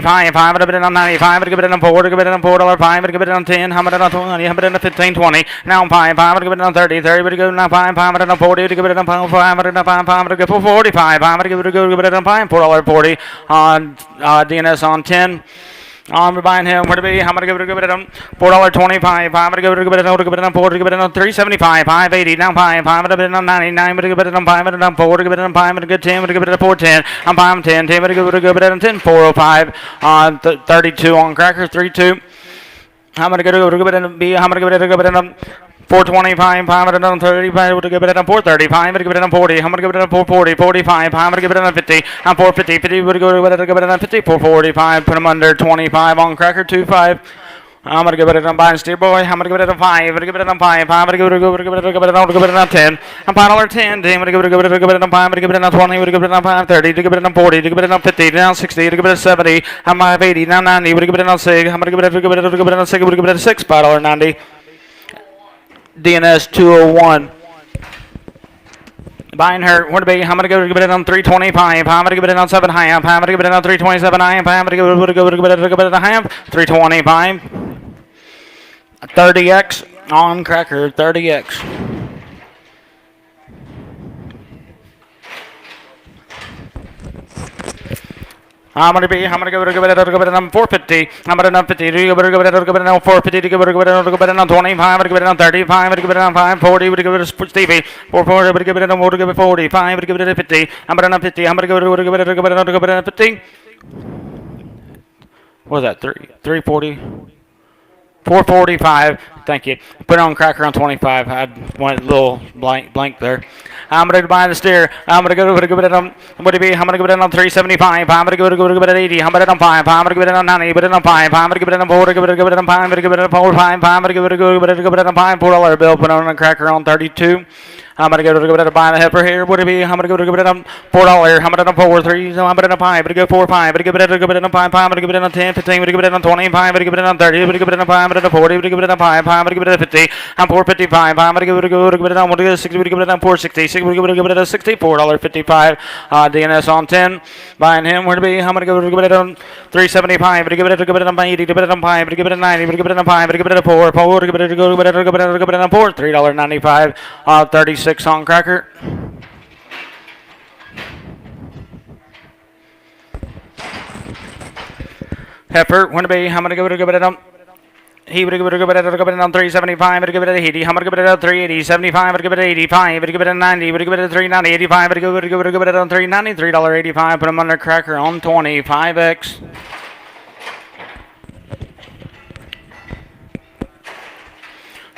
5, 5 would have been on 95, would have been on 4, would have been on $4, 5 would have been on 10, how much on 20, how much on 15, 20, now 5, 5 would have been on 30, 30 would have been on 5, 5 would have been on 40, would have been on 5, 5 would have been on 5, 5 would have been on 45, 5 would have been on 5, $4.40 on DNS on 10. We're buying him. Where to be? How much give it on? $4.25. I'm gonna give it on 4. Give it on 375. 580. Now 5. 5 would have been on 99. Would give it on 5. Would have on 4. Give it on 5. Would good 10. Would give it on 410. I'm 5 10. 10 would give it on 10. 405 on 32 on cracker 32. I'm gonna give it on B. I'm gonna give it on 425, 500 on 35, would give it on 435, would give it on 40, I'm gonna give it on 440, 45, I'm gonna give it on 50, on 450, 50 would give it on 50, 445, put them under 25 on cracker 25. I'm gonna give it on buying steer boy. I'm gonna give it on 5. I'm gonna give it on 5. I'm gonna give it on 10. I'm $5.10. I'm gonna give it on 5. I'm gonna give it on 20. I'm gonna give it on 5.30. To give it on 40. To give it on 50. Now 60. To give it on 70. I'm 580. Now 90. I'm gonna give it on 6. I'm gonna give it on 6. I'm gonna give it on 6. $5.90. DNS 201. Buying her, what to be? I'm gonna give it on 325. I'm gonna give it on 7 high amp. I'm gonna give it on 327 high amp. I'm gonna give it on high amp. 325. 30x on cracker. 30x. I'm gonna give it on 450. I'm gonna give it on 450. To give it on 25. I'm gonna give it on 35. I'm gonna give it on 540. Would give it to Stevie. 440. Would give it on 4. Give it 45. Would give it 50. I'm gonna on 50. I'm gonna give it on 50. What was that? 340. 445. Thank you. Put it on cracker on 25. I went a little blank there. I'm going to buy the steer. I'm going to give it on, what it be? I'm going to give it on 375. I'm going to give it on 80. I'm going to give it on 5. I'm going to give it on 90. Put it on 5. I'm going to give it on 4. Give it on 5. I'm going to give it on 4. 5. I'm going to give it on 5. $4 bill. Put it on a cracker on 32. I'm gonna go to buy the heifer here. What it be? I'm gonna go to give it on $4. I'm gonna 4 3. So I'm gonna 5. I'm gonna go 4 5. I'm gonna give it on 5. I'm gonna give it on 10 15. I'm gonna give it on 25. I'm gonna give it on 30. I'm gonna give it on 5. I'm gonna 40. I'm gonna give it on 5. I'm gonna give it on 50. I'm 455. I'm gonna give it on 60. I'm gonna give it on 460. 6. I'm gonna give it on 60. $4.55. DNS on 10. Buying him. Where to be? I'm gonna go to give it on 375. I'm gonna give it on 80. Give it on 5. I'm gonna give it on 90. I'm gonna give it on 5. I'm gonna give it on 4. 4. Give it on 4. $3.95. 36 on cracker. Heifer, when to be? I'm gonna give it on. He would give it on 375. Would give it on 80. I'm gonna give it on 380. 75. Would give it on 85. Would give it on 90. Would give it on 390. 85. Would give it on 390. $3.85. Put them under cracker on 25x.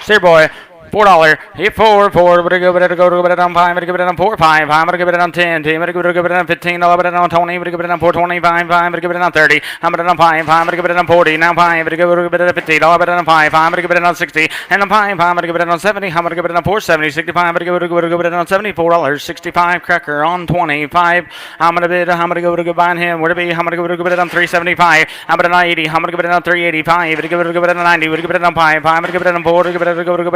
Steer boy. $4. Hit 4. 4. Would give it on 5. Would give it on 4. 5. I'm gonna give it on 10. 10. Would give it on 15. Would give it on 20. Would give it on 425. 5. Would give it on 30. I'm gonna on 5. 5. Would give it on 40. Now 5. Would give it on 50. Would give it on 5. 5. Would give it on 60. And on 5. 5. Would give it on 70. I'm gonna give it on 470. 65. Would give it on $74. 65 cracker on 25. I'm gonna bid. I'm gonna go to buy him. Where to be? I'm gonna give it on 375. I'm gonna on 80. I'm gonna give it on 385. Would give it on 90. Would give it on 5. 5. Would give it on 4. Would give it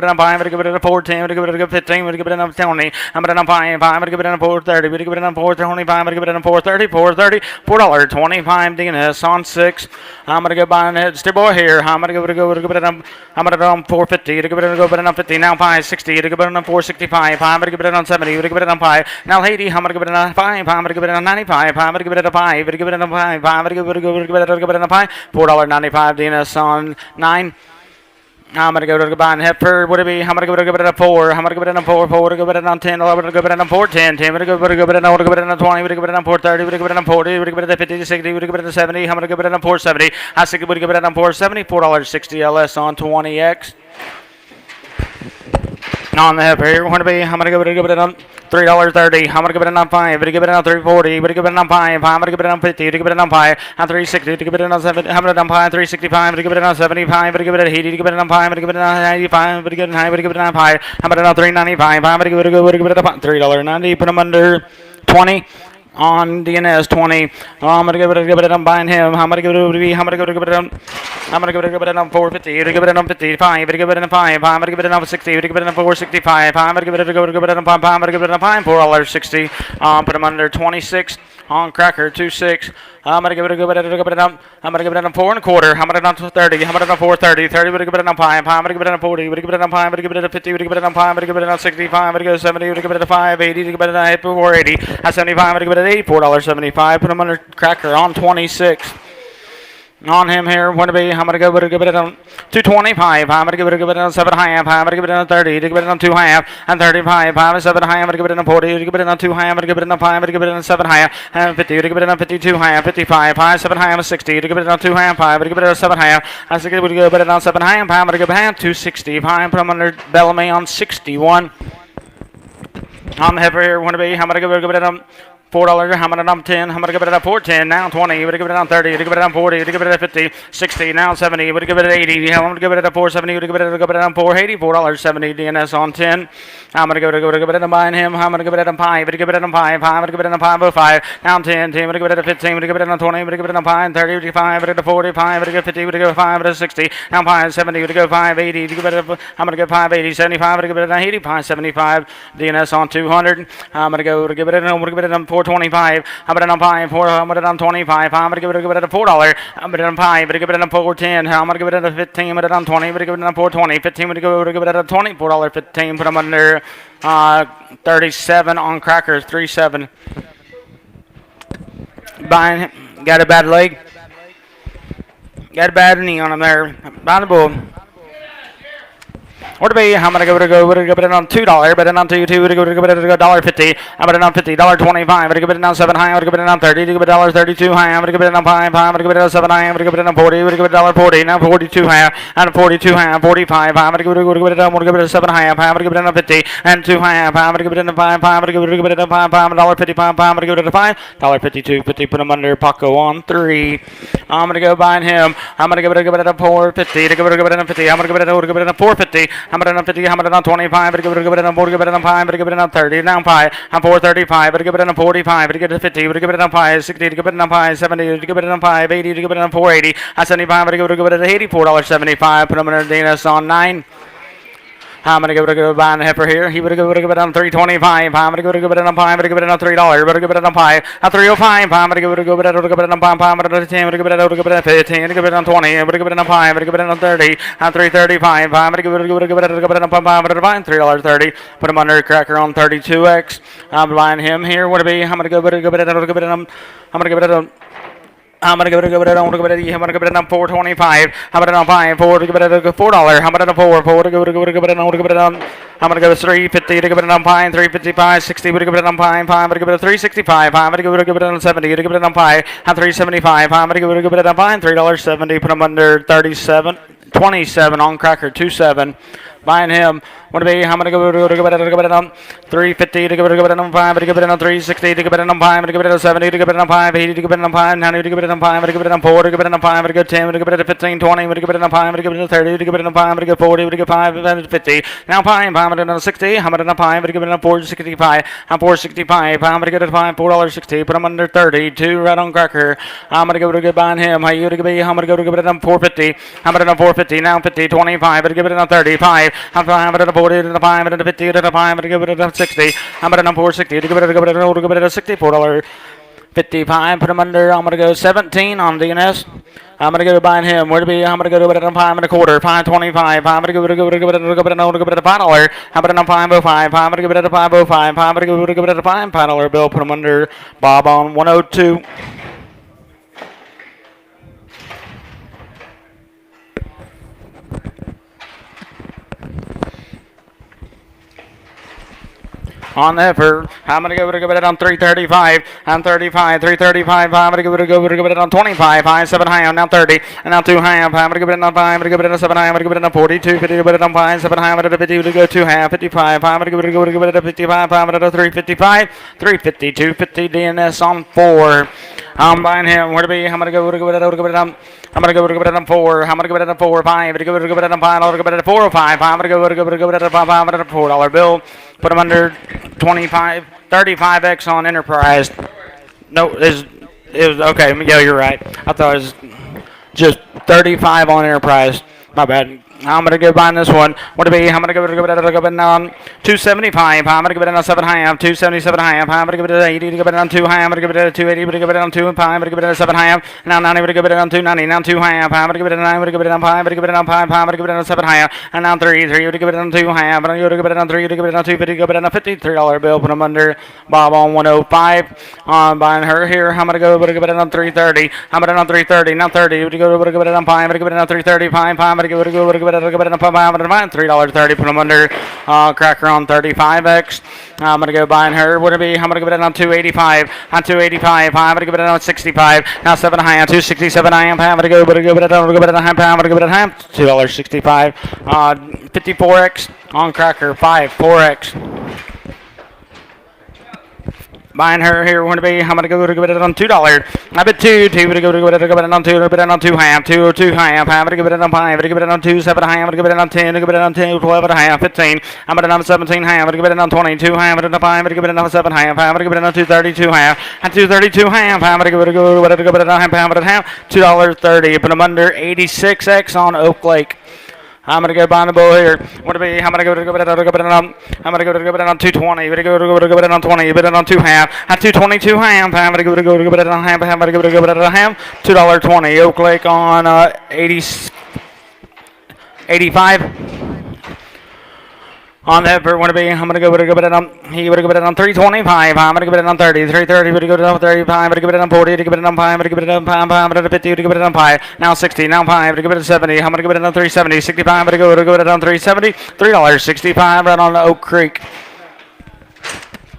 on 5. Give it a 410, would give it a 15, would give it a 20, I'm gonna 5, 5, would give it a 430, would give it a 425, would give it a 430, $4.25 DNS on 6. I'm gonna go buy a steer boy here. I'm gonna give it a 450, to give it a 50, now 560, to give it a 465, 5, would give it on 70, would give it on 5, now 80, I'm gonna give it a 5, I'm gonna give it a 95, I'm gonna give it a 5, would give it a 5, 5, would give it a 5, $4.95 DNS on 9. I'm going to go to the buying heifer. Would it be? I'm going to give it a 4. I'm going to give it a 4. 4 to give it on 10. 11 to give it on 4. 10. 10 to give it on 20. Would give it on 430. Would give it on 40. Would give it on 50 60. Would give it on 70. I'm going to give it on 470. I think would give it on 470. $4.60 LS on 20x. On the heifer here, going to be, I'm going to give it on $3.30. I'm going to give it on 5. Would give it on 340. Would give it on 5. I'm going to give it on 50. To give it on 5. On 360. To give it on 7. I'm going to on 5. 365. To give it on 75. Would give it on 80. To give it on 5. Would give it on 85. Would give it on give it on 5. I'm going to on 395. I'm going to give it on $3.90. Put them under 20. On DNS 20. I'm gonna give it on buying him. I'm gonna give it on 450. To give it on 55. To give it on 5. I'm gonna give it on 60. To give it on 465. I'm gonna give it on 5. I'm gonna give it on 5. $4.60. Put him under 26. on cracker, 2.6. I'm gonna give it a good bit. I'm gonna give it a 4 1/4. I'm gonna do 30. I'm gonna do 4.30. 30. I'm gonna give it a 5. I'm gonna give it a 40. I'm gonna give it a 5. I'm gonna give it a 50. I'm gonna give it a 5. I'm gonna give it a 65. I'm gonna give it a 70. I'm gonna give it a 5. 80. I'm gonna give it a 480. At 75. I'm gonna give it an $84.75. Put him under cracker on 26. On him here, want to be, I'm going to go with a give it on 225. I'm going to give it a give it on 7.5. I'm going to give it on 30. To give it on 2.5 and 35. I'm 7.5. I'm going to give it on 40. To give it on 2.5. I'm going to give it on 5. I'm going to give it on 7.5 and 50. To give it on 52.5. 55. 7.5 60. To give it on 2.5. 5. I'm going to give it on 7.5. I think we give it on 7.5. I'm going to give it on 260. I'm put him under Bellamy on 61. On the heifer here, want to be, I'm going to give it on $4. I'm gonna dump 10. I'm gonna give it a 410. Now 20. We're gonna give it on 30. We're gonna give it on 40. We're gonna give it a 50. 60. Now 70. We're gonna give it 80. I'm gonna give it a 470. We're gonna give it on 480. $4.70 DNS on 10. I'm gonna give it a buying him. I'm gonna give it a 5. We're gonna give it a 5. I'm gonna give it a 505. Now 10. 10. We're gonna give it a 15. We're gonna give it a 20. We're gonna give it a 5. 30. We're gonna 5. We're gonna 45. We're gonna 50. We're gonna 5. We're gonna 60. Now 5. 70. We're gonna go 580. I'm gonna give 580. 75. We're gonna give it a 80. 575 DNS on 200. I'm gonna go to give it a 425. I'm gonna on 5, 4, I'm gonna on 25. I'm gonna give it a $4. I'm gonna on 5, I'm gonna give it a 410. I'm gonna give it a 15, I'm gonna on 20, I'm gonna give it a 420. 15, I'm gonna give it a $24.15. Put them under 37 on crackers, 37. Buying, got a bad leg, got a bad knee on him there. Buying the bull. Or to be, I'm gonna give it on $2, but on 2, to give it a $1.50. I'm gonna on $50, $25. I'm gonna give it on 7 high. I'm gonna give it on 30. To give it $1.32 high. I'm gonna give it on 5. I'm gonna give it on 7 high. I'm gonna give it on 40. I'm gonna give it $1.40. Now 42 high. And 42 high. 45. I'm gonna give it a 7 high. I'm gonna give it on 50 and 2 high. I'm gonna give it on 5. I'm gonna give it on 5. $1.55. I'm gonna give it a $5.52. 50. Put him under Paco on 3. I'm gonna go buying him. I'm gonna give it a 450. To give it a 50. I'm gonna give it a 450. I'm gonna on 50, I'm gonna on 25, I'm gonna give it on 4, give it on 5, I'm gonna give it on 30, now 5, I'm 435, I'm gonna give it on 45, I'm gonna give it on 50, I'm gonna give it on 5, 60, to give it on 5, 70, to give it on 5, 80, to give it on 480, at 75, I'm gonna give it on $84.75, put them in DNS on 9. I'm gonna give it a buying heifer here. He would give it on 325. I'm gonna give it on 5. I'm gonna give it on $3. I'm gonna give it on 5. At 305. I'm gonna give it on 5. I'm gonna 10. I'm gonna give it on 15. I'm gonna give it on 20. I'm gonna give it on 5. I'm gonna give it on 30. At 335. I'm gonna give it on 5. I'm gonna buy $3.30. Put him under cracker on 32x. I'm buying him here. What it be? I'm gonna give it on. I'm gonna give it on. I'm gonna give it on 425. I'm gonna on 5, 4 to give it a $4. I'm gonna 4 to give it on. I'm gonna go to 350 to give it on 5, 355, 60 to give it on 5, 5 to give it a 365, 5 to give it on 70 to give it on 5, and 375, 5 to give it on 5, $3.70. Put him under 37, 27 on cracker, 27. Buying him. What to be? I'm gonna give it on 350 to give it on 5 to give it on 360 to give it on 5 to give it on 70 to give it on 5 80 to give it on 5 90 to give it on 5 to give it on 4 to give it on 5 to give it 10 to give it on 15 20 to give it on 5 to give it on 30 to give it on 5 to give 40 to give 5 50. Now 5 on 60. I'm gonna 5 to give it on 465. I'm 465. I'm gonna get it 5 $4.60. Put them under 32 right on cracker. I'm gonna go to good buying him. How you to be? I'm gonna go to give it on 450. I'm gonna on 450 now 50 25. I'm gonna give it on 35. I'm gonna 40 to the 5 to the 50 to the 5. I'm gonna give it a 60. I'm gonna 460 to give it a $64.55. Put him under. I'm gonna go 17 on DNS. I'm gonna go buying him. Where to be? I'm gonna go to it on 5 1/4, 525. I'm gonna give it a $5. I'm gonna on 505. I'm gonna give it a 505. I'm gonna give it a $5 bill. Put him under Bob on 102. On the effort, I'm gonna give it on 335. I'm 35, 335. I'm gonna give it on 25. High 7 high on now 30, and now 2 high. I'm gonna give it on 5. I'm gonna give it on 7 high. I'm gonna give it on 42, 50. Give it on 5, 7 high. I'm gonna 50 to go 2 high, 55. I'm gonna give it on 55. I'm gonna 355, 350, 250 DNS on 4. I'm buying him. Where to be? I'm gonna give it on. I'm gonna give it on 4. I'm gonna give it on 4, 5. I'm gonna give it on 5. I'm gonna give it on 405. I'm gonna give it on 5. I'm gonna $4 bill. Put him under 25, 35x on Enterprise. No, it was okay. Yeah, you're right. I thought it was just 35 on Enterprise. My bad. I'm gonna go buying this one. What to be? I'm gonna go it 275. I'm gonna give it on 7.5. 277.5. I'm gonna give it a 80 to give it on 2 high. I'm gonna give it a 280 to give it on 2 and 5. I'm gonna give it a 7 high. Now 90 to give it on 290. Now 2 high. I'm gonna give it a 9. I'm gonna give it on 5. I'm gonna give it on 5. I'm gonna give it on 7 high. And now 3 to give it on 2 high. I'm gonna give it on 3 to give it on 250 to give it on a $53 bill. Put them under Bob on 105. Buying her here. I'm gonna go give it on 330. I'm gonna on 330. Now 30 to go give it on 5. I'm gonna give it on 335. I'm gonna give it on 5. I'm gonna buy $3.30. Put them under Cracker on 35x. I'm gonna go buying her. Would it be? I'm gonna give it on 285. On 285. I'm gonna give it on 65. Now 7 high on 267. I'm gonna go. I'm gonna give it on. I'm gonna give it on $2.65. 54x on Cracker 4x. Buying her here, want to be, I'm going to go give it on $2. I bet 2 to go give it on 2, give it on 2 half, 2 or 2 half, I'm going to give it on 5, I'm going to give it on 2, 7 half, I'm going to give it on 10, give it on 10, 12 and a half, 15, I'm going to on 17 half, I'm going to give it on 22 half, I'm going to 5, I'm going to give it on 7 half, I'm going to give it on 232 half, and 232 half, I'm going to give it on half, I'm going to have $2.30, put them under 86x on Oak Lake. I'm gonna go buy the bull here. What to be? I'm gonna go to give it on. I'm gonna go to give it on 220. I'm gonna go to give it on 20. Give it on 2 half. At 222 half. I'm gonna go to give it on half. I'm gonna go to give it on half. $2.20. Oak Lake on 85. On that for want to be, I'm gonna go give it on. He would give it on 325. I'm gonna give it on 30. 330. Would go to 35. I'm gonna give it on 40. To give it on 5. I'm gonna give it on 5. I'm gonna 50. To give it on 5. Now 60. Now 5. To give it on 70. I'm gonna give it on 370. 65. I'm gonna go to give it on 370. $3.65 right on the Oak Creek.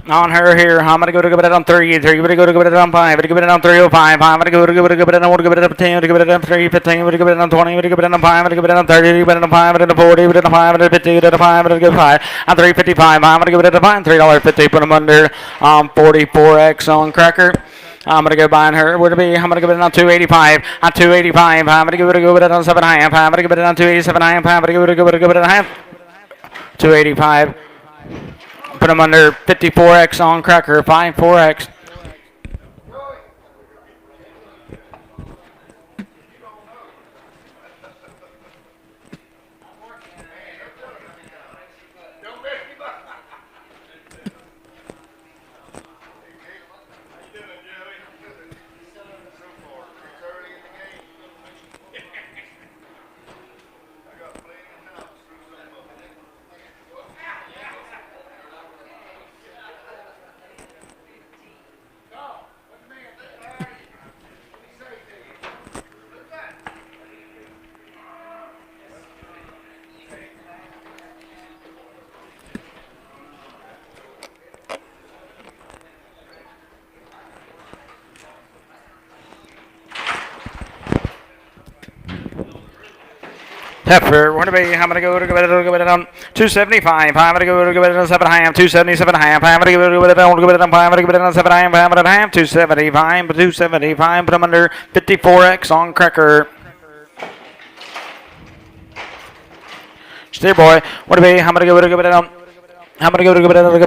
On her here, I'm gonna go to give it on 3. 3. Gonna go to give it on 5. Gonna give it on 305. I'm gonna go to give it on. I want to give it on 10. To give it on 315. Gonna give it on 20. Gonna give it on 5. Gonna give it on 30. Give it on 5. Gonna 40. Give it on 5. Gonna 50. Give it on 5. Gonna give 5. On 355. I'm gonna give it on 5. $3.50. Put them under 44x on Cracker. I'm gonna go buying her. Would it be? I'm gonna give it on 285. On 285. I'm gonna give it on 7 half. I'm gonna give it on 287 half. I'm gonna give it on half. 285. Put them under 54x on Cracker, 4x. Heifer, want to be, I'm going to go to give it on 275. I'm going to go to give it on 7 half, 277 half. I'm going to go to give it on 5. I'm going to give it on 7 half, 275, 275. Put them under 54x on Cracker. Steer boy, want to be, I'm going to go to give it on. I'm gonna go to give it on. I'm gonna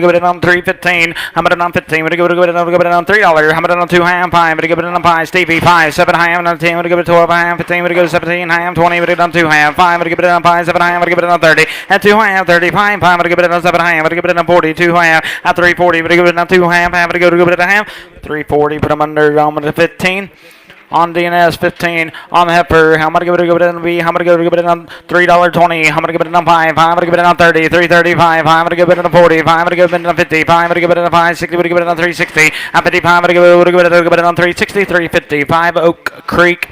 give it on 315. I'm gonna on 15. I'm gonna go to give it on $3. I'm gonna on 2 ham pie. I'm gonna give it on pie. Stevie 5, 7 ham, on 10. I'm gonna give it 12 ham, 15. I'm gonna go to 17 ham, 20. I'm gonna give it on 2 ham, 5. I'm gonna give it on pie. 7 ham. I'm gonna give it on 30. At 2 ham, 35. I'm gonna give it on 7 ham. I'm gonna give it on 40. 2 ham. At 340. I'm gonna give it on 2 ham. I'm gonna go to give it a ham. 340. Put them under. I'm gonna 15. On DNS 15 on the heifer. I'm gonna give it on B. I'm gonna go to give it on $3.20. I'm gonna give it on 5. I'm gonna give it on 30. 335. I'm gonna give it on 40. I'm gonna give it on 50. I'm gonna give it on 560. I'm gonna give it on 360. I'm 55. I'm gonna give it on 360. 355 Oak Creek.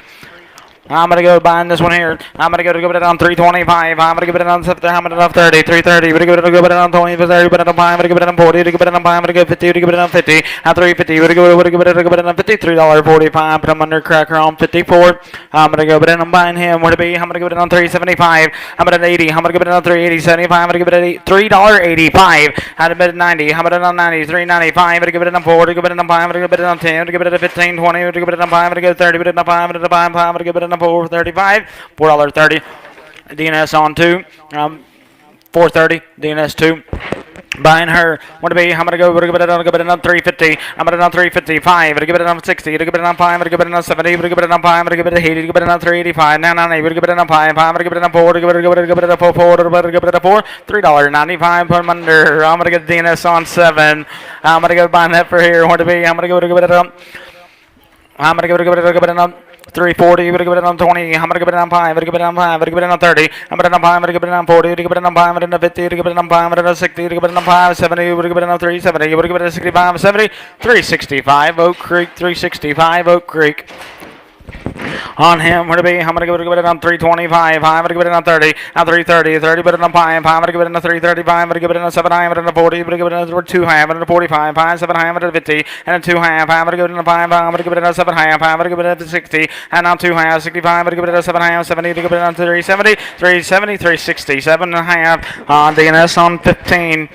I'm gonna go buying this one here. I'm gonna go to give it on 325. I'm gonna give it on 30. I'm gonna on 30. 330. I'm gonna give it on 20. 30. But I'm gonna give it on 40. To give it on 5. I'm gonna go 50. To give it on 50. At 350. I'm gonna give it on $53.45. But I'm under Cracker on 54. I'm gonna go, but then I'm buying him. What it be? I'm gonna give it on 375. I'm gonna 80. I'm gonna give it on 380. 75. I'm gonna give it at $3.85. At a bid 90. I'm gonna on 90. 395. I'm gonna give it on 4. To give it on 5. I'm gonna give it on 10. To give it at 15. 20. To give it on 5. I'm gonna go 30. But on 5. I'm gonna 5. I'm gonna give it on $4.35. $4.30. DNS on 2. 430. DNS 2. Buying her. Want to be? I'm gonna go. We're gonna give it on 350. I'm gonna on 355. We're gonna give it on 60. We're gonna give it on 5. We're gonna give it on 70. We're gonna give it on 5. We're gonna give it on 80. We're gonna give it on 385. Now, we're gonna give it on 5. We're gonna give it on 4. We're gonna give it on 4. We're gonna give it on 4. $3.95 per under. I'm gonna get DNS on 7. I'm gonna go buying that for here. Want to be? I'm gonna go. Give it on. I'm gonna give it on 340. We're gonna give it on 20. I'm gonna give it on 5. We're gonna give it on 5. We're gonna give it on 30. I'm gonna on 5. I'm gonna give it on 40. We're gonna give it on 5. We're gonna 50. We're gonna give it on 5. We're gonna 60. We're gonna give it on 5. 70. We're gonna give it on 370. We're gonna give it on 65. 70. 365 Oak Creek. 365 Oak Creek. On him, where to be? I'm gonna give it on 325. I'm gonna give it on 30. On 330. 30, but on 5. I'm gonna give it on 335. I'm gonna give it on 7. I'm gonna 40. I'm gonna give it on 2 high. I'm gonna 45. 5, 7 high. I'm gonna 50. And 2 high. I'm gonna give it on 5. I'm gonna give it on 7 high. I'm gonna give it on 60. And on 2 high. 65. I'm gonna give it on 7 high. 70. To give it on 370. 370. 360. 7 and a half. On DNS on 15.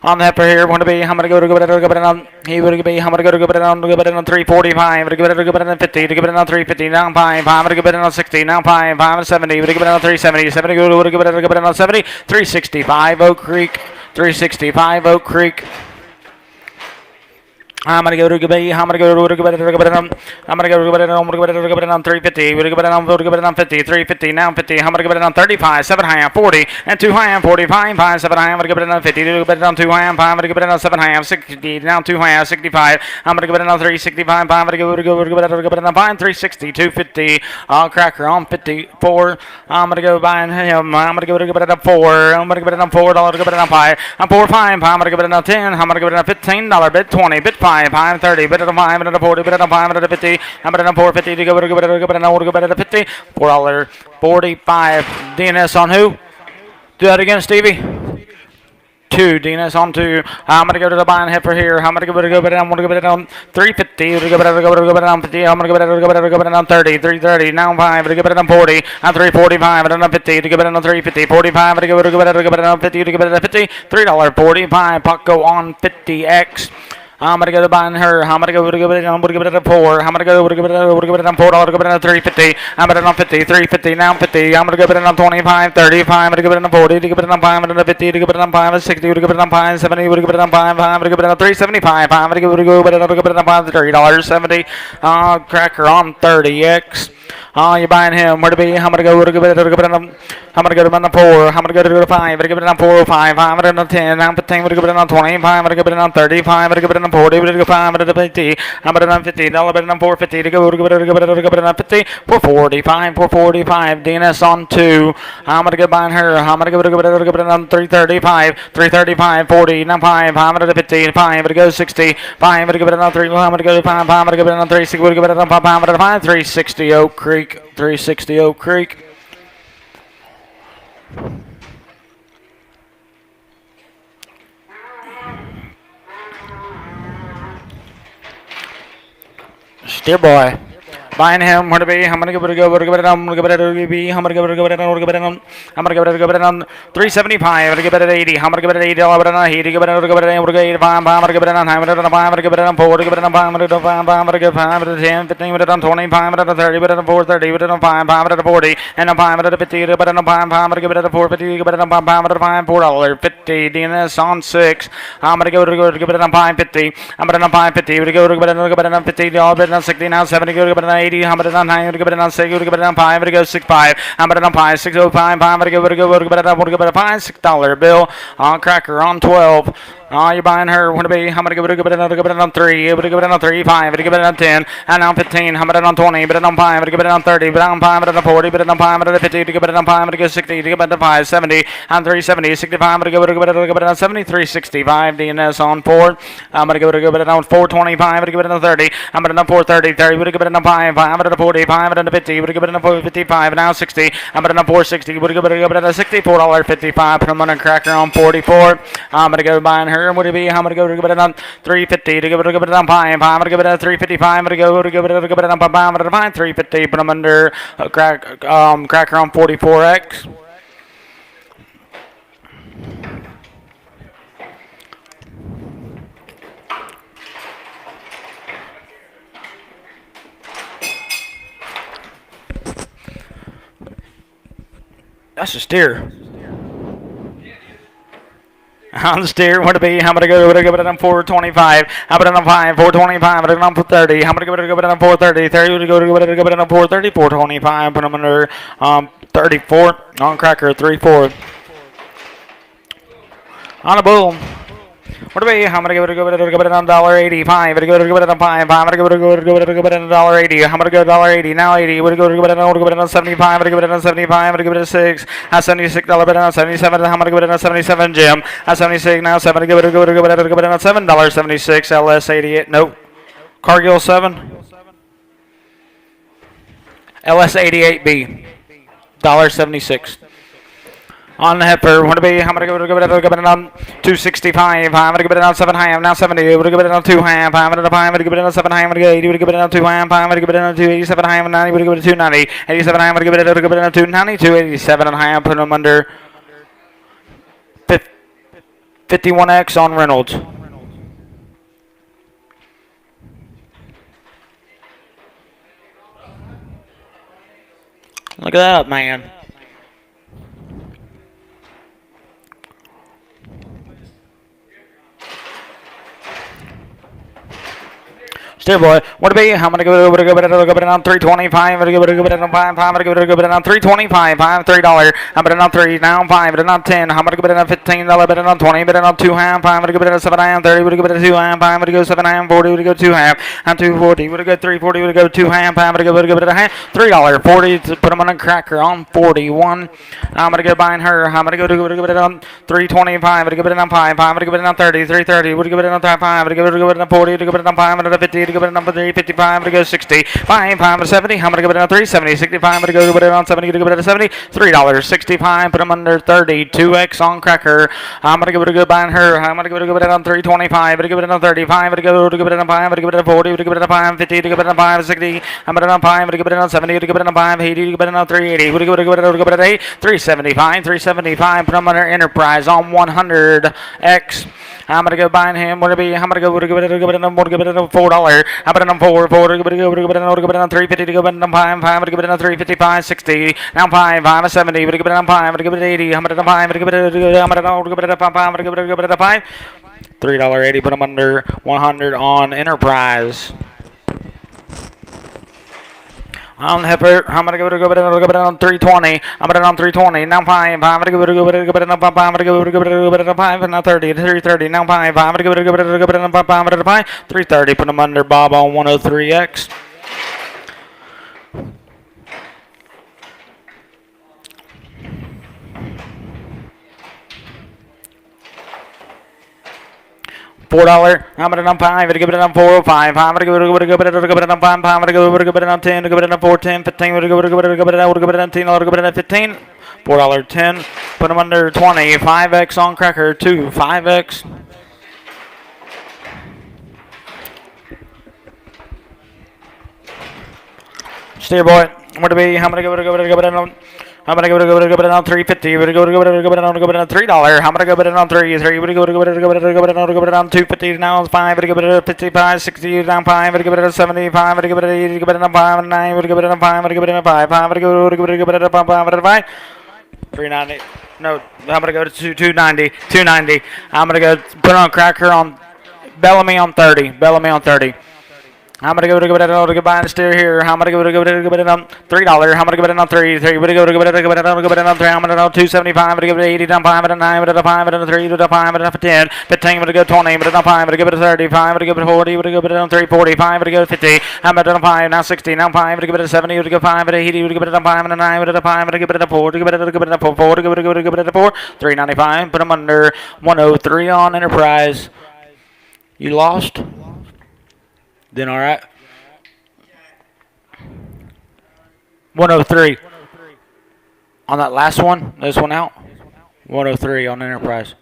On that for here, want to be? I'm gonna go it on. He would be. I'm gonna go it on. Give it on 345. To give it on 50. To give it on 350. Now 5. I'm gonna give it on 60. Now 5. 5 70. To give it on 370. 70. Go to give it on 70. 365 Oak Creek. 365 Oak Creek. I'm gonna go to Gabay. I'm gonna go to Gabay. I'm gonna go to Gabay. I'm gonna go to Gabay on 350. We're gonna go to Gabay on 50. 350 now 50. I'm gonna go on 35. 7 high on 40 and 2 high on 45. 5 7 high. I'm gonna go on 50. To Gabay on 2 high on 5. I'm gonna go on 7 high on 60. Now 2 high on 65. I'm gonna go on 365. I'm gonna go to Gabay on 5. 360. 250. Cracker on 54. I'm gonna go buying him. I'm gonna go to Gabay on 4. I'm gonna go on $4. To Gabay on 5. I'm 4 5. I'm gonna go on 10. I'm gonna go on $15. Bid 20. Bid 5. 5 30, bid at a 5, bid at a 40, bid at a 5, bid at a 50, I'm bid at a 450 to go to go at a 50, $4.45. DNS on who? Do that again, Stevie. 2, DNS on 2. I'm gonna go to the buying hit for here. I'm gonna go to go, I'm gonna go on 350. To go on 50. I'm gonna go on 30, 330. Now 5. To go on 40. On 345. On 50. To go on 350. 45. To go on 50. To go on 50. $3.45. Paco on 50x. I'm gonna go to buying her. I'm gonna go to give it. I'm gonna give it a 4. I'm gonna go to give it. Give it on $4. Give it on 350. I'm gonna on 50. 350 now 50. I'm gonna give it on 25. 35. I'm gonna give it on 40. To give it on 5. I'm gonna 50. To give it on 5. 60. To give it on 5. 70. To give it on 5. I'm gonna give it on 375. I'm gonna give it on 5. $30.70. Cracker on 30x. You're buying him. Where to be? I'm gonna go to give it. I'm gonna go to on 4. I'm gonna go to 5. I'm gonna give it on 405. I'm gonna on 10. I'm gonna give it on 25. I'm gonna give it on 35. I'm gonna give it on 40. I'm gonna go 5. I'm gonna 50. I'm gonna on 50. $1 bet on 450 to go to give it on 50. 445. 445. DNS on 2. I'm gonna go buying her. I'm gonna give it on 335. 335. 40. Now 5. I'm gonna 50. 5. I'm gonna go 60. 5. I'm gonna give it on 3. I'm gonna go 5. I'm gonna give it on 360. I'm gonna give it on 5. I'm gonna 5. 360 Oak Creek. 360 Oak Creek. Steer boy. Buying him, where to be? I'm gonna give it a go. I'm gonna give it on. I'm gonna give it a be. I'm gonna give it a go. I'm gonna give it on. I'm gonna give it on 375. I'm gonna give it at 80. I'm gonna give it at 80. I'm gonna give it on 80. I'm gonna give it at 85. I'm gonna give it on 5. I'm gonna give it on 4. I'm gonna give it on 5. I'm gonna give it on 5. I'm gonna give it on 10, 15. I'm gonna give it on 20. 5. I'm gonna give it on 30. I'm gonna give it on 4. 30. I'm gonna give it on 5. I'm gonna give it on 40. And on 5. I'm gonna give it on 50. I'm gonna give it on 5. I'm gonna give it on 450. I'm gonna give it on 5. I'm gonna give it on $4.50. DNS on 6. I'm gonna give it on 550. I'm gonna give it on 550. I'm gonna give it on 50. I'll bet on 60 now 70. Give it on 80. I'm gonna on 9. I'm gonna give it on 6. I'm gonna give it on 5. I'm gonna go 65. I'm gonna on 5. 605. I'm gonna give it a $5. $6 bill. On Cracker on 12. You're buying her. What to be? I'm gonna give it on 3. I'm gonna give it on 3. 5. I'm gonna give it on 10. And on 15. I'm gonna on 20. But on 5. I'm gonna give it on 30. But on 5. But on 40. But on 5. I'm gonna 50. To give it on 5. I'm gonna go 60. To give it on 5. 70. On 370. 65. I'm gonna give it on 70. 365. DNS on 4. I'm gonna give it on 425. I'm gonna give it on 30. I'm gonna on 430. 30. I'm gonna give it on 5. I'm gonna 45. I'm gonna 50. I'm gonna give it on 455. Now 60. I'm gonna on 460. I'm gonna give it on $64.55. Put them on a Cracker on 44. I'm gonna go buying her. Would it be? I'm gonna go to give it on 350 to give it on 5. I'm gonna give it on 355. I'm gonna go to give it on 5. I'm gonna find 350. Put them under Cracker on 44x. That's a steer. On the steer, what to be? How many go? Would I give it on 425? How about on 5? 425. Would I give it on 30? How many go? Would I give it on 430? 30 would I go? Would I give it on 430? 425. Put them under 34 on cracker. 3-4 on a boom. What do we? How many go to go to go to $1.85? To go to go to 5. I'm gonna go to go to go to go to $1.80. I'm gonna go $1.80 now. 80. Would go to go to 75? Would go to 75? Would go to 6? At $76 better on 77. How many go to 77? Jim. At 76 now. 70 go to go to go to go to $7.76. LS 88. Nope. Cargill 7. LS 88B. $1.76. On the heifer, what to be? How many go to go to go on 265? I'm gonna give it on 7 half, now 70. Would give it on 2 half. I'm gonna 5. Would give it on 7 half. Would 80. Would give it on 2 half. I'm gonna give it on 287 half. 90. Would give it 290. 87 half. Would give it on 290. 287 and a half. Put them under 51X on Reynolds. Look at that, man. Steer boy, what to be? How many go to go on 325? Would go to on 5? I'm gonna go on 325. $3. I'm gonna on 3 now. 5. But on 10. How many go on $15? But on 20. But on 2 half. I'm gonna go on 7 half. 30. Would go to 2 half. I'm gonna go 7 half. 40. Would go 2 half. I'm 240. Would go 340. Would go 2 half. I'm gonna go to half. $3.40 to put them on a cracker on 41. I'm gonna go buying her. I'm gonna go to on 325. Would go on 5. I'm gonna go on 30. 330. Would go on 5. Would go on 40. Would go on 5. 50. Go to number 355. I'm gonna go 60. 5 70. I'm gonna go on 370. 65. I'm gonna go on 70. Go to 70. $3.65. Put them under 30. 2X on cracker. I'm gonna go buying her. I'm gonna go on 325. I'm gonna go on 35. I'm gonna go on 5. I'm gonna go on 40. I'm gonna go on 5. 50. Go on 5. 60. I'm gonna on 5. I'm gonna go on 70. Go on 5. 80. Go on 380. I'm gonna go on 8. 375. 375. Put them under Enterprise on 100X. I'm gonna go buying him. What to be? I'm gonna go to $4. I'm gonna on 4. To go on 350. To go on 5. 5. To go on 355. 60. Now 5. 5 70. To go on 5. To go on 80. I'm gonna on 5. To go on 5. $3.80. Put them under 100 on Enterprise. On the heifer, I'm gonna go on 320. I'm gonna on 320. Now 5. I'm gonna go on 5. I'm gonna go on 5. Now 30. 330. Now 5. I'm gonna go on 5. I'm gonna 5. 330. Put them under Bob on 103X. $4. I'm gonna on 5. I'm gonna give it on 405. I'm gonna go on 5. I'm gonna go on 10. Go on 4, 10, 15. I'm gonna go on 10. I'll go on 15. $4.10. Put them under 20. 5X on cracker. 2. 5X. Steer boy. What to be? I'm gonna go on. I'm gonna go on 350. We're gonna go on $3. I'm gonna go on 3. 3. We're gonna go on 250 now. 5. We're gonna go 55, 60 down 5. We're gonna go 75. We're gonna go 80. We're gonna go 5 9. We're gonna go 5. We're gonna go 5. 5. We're gonna go 5. 390. No, I'm gonna go to 290. 290. I'm gonna go put on cracker on Bellamy on 30. Bellamy on 30. I'm gonna go to buy and steer here. I'm gonna go to $3. I'm gonna go on 3. 3. We're gonna go on 3. I'm gonna go 275. I'm gonna go 80 down 5 and 9. We're gonna 5 and 3 to 5 and 10. 15. We're gonna go 20. We're gonna 5. We're gonna go 35. We're gonna go 40. We're gonna go on 345. We're gonna go 50. I'm gonna 5 now 60. Now 5. We're gonna go 70. We're gonna go 5 and 80. We're gonna go 5 and 9. We're gonna 5. We're gonna go 4. We're gonna go 4. We're gonna go 4. 395. Put them under 103 on Enterprise. You lost? Then all right. 103 on that last one. This one out. 103 on Enterprise.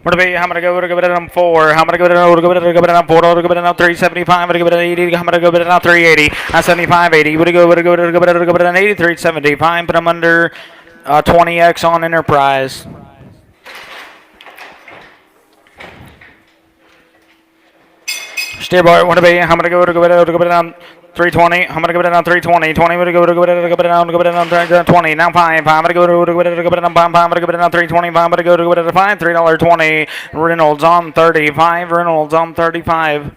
Where to be? How many go? We're going to go 4. How many go? We're going to go 4. We're going to go 375. We're going to go 80. How many go? We're going to 380. 75, 80. We're going to go. We're going to go 80. 375. Put them under 20x on Enterprise. Steerboy, want to be? How many go? We're going to go down 320. I'm going to go down 320. 20. We're going to go down 20. Now 5. I'm going to go down 5. I'm going to go down 325. I'm going to go to 5. $3.20. Reynolds on 35. Reynolds on 35.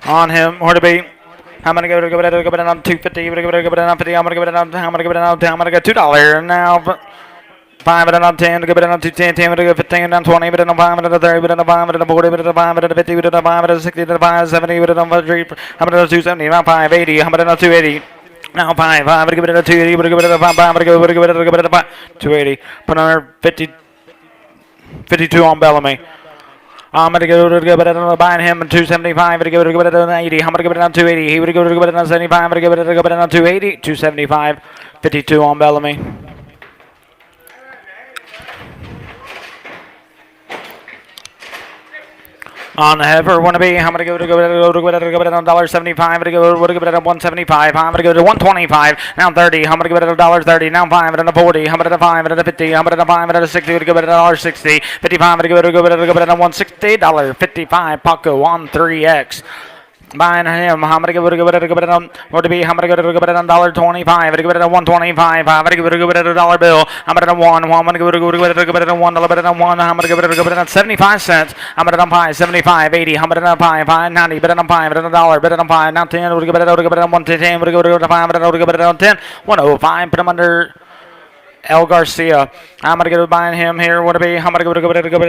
On him, where to be? I'm gonna go down 250. We're gonna go down 50. I'm gonna go down. I'm gonna go down. I'm gonna go $2 now. 5 but on 10, go down to 10, 10, go 15, down 20, but on 5, but on 30, but on 5, but on 40, but on 5, but on 50, but on 5, but on 60, but on 5, 70, but on 3, how about on 270, now 5, 80, how about on 280? Now 5, 5, but give it a 280, but give it a 5, 5, but give it a 5, 280, put on 50, 52 on Bellamy. I'm going to go buying him 275. I'm going to go to 80. I'm going to go down 280. He would go to down 75. I'm going to go down 280. 275. 52 on Bellamy. On the heifer, want to be? I'm going to go to $1.75. I'm going to go to $1.75. I'm going to go to 125. Now 30. I'm going to go to $1.30. Now 5 and a 40. I'm going to 5 and a 50. I'm going to 5 and a 60. I'm going to go to $1.60. 55. I'm going to go to $160. 55. Paco on 3X. Buying him, I'm gonna give it on what to be. I'm gonna go to $1.25. I'm gonna give it a 125. I'm gonna give it a dollar bill. I'm gonna one. I'm gonna go to $1. I'm gonna give it on 75 cents. I'm gonna buy 75, 80. I'm gonna buy 90. But I'm buying a dollar. But I'm buying now 10. We're gonna give it on 110. We're gonna go to 5. We're gonna give it on 10. 105. Put them under. El Garcia. I'm gonna go buying him here. What to be? I'm gonna go to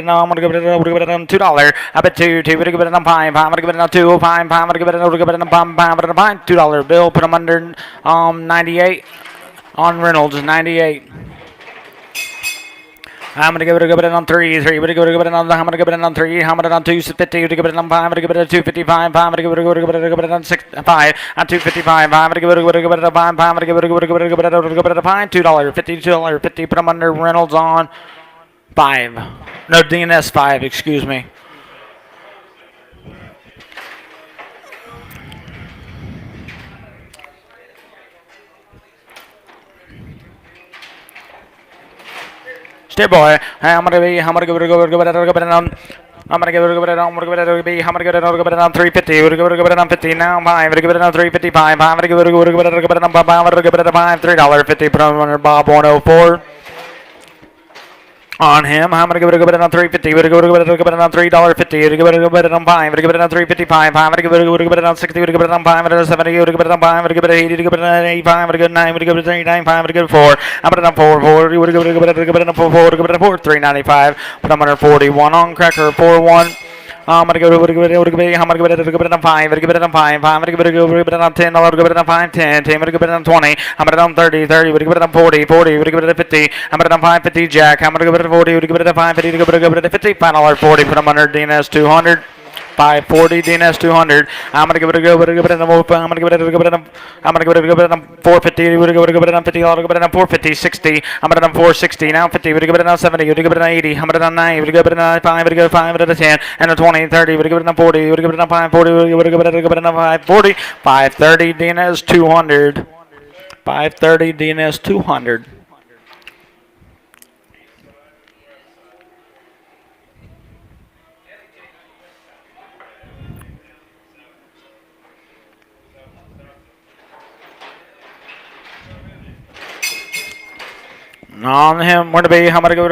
now. I'm gonna give it on $2. I bet two. We're gonna give it on 5. I'm gonna give it on 205. I'm gonna give it on 5. $2 bill. Put him under 98 on Reynolds. 98. I'm gonna give it on 3. We're gonna give it on. I'm gonna give it on 3. I'm gonna on 250. We're gonna give it on 5. I'm gonna give it on 255. I'm gonna give it on 6. 5 on 255. I'm gonna give it on 5. I'm gonna give it on 5. $2. $52.50. Put them under Reynolds on 5. No, DNS 5. Excuse me. Steer boy, I'm gonna go on. I'm gonna give it on 350. We're gonna give it on 50 now. 5. We're gonna give it on 355. I'm gonna give it on 5. I'm gonna give it on 5. $3.50. Put on Bob 104. On him, I'm gonna give it on 350. We're gonna give it on $3.50. We're gonna give it on 5. We're gonna give it on 355. I'm gonna give it on 60. We're gonna give it on 5. We're gonna 70. We're gonna give it on 5. We're gonna give it on 80. We're gonna give it on 85. We're gonna give it on 9. We're gonna give it on 95. We're gonna give it 4. I'm gonna on 4. We're gonna give it on 4. We're gonna give it on 4. 395. But I'm under 41 on Cracker 41. I'm gonna go to I'm gonna give it on 5. I'm gonna give it on 5. I'm gonna give it on 10. I'm gonna give it on 5. 10. 10. I'm gonna give it on 20. I'm gonna on 30. 30. I'm gonna give it on 40. 40. I'm gonna give it on 50. I'm gonna on 550 Jack. I'm gonna give it on 40. I'm gonna give it on 550. I'm gonna give it on 50. $5.40. Put them under DNS 200. 540 DNS 200. I'm gonna give it on. I'm gonna give it on. I'm gonna give it on 450. We're gonna give it on 50. I'm gonna give it on 450. 60. I'm gonna on 460. Now 50. We're gonna give it on 70. We're gonna give it on 80. I'm gonna on 9. We're gonna give it on 5. We're gonna give it 5. We're gonna 10 and a 20. 30. We're gonna give it on 40. We're gonna give it on 540. We're gonna give it on 540. 530 DNS 200. 530 DNS 200. On him, where to be? I'm gonna go on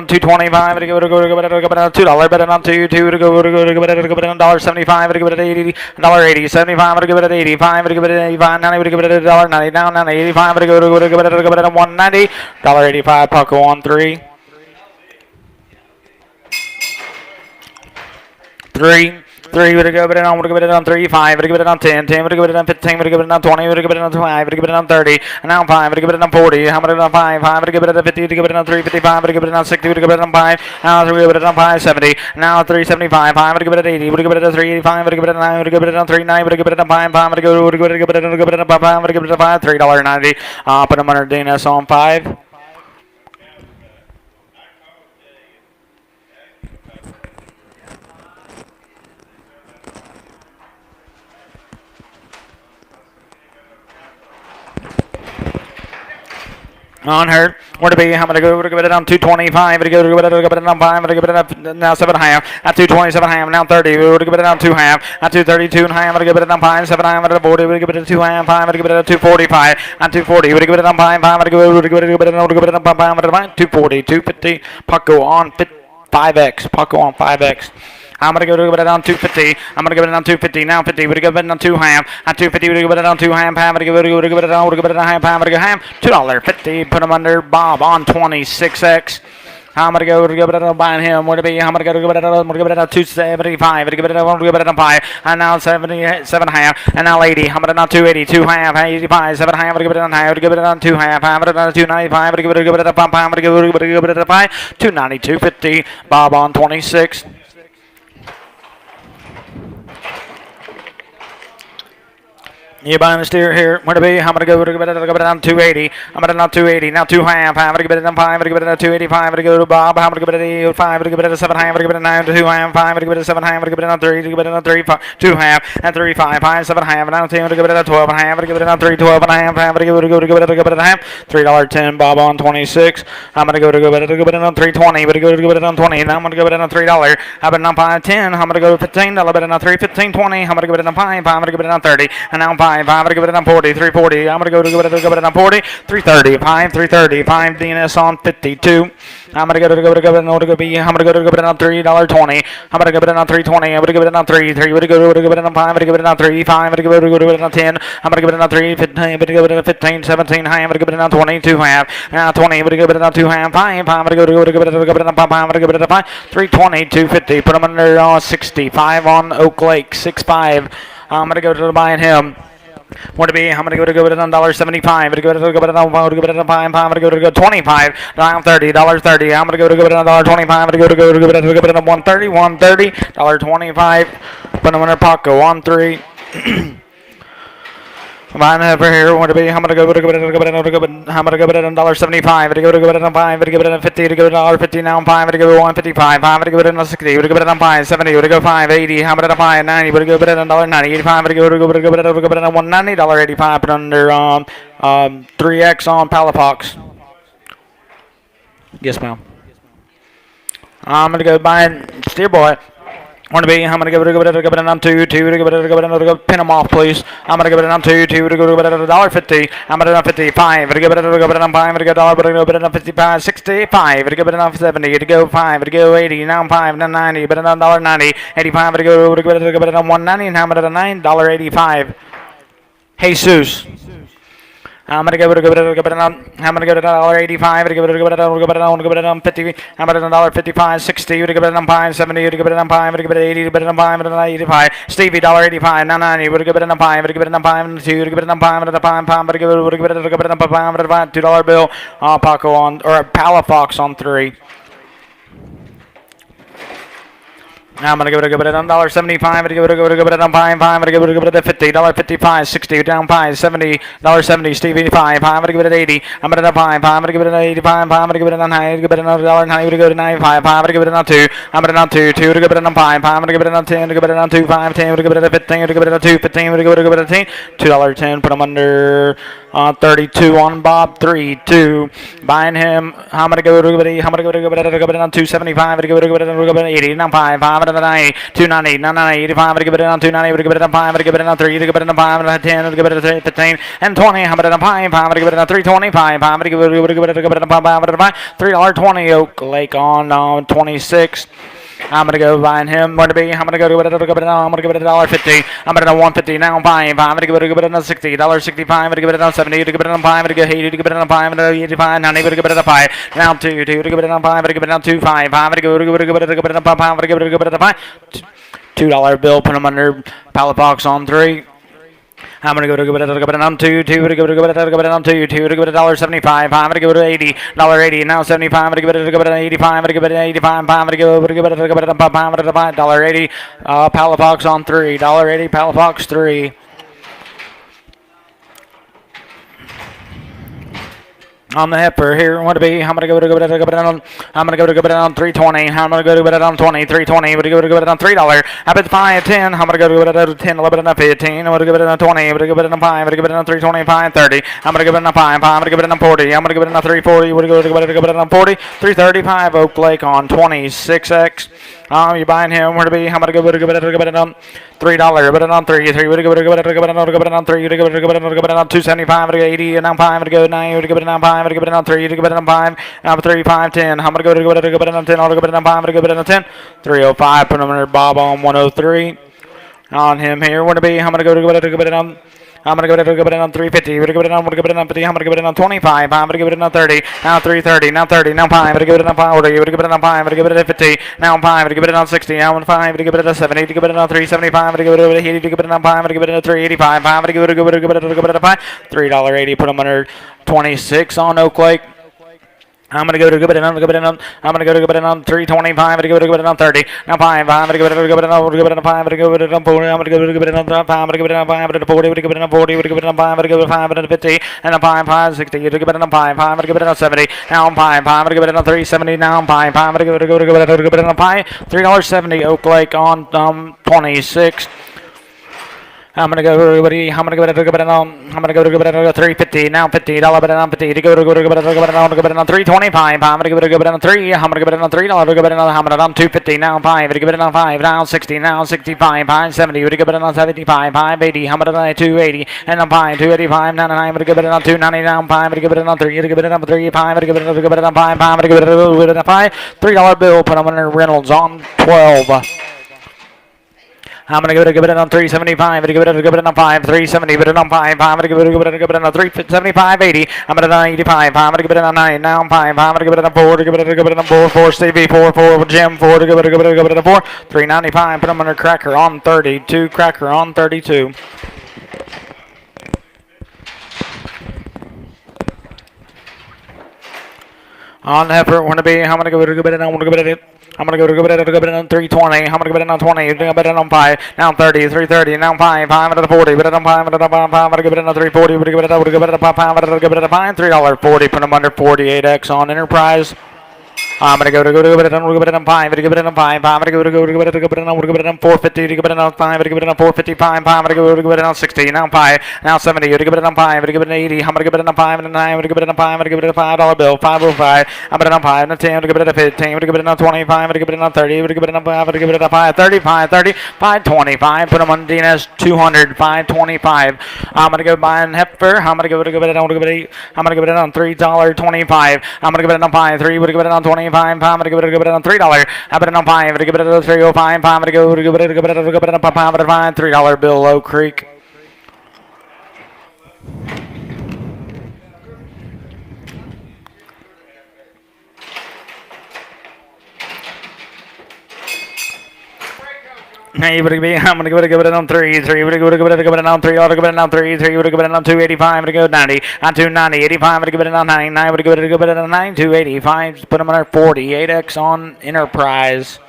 225. I'm gonna go on $2. Bet on 2. To go on $1.75. I'm gonna give it 80. $1.80. 75. I'm gonna give it 85. I'm gonna give it 85. 90. I'm gonna give it $1.90. Down 90. 85. I'm gonna go on 190. $1.85. Paco on 3. 3. 3, we're going to give it on 3, 5, we're going to give it on 10, 10, we're going to give it on 15, we're going to give it on 20, we're going to give it on 5, we're going to give it on 30, and now 5, we're going to give it on 40, how much on 5, 5, we're going to give it on 50, we're going to give it on 355, we're going to give it on 60, we're going to give it on 5, now 3, we're going to give it on 570, now 375, 5, we're going to give it on 80, we're going to give it on 385, we're going to give it on 9, we're going to give it on 39, we're going to give it on 5, 5, we're going to give it on 5, $3.90, put them under DNS on 5. On her. Where to be? I'm gonna go it on 225. We're gonna go it on 5. I'm gonna give it up now 7.5. At 227.5. Now 30. We're gonna give it on 2.5. At 232.5. I'm gonna give it on 5. 7.5. I'm gonna 40. We're gonna give it a 2.5. 5. I'm gonna give it a 245. At 240. We're gonna give it on 5. 5. I'm gonna give it on 5. I'm gonna 240. 250. Pucko on 5x. Pucko on 5x. I'm gonna go to it on 250. I'm gonna give it on 250 now. 50. We're gonna give it on 2 ham. At 250, we're gonna give it on 2 ham. I'm gonna give it on. We're gonna give it on ham. I'm gonna go ham. $2.50. Put him under Bob on 26x. I'm gonna go to give it on buying him. Where to be? I'm gonna go to give it on. I'm gonna give it on 275. I'm gonna give it on. I'm gonna give it on 5. And now 77 half. And now 80. I'm gonna on 280. 2 half. 85. 7 half. I'm gonna give it on high. I'm gonna give it on 2 half. I'm gonna on 295. I'm gonna give it on 5. I'm gonna give it on 5. 292.50. Bob on 26. You buying the steer here? Where to be? I'm gonna go it on 280. I'm gonna on 280. Now 2 half. I'm gonna give it on 5. I'm gonna give it on 285. I'm gonna go to Bob. I'm gonna give it on 5. I'm gonna give it on 7 half. I'm gonna give it on 9 to 2 half. 5. I'm gonna give it on 7 half. I'm gonna give it on 3. I'm gonna give it on 3. 2 half. And 3 5. 5 7 half. And now 10. I'm gonna give it on 12 and a half. I'm gonna give it on 3 12 and a half. I'm gonna give it on half. $3.10. Bob on 26. I'm gonna go to give it on 320. But go to give it on 20. Now I'm gonna give it on $3. I'm gonna on 5 10. I'm gonna go to $15. I'm gonna on 3 15 20. I'm gonna give it on 5. I'm gonna give it on 30. And now 5. I'm gonna give it on 40, 340. I'm gonna go to give it on 40, 330, 5, 330, 5 DNS on 52. I'm gonna go to give it on be. I'm gonna go to give it on $3.20. I'm gonna give it on 320. I'm gonna give it on 3. 3. I'm gonna go to give it on 5. I'm gonna give it on 3. 5. I'm gonna give it on 10. I'm gonna give it on 3. 15. I'm gonna give it on 15. 17. I'm gonna give it on 22 half. 20. I'm gonna give it on 2 half. 5. I'm gonna go to give it on 5. I'm gonna give it on 5. 320, 250. Put them under 65 on Oak Lake. 6.5. I'm gonna go to buying him. What to be? I'm gonna go to it on $1.75. I'm gonna go to it on 5. I'm gonna go to 25. Down $30. $30. I'm gonna go to it on $1.25. I'm gonna go to it on 130. 130. $1.25. Put them under Paco on 3. Mine over here, what to be? I'm gonna go to it on $1.75. I'm gonna go to it on 5. I'm gonna give it on 50. To go to $1.50 now. 5. I'm gonna go to 155. I'm gonna give it on 60. I'm gonna give it on 5. 70. I'm gonna go 5. 80. I'm gonna 5. 90. I'm gonna go it on $1.90. 85. I'm gonna go it on $1.90. $1.85. Put under 3x on Palafox. Yes, ma'am. I'm gonna go buy Steer Boy. Want to be? I'm gonna give it on 2. 2 to give it on pin them off, please. I'm gonna give it on 2. 2 to give it on $1.50. I'm gonna on 55. To give it on 5. I'm gonna go $1. Give it on 55. 65. To give it on 70. To go 5. To go 80. Now 5. Now 90. But on $1.90. 85. To go give it on 190. And I'm gonna $9.85. Jesus. I'm gonna give it on. I'm gonna give it $1.85. I'm gonna give it on 50. I'm gonna $1.55. 60. To give it on 5. 70. To give it on 5. To give it 80. To give it on 5. To 85. Stevie $1.85. Now 90. To give it on 5. To give it on 5. 2. To give it on 5. To 5. To give it on 5. $2 bill. Paco on or Palafox on 3. I'm gonna give it on $1.75. I'm gonna give it on 5. I'm gonna give it on 50. $1.55. 60 down 5. $70. Stevie 5. I'm gonna give it at 80. I'm gonna 5. I'm gonna give it at 85. I'm gonna give it on high. Give it another $1.90. I'm gonna go to 95. I'm gonna give it on 2. I'm gonna on 2. 2 to give it on 5. I'm gonna give it on 10. To give it on 2. 5. 10 to give it on 15. To give it on 2. 15 to give it on 10. $2.10. Put them under 32 on Bob. 3 2. Buying him. I'm gonna go to it. I'm gonna go to it on 275. To give it on 80. Now 5. 5 90, 290, 990, 85, I'm gonna give it on 290, I'm gonna give it on 5, I'm gonna give it on 3, to give it on 5, I'm gonna 10, I'm gonna give it on 15, and 20, I'm gonna 5, I'm gonna give it on 325, I'm gonna give it on 5, I'm gonna 5, $3.20 Oak Lake on 26. I'm gonna go buying him. Where to be? I'm gonna go to it. I'm gonna give it $1.50. I'm gonna 150 now. Buying. I'm gonna give it on $60. $65. I'm gonna give it on 70. To give it on 5. I'm gonna get 80. To give it on 5. I'm gonna 85. 90. To give it on 5. Now 2. 2 to give it on 5. I'm gonna give it on 2. 5. I'm gonna go to give it on 5. I'm gonna give it on 5. $2 bill. Put them under Palafox on 3. I'm gonna go to give it on 2, 2 to give it on 2, 2 to give it $1.75. I'm gonna give it $80, $80, now 75. I'm gonna give it on 85. I'm gonna give it 85. I'm gonna give it on $5.80. Palafox on 3, $80. Palafox 3. On the heifer here, what to be? I'm gonna go to it on. I'm gonna go to it on 320. I'm gonna go to it on 20, 320. I'm gonna go to it on $3. I bet 5, 10. I'm gonna go to it on 10, 11, and 15. I'm gonna go to it on 20. I'm gonna go to it on 5. I'm gonna go to it on 325, 30. I'm gonna go to it on 5. I'm gonna go to it on 40. I'm gonna go to it on 340. I'm gonna go to it on 40. 335. Oak Lake on 26x. You're buying him. Where to be? I'm gonna go to it on $3. But it on 3. 3. We're gonna go to it on 3. We're gonna go to it on 275. 80 and on 5. I'm gonna go 9. We're gonna go on 5. I'm gonna go on 3. We're gonna go on 5. Now 3, 5, 10. I'm gonna go on 10. I'm gonna go on 5. I'm gonna go on 10. 305. Put him under Bob on 103. On him here. Where to be? I'm gonna go to it on. I'm gonna go to it on 350. We're gonna go it on 50. I'm gonna go it on 25. I'm gonna go it on 30. Now 330. Now 30. Now 5. I'm gonna go it on 40. We're gonna go it on 5. I'm gonna go it on 50. Now 5. I'm gonna go it on 60. Now 5. I'm gonna go it on 70. I'm gonna go it on 375. I'm gonna go it on 80. I'm gonna go it on 5. I'm gonna go it on 385. I'm gonna go it on 5. $3.80. Put them under 26 on Oak Lake. I'm gonna go to it on. I'm gonna go to it on 325. I'm gonna go to it on 30. Now 5. I'm gonna go to it on 5. I'm gonna go to it on 40. I'm gonna go to it on 5. I'm gonna go to it on 5. I'm gonna go to it on 40. I'm gonna go to it on 5. I'm gonna go to 5 and 50. And on 5, 5, 60. You go to it on 5. I'm gonna go to it on 70. Now I'm 5. I'm gonna go to it on 370. Now I'm 5. I'm gonna go to it on 5. $3.70. Oak Lake on 26. I'm gonna go to it. I'm gonna go to it on. I'm gonna go to it on 350. Now $50. Bet it on 50. To go to it on 325. I'm gonna go to it on 3. I'm gonna go to it on $3. Go bet it on. I'm gonna on 250. Now 5. To go it on 5. Now 60. Now 65. 570. To go bet it on 75. 580. I'm gonna on 280. And I'm 5. 285. Now 9. I'm gonna go bet it on 290. Now 5. To go bet it on 3. To go bet it on 3. 5. To go bet it on 5. 5. To go bet it on 5. $3 bill. Put them under Reynolds on 12. I'm gonna go to it on 375. I'm gonna go to it on 5. 370. But it on 5. I'm gonna go to it on 375. 80. I'm gonna on 85. I'm gonna go it on 9. Now I'm 5. I'm gonna go it on 4. To go it on 4. 4 Stevie. 4 4 Jim. 4 to go it on 4. 395. Put them under Cracker on 32. Cracker on 32. On the heifer, want to be. I'm gonna go to it. I'm gonna go to it. I'm gonna go to it on 320. I'm gonna go it on 20. I'm gonna go it on 5. Now 30. 330. Now 5. 5 to 40. But on 5. I'm gonna go it on 340. I'm gonna go it on 5. I'm gonna go it on 5. $3.40. Put them under 48x on Enterprise. I'm gonna go to it. I'm gonna go it on 5. I'm gonna go it on 5. I'm gonna go to it on 450. To go it on 5. I'm gonna go it on 455. I'm gonna go it on 60. Now 5. Now 70. To go it on 5. I'm gonna go it on 80. I'm gonna go it on 5 and 9. I'm gonna go it on 5. I'm gonna go it on $5 bill. 505. I'm gonna go it on 5 and 10. I'm gonna go it on 15. I'm gonna go it on 25. I'm gonna go it on 30. I'm gonna go it on 5. I'm gonna go it on 5. 35. 30. 525. Put them on DNS 200. 525. I'm gonna go buy an heifer. I'm gonna go it on. I'm gonna go it on $3.25. I'm gonna go it on 5. 3. I'm gonna go it on 25. I'm gonna go it on $3. I'm gonna go it on 5. I'm gonna go it on 305. I'm gonna go it on 5. $3 bill. Low Creek. Hey, I'm gonna go it on 3. 3. We're gonna go it on 3. I'm gonna go it on 3. 3. We're gonna go it on 285. I'm gonna go 90. On 290. 85. I'm gonna go it on 9. 9. We're gonna go it on 9. 285. Put them on 48x on Enterprise.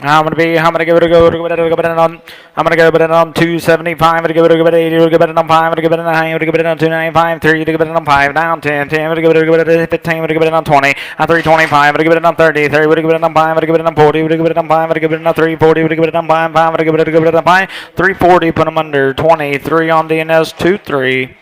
I'm gonna go it on. I'm gonna go it on 275. I'm gonna go it on 80. We're gonna go it on 5. I'm gonna go it on 9. We're gonna go it on 295. 3. We're gonna go it on 5. Down 10. 10. We're gonna go it on 15. We're gonna go it on 20. On 325. We're gonna go it on 30. 30. We're gonna go it on 5. We're gonna go it on 40. We're gonna go it on 5. We're gonna go it on 340. We're gonna go it on 5. 5. We're gonna go it on 5. 340. Put them under 23 on DNS 23.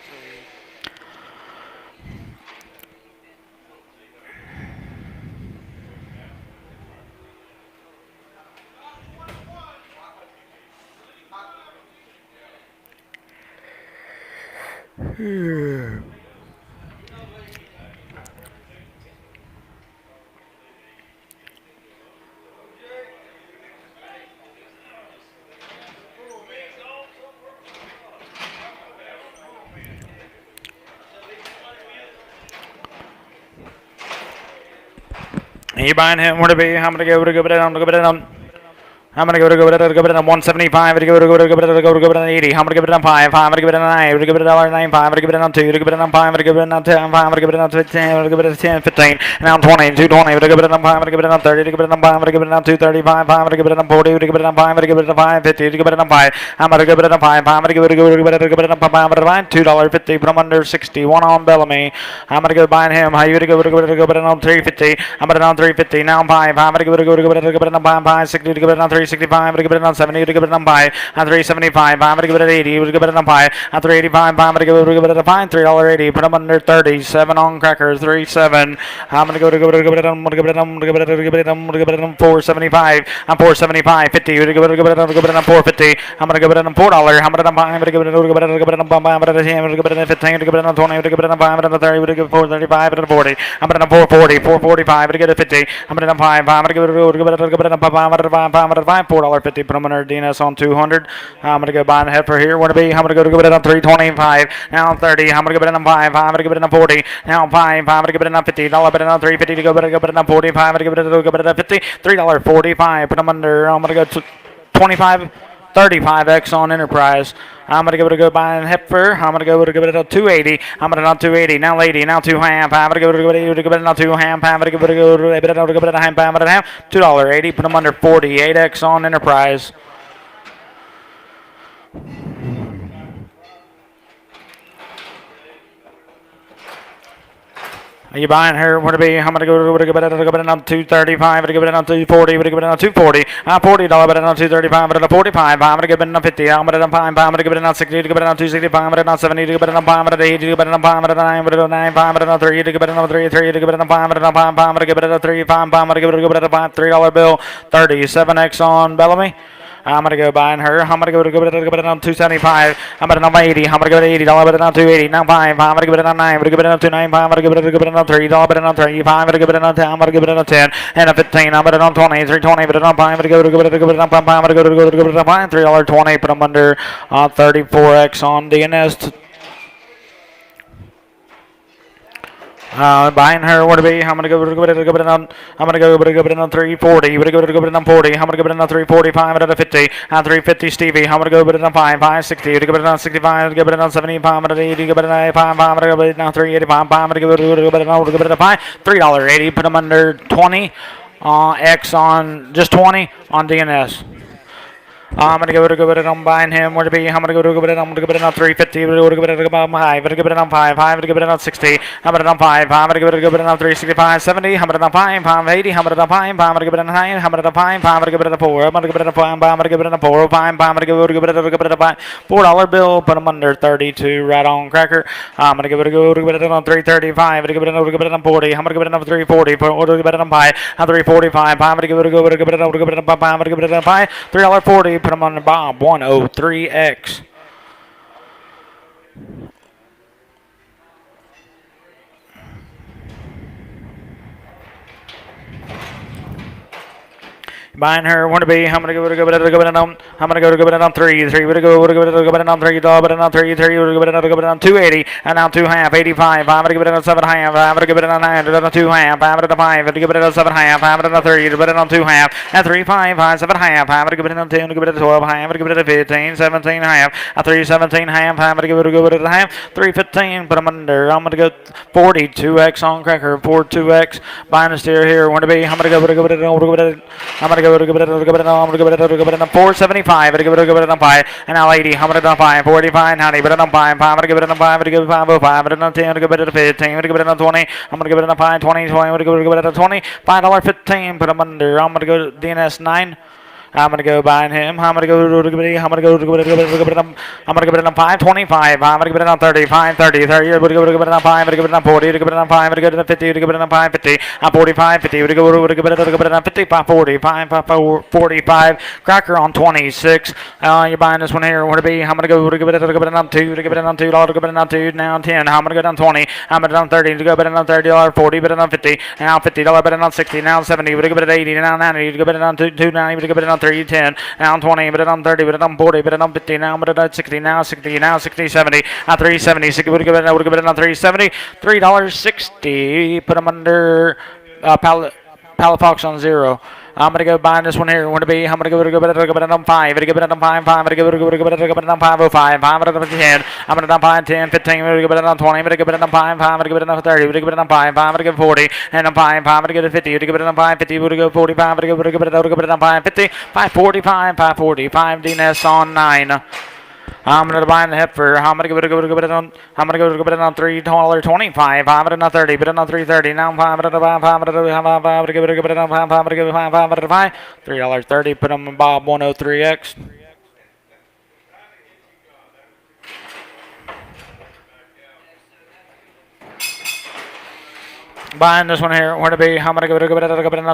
You buying him? Where to be? I'm gonna go it on. I'm gonna go it on. I'm gonna go to it on 175. I'm gonna go to it on 80. I'm gonna give it on 5. I'm gonna give it on 9. I'm gonna give it on 9. 5. I'm gonna give it on 2. I'm gonna give it on 5. I'm gonna give it on 10. 5. I'm gonna give it on 15. I'm gonna give it on 10. 15. Now 20. 220. I'm gonna give it on 5. I'm gonna give it on 30. I'm gonna give it on 5. I'm gonna give it on 235. 5. I'm gonna give it on 40. I'm gonna give it on 5. I'm gonna give it on 5. 50. I'm gonna give it on 5. I'm gonna give it on 5. I'm gonna give it on 5. I'm gonna buy $2.50. Put him under 61 on Bellamy. I'm gonna go buying him. How you gonna go it on 350? I'm gonna on 350. Now 5. I'm gonna go it on 5. 60. Give it on 365. I'm gonna give it on 70 to give it on 5. On 375, I'm gonna give it an 80. We'll give it on 5. On 385, I'm gonna give it a fine $3.80. Put them under 37 on crackers. 37. I'm gonna give it on 475. On 475, 50. We'll give it on 450. I'm gonna give it on $4. I'm gonna buy. I'm gonna give it on 10. I'm gonna give it on 15. Give it on 20. Give it on 5. I'm gonna 30. We'll give it 435 and 40. I'm gonna 440. 445. I'm gonna get a 50. I'm gonna 5. I'm gonna give it on 5. I'm gonna $5. $4.50. Put them under DNS on 200. I'm going to go buy the heifer here. What to be? I'm going to go to it on 325. Now 30. I'm going to give it on 5. I'm going to give it on 40. Now 5. I'm going to give it on 50. $1 bet it on 350 to go bet it on 45. I'm going to give it on 50. $3.45. Put them under. I'm going to go to 25. 35x on Enterprise. I'm going to give it a go buy in Heifer. I'm going to go to give it a 280. I'm going to on 280. Now 80. Now 2 half. I'm going to go to give it a 2 half. I'm going to give it a half. $2.80. Put them under 48x on Enterprise. Are you buying her? What to be? I'm gonna go to give it on 235. Give it on 240. Give it on 240. $40. Bet it on 235. Bet it on 45. I'm gonna give it on 50. I'm gonna 5. I'm gonna give it on 60. Give it on 265. I'm gonna on 70. Give it on 5. I'm gonna 80. Give it on 5. I'm gonna 9. Give it on 9. 5. I'm gonna 3. Give it on 3. 3. Give it on 5. I'm gonna 5. I'm gonna give it on 3. 5. I'm gonna give it a $5 bill. 37x on Bellamy. I'm going to go buying her. I'm going to go to it on 275. I'm going to on 80. I'm going to go to $80. Bet it on 280. Now 5. I'm going to give it on 9. I'm going to give it on 295. I'm going to give it on 3. Bet it on 3. 5. I'm going to give it on 10. I'm going to give it on 10. And a 15. I'm going to on 20. 320. Bet it on 5. I'm going to go to it on 5. I'm going to go to it on 5. $3.20. Put them under 34x on DNS. Buying her, what to be? I'm gonna go to it on. I'm gonna go to it on 340. We're gonna go to it on 40. I'm gonna give it on 345 and a 50. On 350 Stevie. I'm gonna go to it on 5. 560. We're gonna give it on 65. Give it on 75. I'm gonna 80. Give it on 5. I'm gonna go to it on 385. I'm gonna give it on 5. $3.80. Put them under 20. X on just 20 on DNS. I'm gonna go to it on buying him. Where to be? I'm gonna go to it on 350. I'm gonna give it on 5. I'm gonna give it on 5. I'm gonna give it on 60. I'm gonna on 5. I'm gonna give it on 365. 70. I'm gonna on 5. 580. I'm gonna on 5. I'm gonna give it on 9. I'm gonna on 5. I'm gonna give it on 4. I'm gonna give it on 5. I'm gonna give it on 4. 5. I'm gonna give it on 5. $4 bill. Put them under 32. Right on cracker. I'm gonna give it on 335. I'm gonna give it on 40. I'm gonna give it on 340. Put it on 5. On 345. I'm gonna give it on 5. I'm gonna give it on 5. $3.40. Put them on the Bob 103X. Buying her, want to be. I'm gonna go it on. I'm gonna go it on 3. 3. We're gonna go it on 3. But on 3. 3. We're gonna go it on 280. And now 2 half. 85. I'm gonna give it on 7 half. I'm gonna give it on 9. On 2 half. I'm gonna 5. I'm gonna give it on 7 half. I'm gonna 3. But on 2 half. And 3 5. 5 7 half. I'm gonna give it on 10. Give it on 12 half. I'm gonna give it on 15. 17 half. A 3 17 half. I'm gonna give it a half. 3 15. Put them under. I'm gonna go 42x on cracker. 42x. Buying a steer here. Want to be. I'm gonna go it on. I'm gonna go to give it on 475. Give it on 5. And now 80. I'm gonna on 5. 45. 90. But on 5. I'm gonna give it on 5. I'm gonna give it 505. But on 10. I'm gonna give it on 15. I'm gonna give it on 20. I'm gonna give it on 5. 20. 20. I'm gonna give it on 20. $5.15. Put them under. I'm gonna go to DNS 9. I'm gonna go buying him. I'm gonna go to I'm gonna go to I'm gonna give it on 525. I'm gonna give it on 30. 530. 30. I'm gonna give it on 5. I'm gonna give it on 40. I'm gonna give it on 5. I'm gonna give it on 50. I'm gonna give it on 550. On 45. 50. I'm gonna give it on 50. 540. 45. Cracker on 26. You're buying this one here. What to be? I'm gonna go to give it on 2. To give it on $2. To give it on 2. Now 10. I'm gonna go down 20. I'm gonna on 30. To go bet it on $30. 40. Bet it on 50. Now $50. Bet it on 60. Now 70. We're gonna give it 80. Now 90. To go bet it on 290. To go bet it on 310. Now 20. Bet it on 30. Bet it on 40. Bet it on 50. Now bet it on 60. Now 60. Now 60. 70. Now 370. 60. We're gonna give it on 370. $3.60. Put them under Pallet Fox on 0. I'm gonna go buying this one here. Want to be? I'm gonna go it on 5. Gonna give it on 5. I'm gonna go it on 505. I'm gonna go 10. I'm gonna buy 10, 15. I'm gonna give it on 20. I'm gonna give it on 5. I'm gonna give it on 30. I'm gonna give it on 5. I'm gonna give 40 and on 5. I'm gonna give it 50. I'm gonna give it on 5. 50. I'm gonna go 45. I'm gonna give it on 5. 50. 545. 545. DNS on 9. I'm gonna buy in the heifer. I'm gonna give it on. I'm gonna go it on $3.25. I'm gonna 30, but on 330. Now I'm $5. I'm gonna give it on 5. I'm gonna give it 5. I'm gonna buy $3.30. Put them in Bob 103X. Buying this one here, where to be? I'm gonna go it on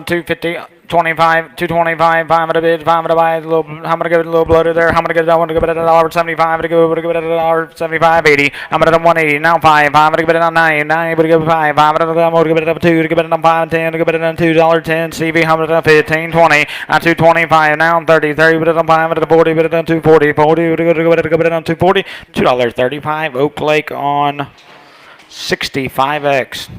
250, 25, 225. I'm gonna bid. I'm gonna buy a little. I'm gonna give it a little bloated there. I'm gonna get that one to give it $1.75. I'm gonna give it $1.75, 80. I'm gonna do 180. Now 5. I'm gonna give it on 9. 9. I'm gonna give it 5. I'm gonna give it up 2. To give it on 5, 10. To give it on $2.10. CV. I'm gonna 15, 20. On 225. Now I'm 30. 30. Put it on 5. I'm gonna 40. Put it on 240. 40. Give it on 240. $2.35. Oak Lake on 65X.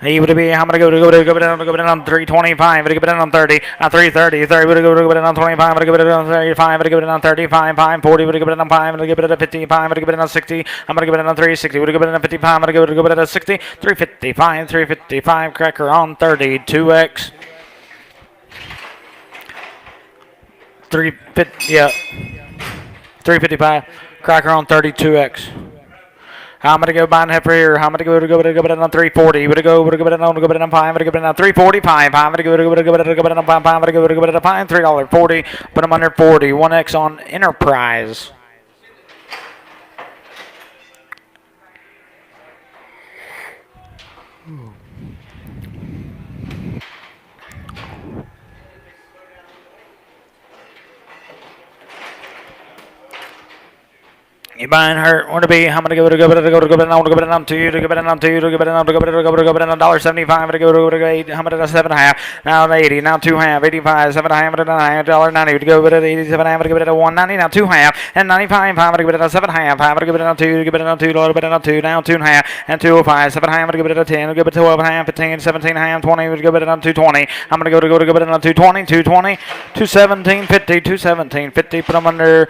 He would be. I'm gonna go it on 325. I'm gonna give it on 30. On 330. 30. Would go it on 25. I'm gonna give it on 35. I'm gonna give it on 35. 5. 40. Would give it on 5. I'm gonna give it on 55. I'm gonna give it on 60. I'm gonna give it on 360. Would give it on 55. I'm gonna give it on 60. 355. 355. Cracker on 32X. 350. Yeah. 355. Cracker on 32X. I'm gonna go buy a heifer here. I'm gonna go it on 340. Would go it on 5. I'm gonna give it on 345. I'm gonna go it on 5. I'm gonna go it on 5. $3.40. Put them under 40. 1X on Enterprise. You buying her? Want to be? I'm gonna go it on 2. To give it on 2. To give it on $1.75. I'm gonna go to 8. I'm gonna 7.5. Now 80. Now 2.5. 85. 7.5. $1.90. To go with it 87. I'm gonna give it a 1.90. Now 2.5 and 95. I'm gonna give it a 7.5. I'm gonna give it on 2. Give it on 2. A little bit on 2. Now 2.5 and 2.05. 7.5. I'm gonna give it a 10. Give it 12.5. 15. 17.5. 20. We'll give it on 2.20. I'm gonna go to give it on 2.20. 2.20. 217.50. 217.50. Put them under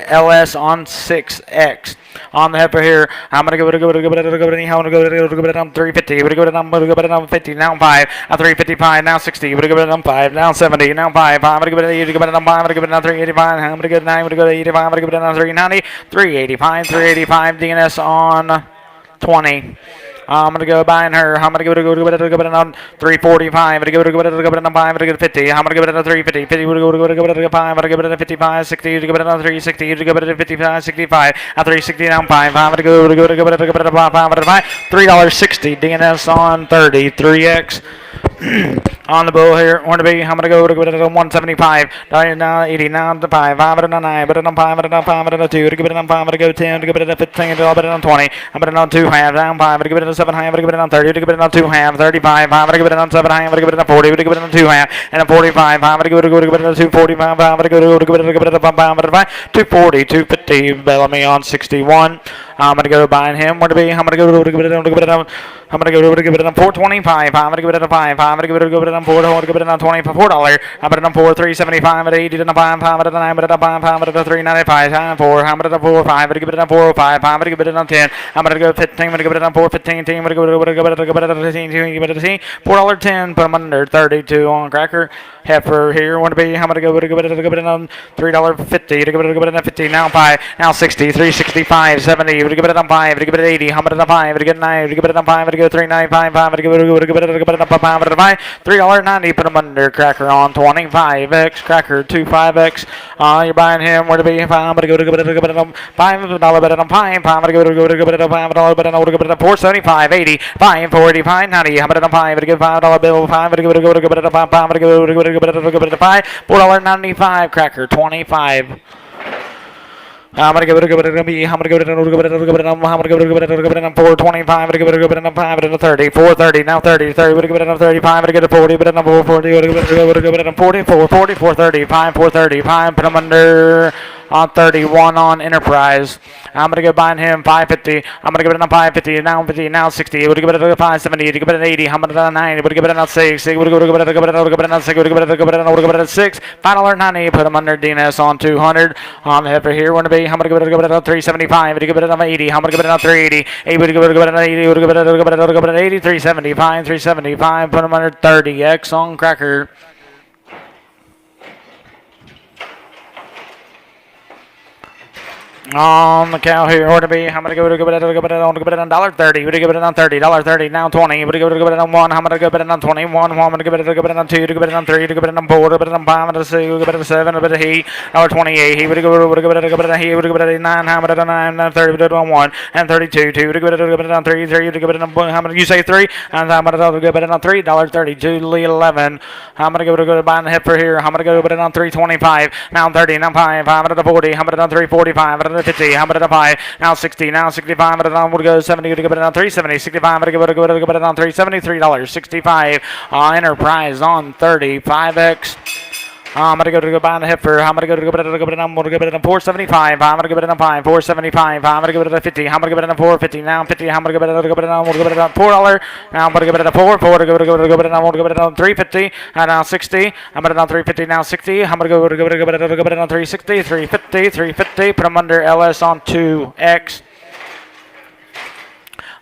LS on 6X. On the heifer here, I'm gonna go it on 350. We're gonna go it on 50. Now 5. Now 355. Now 60. We're gonna go it on 5. Now 70. Now 5. I'm gonna give it 80. Give it on 5. I'm gonna give it on 385. I'm gonna get 9. I'm gonna go to 85. I'm gonna give it on 390. 385. 385. DNS on 20. I'm gonna go buying her. I'm gonna go it on 345. I'm gonna go it on 5. I'm gonna get 50. I'm gonna give it on 350. 50. We're gonna go it on 5. I'm gonna give it on 55. 60. Give it on 360. Give it on 55. 65. At 360 down 5. I'm gonna go it on 5. I'm gonna buy $3.60. DNS on 33X. On the bull here, want to be. I'm gonna go it on 175. Now 80. Now to 5. I'm gonna 9. But on 5. I'm gonna 5. I'm gonna 2. Give it on 5. I'm gonna go 10. Give it on 15. Give it on 20. I'm gonna on 2 half. Down 5. I'm gonna give it on 7 half. I'm gonna give it on 30. Give it on 2 half. 35. I'm gonna give it on 7 half. I'm gonna give it on 40. I'm gonna give it on 2 half. And on 45. I'm gonna go give it on 245. I'm gonna go give it on 5. I'm gonna buy 240. 250. Bellamy on 61. I'm gonna go buying him. Where to be? I'm gonna go give it on. I'm gonna go give it on 425. I'm gonna give it on 5. I'm gonna give it on 4. I'm gonna give it on $24. I'm gonna on 4. 375. At 80. And 5. I'm gonna 9. But 5. I'm gonna 395. 4. I'm gonna 4. 5. I'm gonna give it on 405. I'm gonna give it on 10. I'm gonna go 15. I'm gonna give it on 415. I'm gonna go give it on 15. Give it on $4.10. Put them under 32 on Cracker. Heifer here. Want to be? I'm gonna go give it on $3.50. Give it on 50. Now 5. Now 60. 365. 70. Give it on 5. Give it on 80. I'm gonna 5. Give it on 9. Give it on 5. I'm gonna go 395. I'm gonna give it on 5. I'm gonna buy $3.90. Put them under Cracker on 25X. Cracker 25X. You're buying him. Where to be? I'm gonna go give it on $5. Bet on 5. I'm gonna go give it on $5. Bet on 475. 80. 5. 485. 90. I'm gonna on 5. I'm gonna give $5 bill. 5. I'm gonna go give it on 5. I'm gonna go give it on 5. $4.95. Cracker 25. I'm gonna give it a me. I'm gonna give it on 425. I'm gonna give it on 5 and a 30. 430. Now 30. 30. We're gonna give it on 35. I'm gonna get a 40. But on 40. We're gonna give it on 44. 40. 435. 435. Put them under on 31 on Enterprise. I'm gonna go buying him 550. I'm gonna give it on 550. Now 50. Now 60. Would give it a 570. Would give it an 80. I'm gonna do 90. Would give it an 6. Would give it an 6. Would give it an 6. Would give it an 6. Final 90. Put him under DNS on 200. On the heifer here. Wanna be? I'm gonna give it a 375. Would give it an 80. I'm gonna give it an 380. 8. Would give it an 80. Would give it an 80. 375. 375. Put him under 30. X on Cracker. On the cow here, or to be, how many go to it on $1.30? Would you give it on $30? Now 20. Would you give it on 1? How many give it on 21? How many give it on 2? To give it on 3? To give it on 4? To give it on 5? To 6? To give it on 7? To give it on 8? $28. He would give it on he would give it on 9. How many on 9? 30? Would on 1 and 32. 2 to give it on 3. 3 to give it on how many? You say 3? And how many to give it on $3? 2 11. How many go to buy the heifer here? How many go to put it on 325? Now 30. Now 5. How many to 40? How many on 345? 50, how about a 5? Now 60, now 65, but it on would go 70, to give it on 370, 65, but it would go on $373, 65, Enterprise on 30, 5X. I'm going to go buy the heifer. I'm going to go to give it on 475. I'm going to give it on 5, 475. I'm going to give it on 50. I'm going to give it on 450. Now 50. I'm going to give it on $4. Now I'm going to give it a 4. 4 to give it on 350. And now 60. I'm going to on 350. Now 60. I'm going to go give it on 360. 350. 350. Put them under LS on 2X.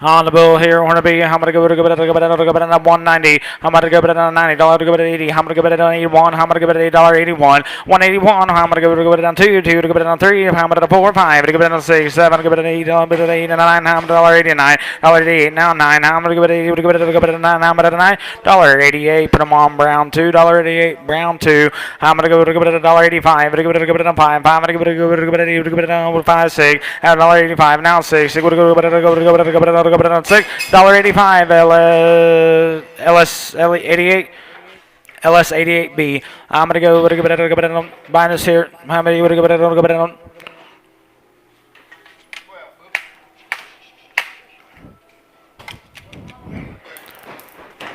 On the bill here, want to be, I'm going to go to it on 190. I'm going to go to it on $90. To give it 80. I'm going to give it on 81. I'm going to give it $8.81. 181. I'm going to go to it on 2. 2 to give it on 3. I'm going to 4. 5 to give it on 6. 7 to give it an 8. I'm going to 8 and 9. I'm going to $89. $88. Now 9. I'm going to give it 80. To give it on 9. I'm going to $9. Put them on Brown 2. $88. Brown 2. I'm going to go to give it a $1.85. To give it on 5. 5. I'm going to give it on 5. 6. $1.85. Now 6. I'm going to go to it on $6.85 LS 88 LS 88B. I'm gonna go give it on buying this here. How many would give it on?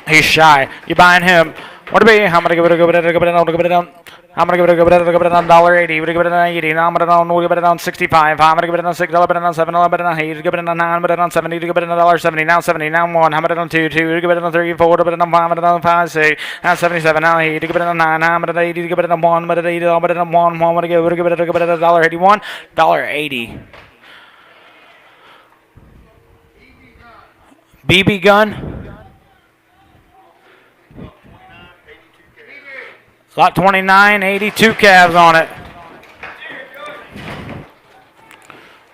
He's shy. You buying him? What to be? I'm gonna give it on. I'm going to give it on $1.80. We're going to give it on 80. Now I'm going to give it on 65. I'm going to give it on 6. I'll put it on 7. I'll put it on 8. Give it on 9. Put it on 70. Give it on $1.70. Now 70. Now 1. I'm going to on 2. 2. Give it on 3. 4. Put it on 5. Put it on 5. 6. Now 77. Now 8. Give it on 9. I'm going to 80. Give it on 1. Put it on 8. I'll put it on 1. I'm going to give it on $1.81. $1.80. BB gun. Lot 29, 82 calves on it.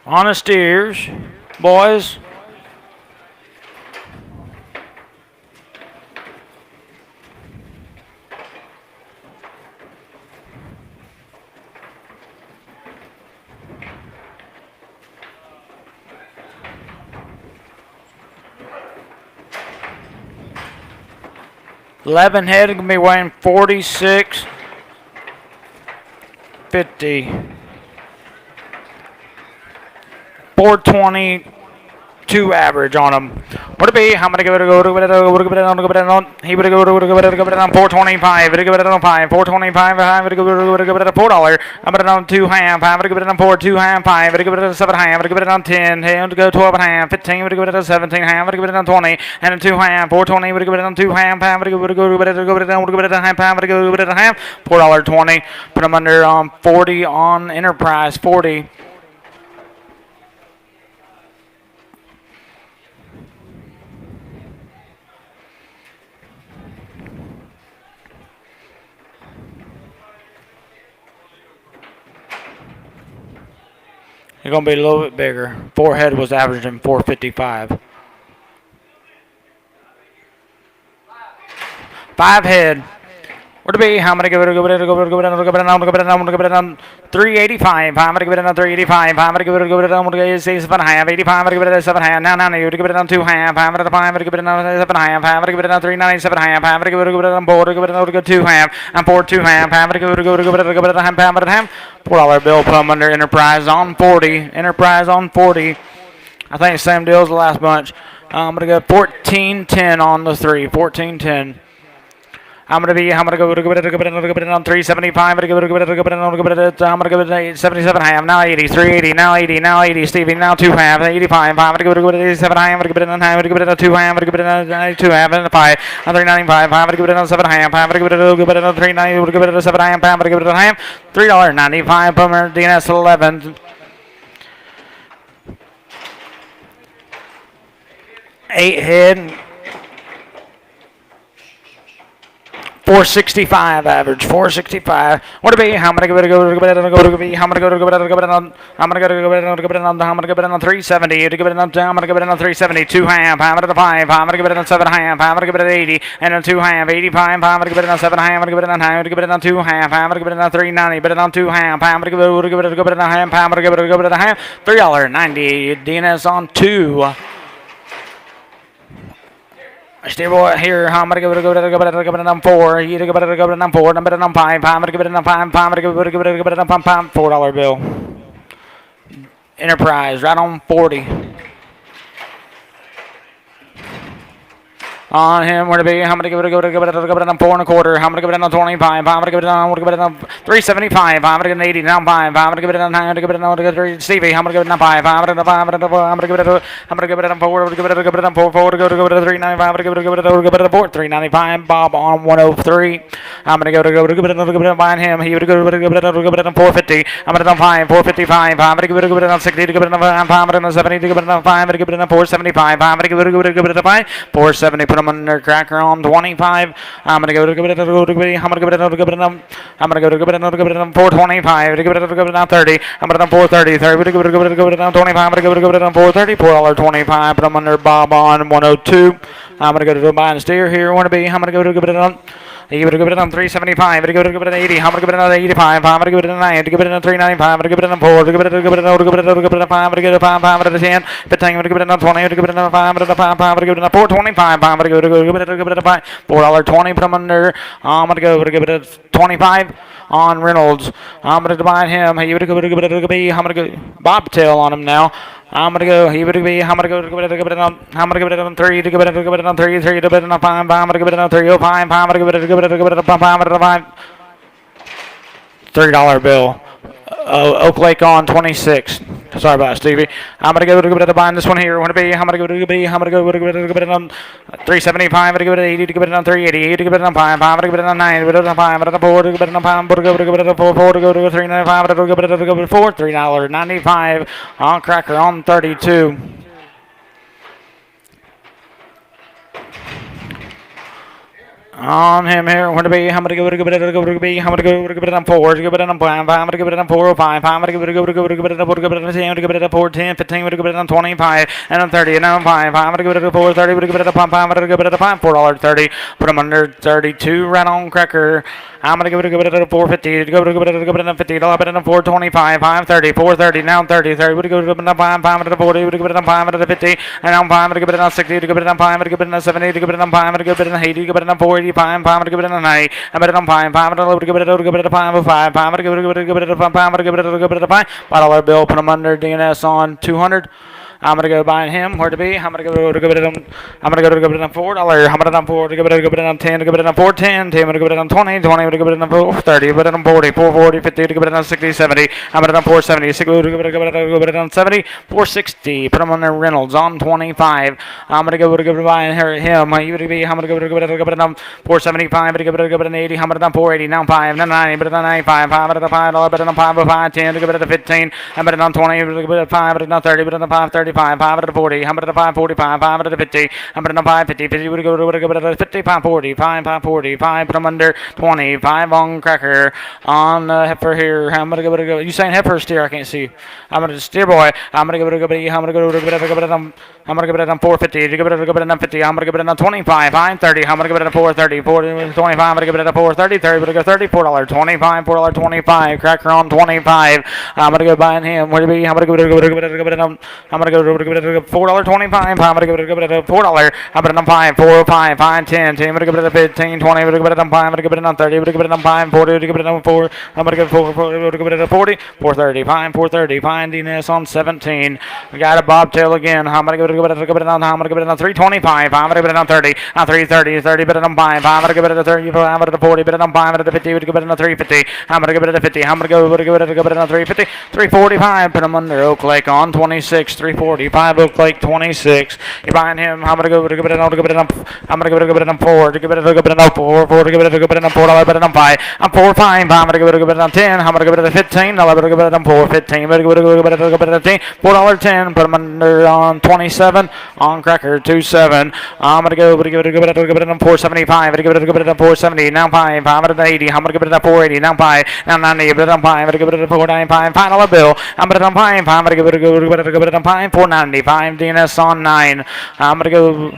On the steers, boys. Eleven head gonna be weighing 46, 50, 422 average on them. What it be? How many give it a go? He would go to on 425. Would give it on 5, 425. I would give it a $4. I'm gonna on 2 half. I would give it on 4, 2 half, 5. Would give it on 7 half. Would give it on 10. Hey, would go 12 and a half. 15. Would give it on 17 half. Would give it on 20 and a 2 half. 420. Would give it on 2 half. Would give it on half. Would give it on half. $4.20. Put them under 40 on Enterprise. 40. You're going to be a little bit bigger. 4 head was averaging 455. 5 head. What to be? How many give it on 385. How many give it on 385? How many give it on 7 half? 85. How give it on 7 half? Now 90. Give it on 2 half. How many 5? Give it on 7 half. How many give it on 397 half? How many give it on 4? Give it on 2 half. And 4 2 half. How many give it on half? $4 bill put them under Enterprise on 40. Enterprise on 40. I think the same deal as the last bunch. I'm gonna go 1410 on the 3. 1410. I'm gonna be. I'm gonna go. Go it on 375. I'm gonna go. It on. I'm gonna go. 77 high. I'm now 80. 380. Now 80. Now 80. Stevie. Now 2 half. 85. I'm gonna go. 87 high. I'm gonna go. It on high. I'm gonna go. It on 2 half. I'm gonna go. It on 2 half. And 5. On 395. I'm gonna go. It on 7 high. I'm gonna go. It on 390. I'm gonna go. It on 7 high. I'm gonna go. It on high. $3.95. Bummer. DNS 11. 8 head. 465 average. 465. What to be? How many go to go to be? How many go to go on? I'm gonna go to go on. I'm gonna go on 370. To go on. I'm gonna go on 370. 2 half. I'm gonna 5. I'm gonna go on 7 half. I'm gonna go on 80 and on 2 half. 85. I'm gonna go on 7 half. I'm gonna go on high. I'm gonna go on 2 half. I'm gonna go on 390. But on 2 half. I'm gonna go on half. I'm gonna go on half. $3.90. DNS on 2. Steer boy here. I'm gonna go on 4. You go on 4. I'm on 5. I'm gonna give it on 5. I'm gonna give it on $4 bill. Enterprise right on 40. On him, where to be? I'm gonna give it on 4 and a quarter. I'm gonna give it on 25. I'm gonna give it on 375. I'm gonna give it on 80. Now 5. I'm gonna give it on 9. I'm gonna give it on Stevie. I'm gonna give it on 5. I'm gonna give it on 4. I'm gonna give it on 4. 4 to go to 395. I'm gonna give it on 4. 395. Bob on 103. I'm gonna go to behind him. He would go to 450. I'm gonna on 5. 455. I'm gonna give it on 60. To give it on 5. I'm gonna 70. To give it on 5. I'm gonna give it on 475. I'm gonna give it on 5. 470. I'm under cracker on 25. I'm gonna go to I'm gonna go to I'm gonna go to 425. To give it on 30. I'm gonna on 430. 30 to go to 25. I'm gonna go to 430. $4.25. But I'm under Bob on 102. I'm gonna go to buy and steer here. Want to be? I'm gonna go to give it on. You give it on 375. To give it on 80. I'm gonna give it on 85. I'm gonna give it on 9. To give it on 395. I'm gonna give it on 4. To give it on 5. I'm gonna give it on 5. I'm gonna 10. 15. I'm gonna give it on 20. To give it on 5. I'm gonna 5. I'm gonna give it on 425. I'm gonna give it on 5. $4.20. Put him under. I'm gonna go to give it a 25 on Reynolds. I'm gonna divide him. He would go to be. I'm gonna go bobtail on him now. I'm gonna go. He would be. I'm gonna go. I'm gonna give it on 3. To give it on 3. 3 to give it on 5. I'm gonna give it on 305. I'm gonna give it on 5. I'm gonna 5. $3 bill. Oak Lake on 26. Sorry about it, Stevie. I'm gonna go to buying this one here. Want to be? I'm gonna go to be. I'm gonna go to on 375. I'm gonna go to 80. To give it on 380. To give it on 5. I'm gonna give it on 9. To give it on 5. I'm gonna 4. To give it on 5. I'm gonna go to 4. To go to 395. I'm gonna go to 4. $3.95 on cracker on 32. On him here, where to be? I'm gonna go to be. I'm gonna go on 4. To give it on 5. I'm gonna give it on 405. I'm gonna give it on 10. To give it on 410. 15. To give it on 25 and on 30 and on 5. I'm gonna give it on 430. To give it on 5. I'm gonna give it on 5. $4.30. Put them under 32. Right on cracker. I'm gonna give it on 450. To go to it on 50. I'll put it on 425. 530. 430. Now 30. 30. Would go to it on 5. 540. Would give it on 550. And on 5. I'm gonna give it on 60. To give it on 5. I'm gonna give it on 70. To give it on 5. I'm gonna give it on 80. To give it on 480. 5. I'm gonna give it on 90. I'm gonna give it on 5. 5. I'm gonna give it on 5. 5. I'm gonna give it on 5. I'm gonna give it on 5. $5 bill. Put them under DNS on 200. I'm gonna go buy him. Where to be? I'm gonna go to give it on. I'm gonna go to give it on $4. I'm gonna on 4 to give it on 10. To give it on 410. 10 to give it on 20. 20 to give it on 430. Give it on 40. 440. 50 to give it on 60. 70. I'm gonna on 470. 60 to give it on 70. 460. Put him on there. Reynolds on 25. I'm gonna go to give it buy him. You to be. I'm gonna go to give it on 475. To give it on 80. I'm gonna on 480. Now 5. Now 90. But on 95. 5 to $5. But on 5. 10 to give it on 15. I'm gonna on 20. To give it on 5. But on 30. But on 530. 5 to 40, I'm at 545, 5 to 50, I'm at 550, 50 would go to 50, 540, 545, put them under 25 on cracker, on heifer here, I'm gonna go, you saying heifer or steer, I can't see, I'm gonna steer boy, I'm gonna go to I'm gonna go to I'm gonna give it on 450, to give it on 50, I'm gonna give it on 25, 530, I'm gonna give it on 430, 425, I'm gonna give it on 430, 30, but go $34.25, $4.25, cracker on 25, I'm gonna go buying him, where to be, I'm gonna go to I'm gonna go $4.25. I'm gonna give it a $4. I'm gonna buy 4, 5, 5, 10, 10. I'm gonna give it a 15, 20. I'm gonna give it a 5. I'm gonna give it a 30. I'm gonna give it a 5, 40. I'm gonna give it a 4. I'm gonna give it 4, 4. I'm gonna give it a 40. 430. Fine, 430. Finding this on 17. We got a bobtail again. I'm gonna give it a 325. I'm gonna give it a 30. 330. 30. But I'm buying. I'm gonna give it a 30. I'm gonna 40. But I'm buying it a 50. I'm gonna give it a 350. I'm gonna give it a 50. I'm gonna give it a 350. 345. Put him under Oak Lake on 26. 345. Oak Lake 26. You're buying him. I'm gonna give it a I'm gonna give it a 4. To give it a 4. 4 to give it a $4. But I'm 5. I'm 4, 5. I'm gonna give it a 10. I'm gonna give it a 15. I'm gonna give it a 4. 15. I'm gonna give it a 10. $4.10. Put him under on 27 on Cracker 27. I'm gonna give it a 475. I'm gonna give it a 470. Now 5. I'm gonna 80. I'm gonna give it a 480. Now 5. Now 90. But I'm 5. I'm gonna give it a 495. Final bill. I'm gonna 5. I'm gonna give it a 5. 495. DNS on 9. I'm gonna go.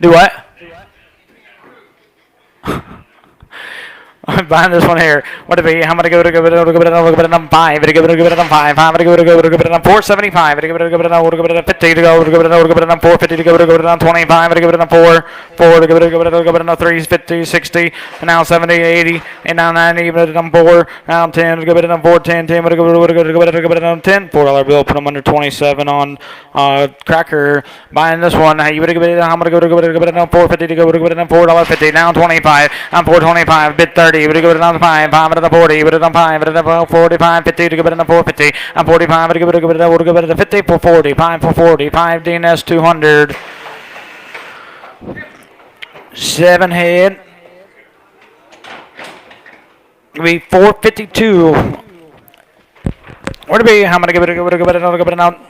Do what? I'm buying this one here. What it be? I'm gonna give it a 5. I'm gonna give it a 5. I'm gonna give it a 475. I'm gonna give it a 50 to go. Give it a 450 to go. Give it a 25. I'm gonna give it a 4 to give it a 350, 60, and now 70, 80, and now 90. Give it a 4. Now 10. Give it a 4, 10, 10. Give it a 10. $4 bill. Put them under 27 on Cracker. Buying this one. You would give it. I'm gonna give it a 450 to go. Give it a $4.50. Now 25. I'm 425. Bid 30. Would give it another 5. 5 to the 40. Would it on 5? Would it on 45? 50 to give it a 450. I'm 45. Would give it a 50 for 40. 5 for 40. 5 DNS 200. 7 head. It'll be 452. Where to be? I'm gonna give it a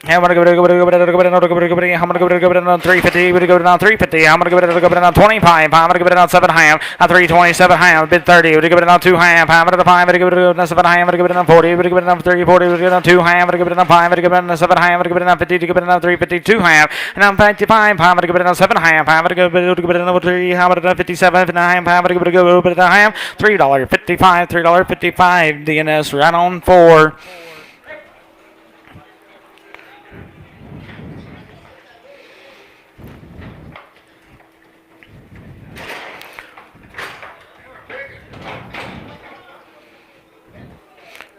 I'm gonna give it a 350. I'm gonna give it a 350. I'm gonna give it a 25. I'm gonna give it a 7 ham. A 327 ham. Bid 30. Would give it a 2 ham. I'm gonna 5. I'm gonna give it a 7 ham. I'm gonna give it a 40. Would give it a 30, 40. Would give it a 2 ham. I'm gonna give it a 5. I'm gonna give it a 7 ham. I'm gonna give it a 50. To give it a 352 ham. And I'm 55. I'm gonna give it a 7 ham. I'm gonna give it a 3. I'm gonna 57 ham. I'm gonna give it a ham. $3.55. $3.55. DNS right on 4.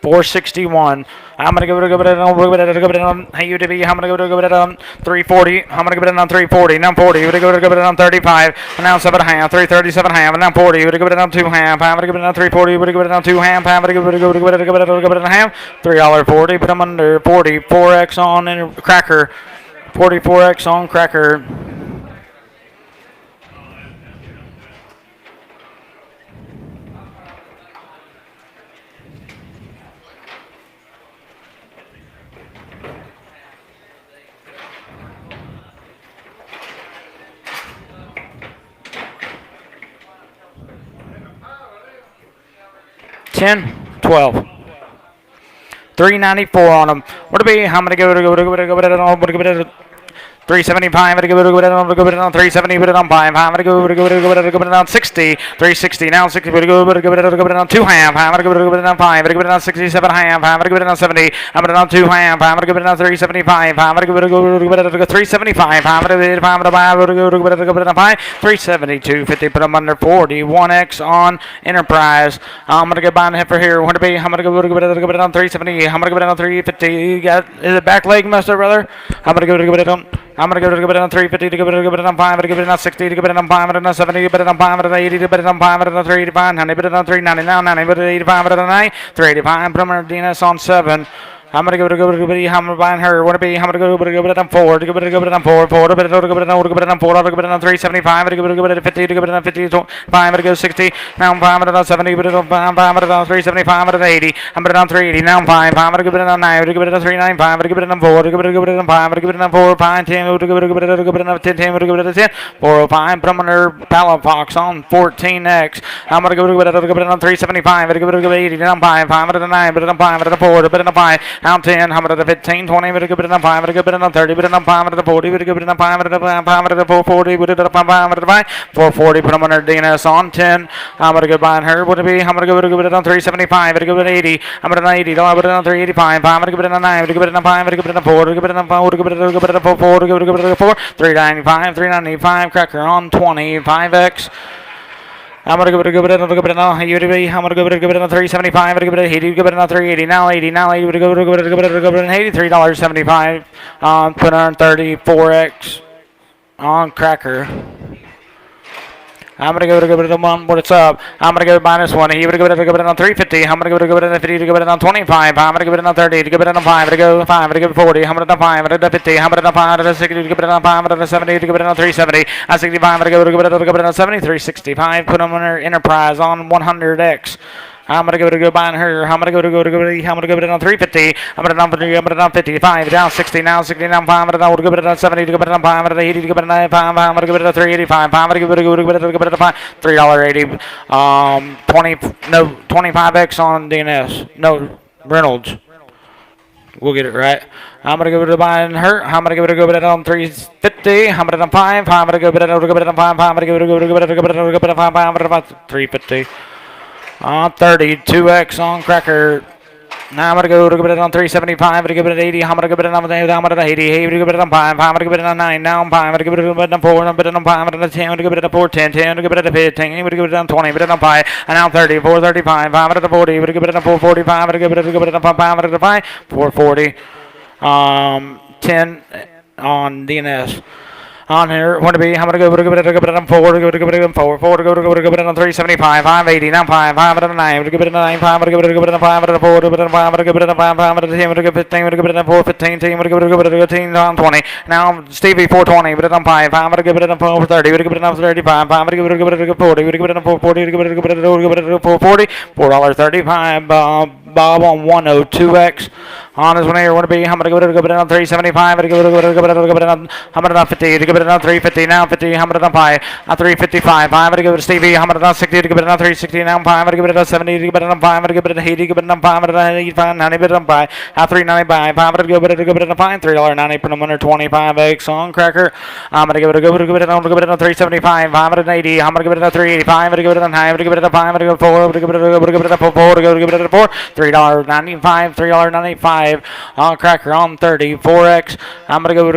$461. I'm gonna give it a hey UDB. I'm gonna give it a 340. I'm gonna give it a 340. Now 40. We're gonna give it a 35. And now 7 half. 337 half. And now 40. We're gonna give it a 2 half. I'm gonna give it a 340. We're gonna give it a 2 half. I'm gonna give it a half. $3.40. Put them under 40. 4x on and Cracker. 44x on Cracker. $10, $12. $3.94 on them. What to be? I'm gonna give it a 375. I'm gonna give it on 370. Put it on 5. I'm gonna give it on 60. 360 now 60. Give it on 2 half. I'm gonna give it on 5. I'm gonna give it on 67 half. I'm gonna give it on 70. I'm gonna on 2 half. I'm gonna give it on 375. I'm gonna give it a 375. I'm gonna give it on 5. 372. 50. Put them under 40. 1x on Enterprise. I'm gonna get buying the heifer here. What to be? I'm gonna give it on 370. I'm gonna give it on 350. You got is it back leg, Mister Brother? I'm gonna give it on. I'm gonna give it on 350 to give it on 5. I'm gonna give it on 60 to give it on 5. I'm gonna 70 to give it on 5. I'm gonna 80 to give it on 5. I'm gonna 385. 90 to give it on 390. Now 90 to 85. I'm gonna 9. 385. Put them DNS on 7. I'm gonna give it I'm gonna buy her. What to be? I'm gonna give it on 4. To give it on 4. 4 to give it on 4. To give it on 375. To give it on 50. To give it on 50. 5. I'm gonna go 60. Now I'm 5 on 70. But I'm 375. I'm gonna 80. I'm gonna on 380. Now I'm 5. I'm gonna give it on 9. To give it on 395. I'm gonna give it on 4. To give it on 5. I'm gonna give it on 4. 5 10. To give it on 10. 10. To give it on 10. 405. Put them under Palafox on 14x. I'm gonna give it on 375. To give it on 80. Now I'm 5. 5 on 9. But I'm 5 on 4. But I'm 5. Out 10, I'm gonna 15, 20, but a good bit of 5, but a good bit of 30, but a 5, but a 40, but a good bit of 5, but a 5, but a 440, but a 5, but a 5, 440, put them on her DNS on 10. I'm gonna go buying her. Would it be? I'm gonna go with it on 375, but a good bit of 80. I'm gonna 80, don't put it on 385, I'm gonna give it on 9, but a good bit of 5, but a good bit of 4, but a good bit of 4, but a good bit of 4, but a good bit of 4, 395, 395, cracker on 20, 5x. I'm gonna go with it on UDB. I'm gonna go with it on 375. I'm gonna go with it 80. Go with it on 380. Now 80. Now 80. Go with it. Go with it. Go with it. Go with it. $83.75. Put on 34x on cracker. I'm gonna go with it on what's up. I'm gonna go minus one. He would go with it on 350. I'm gonna go with it on 50 to go with it on 25. I'm gonna go with it on 30 to go with it on 5 to go 5 to go 40. I'm gonna 5 to 50. I'm gonna 5 to 60 to go with it on 5 to 70 to go with it on 370. I'm 65 to go with it on 70. 365. Put them on our enterprise on 100x. I'm gonna go buying her. I'm gonna go with it on 350. I'm gonna on 55. Down 60 now. 60 now. 5. I'm gonna go with it on 70 to go with it on 5. I'm gonna 80 to go with it on 5. I'm gonna go with it on 385. I'm gonna go with it on 5. $3.80. 25x on DNS. No Reynolds. We'll get it right. I'm gonna go with it buying her. I'm gonna go with it on 350. I'm gonna on 5. I'm gonna go with it on 5. I'm gonna go with it on 5. I'm gonna 350. 32x on cracker. Now I'm gonna go with it on 375. I'm gonna give it 80. I'm gonna give it on 80. I'm gonna 80. I'm gonna give it on 5. I'm gonna give it on 9. Now I'm 5. I'm gonna give it on 4. I'm gonna give it on 5. I'm gonna 10. I'm gonna give it on 4. 10. 10. I'm gonna give it on 15. I'm gonna give it on 20. I'm gonna give it on 5. And now 30. 435. I'm gonna 40. I'm gonna give it on 445. I'm gonna give it on 5. I'm gonna 5. 440. 10 on DNS. On here, want to be, I'm going to go with it on 4, go to it on 4, 4 to go to it on 375, 580, now 5, 5 to 9, to give it on 9, 5 to go to it on 5 to 4, to it on 5 to go it on 5, 5 to 10, to go 15, to go it on 4, 15, 10, to go to 10 on 20. Now Stevie 420, but it on 5, 5 to give it on 4, 30, to give it on 35, 5 to give it on 40, to give it on 440, to give it on 440, $4.35. Bob on 102x. On his one here, want to be, I'm going to go it on 375. I'm going to go it on, I'm going to 50, to give it on 350, now 50, I'm going to 5, on 355, I'm going to go to Stevie, I'm going to 60, to give it on 360, now 5, I'm going to give it on 70, to give it on 5, I'm going to give it on 80, to give it on 5, I'm going to 85, 90, to give it on 5, on 395, I'm going to go it on 5, $3.90 per number 25x on cracker. I'm going to go it on 375, I'm going to 80, I'm going to give it on 385, I'm going to give it on 5, I'm going to give it on 5, I'm going to go 4, I'm going to give it on 4, to give it on 4, $3.95, $3.95 on cracker on 34x. I'm gonna go it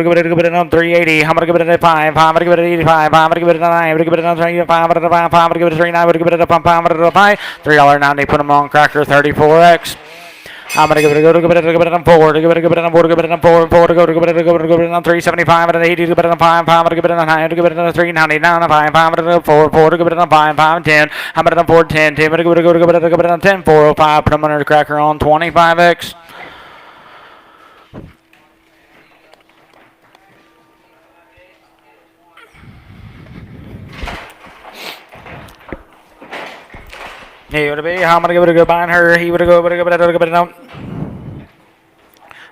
on 380. I'm gonna give it at 5. I'm gonna give it at 85. I'm gonna give it at 9. I'm gonna give it on 35. I'm gonna give it at 39. I'm gonna give it at 5. I'm gonna $5. $3.90. Put them on cracker 34x. I'm gonna give it on 4. To give it on 4. To give it on 4. 4 to go it on 375 and 80. To give it on 5. 5 to give it on 9. To give it on 390. Down on 5. 5 to 4. 4 to give it on 5. 5 10. I'm gonna on 4 10. 10 to give it on 10. 405. Put them under the cracker on 25x. He would be. I'm gonna give it a go buying her. He would go.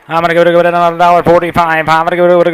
I'm gonna go it on $1.45. I'm gonna go it on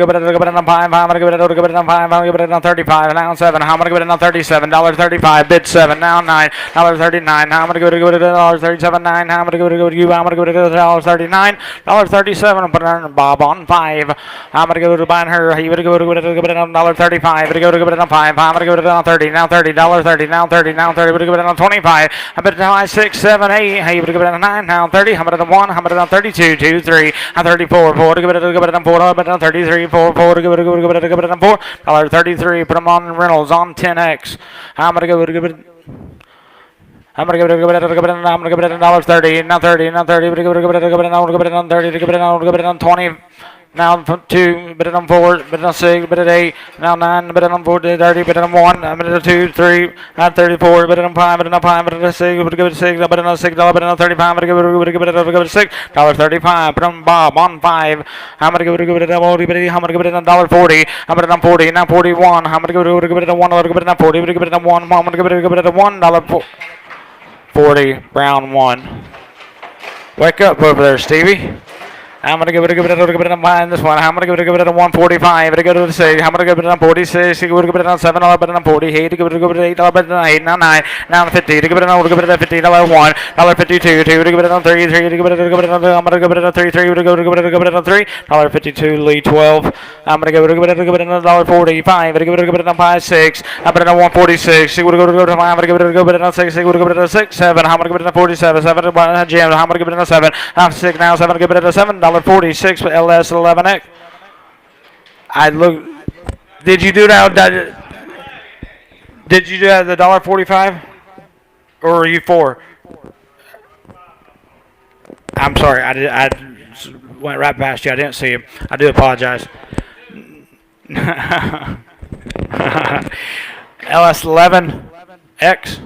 5. I'm gonna go it on 5. I'm gonna give it on 35. Now 7. I'm gonna go it on $37.35. Bid 7. Now $9.39. Now I'm gonna go it on $37.9. Now I'm gonna go to you. I'm gonna go to $39. $37. Put it on Bob on 5. I'm gonna go to buying her. He would go it on $35. To go to it on 5. I'm gonna go it on 30. Now $30. Now 30. Now 30. Would go it on 25. I bet it on 6, 7, 8. He would go it on 9. Now 30. I'm gonna 1. I'm gonna 32. 2, 3. 34, 4 to give it on 4, on 33, 4, 4 to give it on 4, $33. Put them on Reynolds on 10x. I'm gonna go give it. I'm gonna give it on $30. Now 30. Now 30. Give it on 30. Give it on 20. Now 2, bid it on 4, bid it on 6, bid it 8, now 9, bid it on 4, 30, bid it on 1, bid it on 2, 3, now 34, bid it on 5, bid it on 5, bid it on 6, bid it on 6, bid it on 6, bid it on 35, bid it on 6, $35, put on Bob on 5, I'm gonna give it on 40, I'm gonna give it on $40, I'm gonna on 40, now 41, I'm gonna give it on 1, I'm gonna give it on 40, I'm gonna give it on 1, I'm gonna give it on $1, 40, Brown 1. Wake up over there, Stevie. I'm gonna give it a behind this one. I'm gonna give it a 145. I'm gonna go to 6. I'm gonna give it a 46. I'm gonna give it a 7. I'm gonna 40. Hey, to give it a 8. I'm gonna 8. Now 9. Now 50. To give it a 50. $1. $52. 2. To give it a 3. 3. To give it a I'm gonna give it a 3. 3. To give it a 3. $52. Lead 12. I'm gonna give it a $45. I'm gonna give it a 5. 6. I'm gonna 146. I'm gonna go to 5. I'm gonna give it a 6. I'm gonna give it a 6. 7. I'm gonna give it a 47. 7. Jim. I'm gonna give it a 7. I'm 6 now. 7. Give it a 7. $46 for LS11X. I look. Did you do that? Did you do that at the $1.45? Or are you 4? I'm sorry. I went right past you. I didn't see him. I do apologize. LS11X.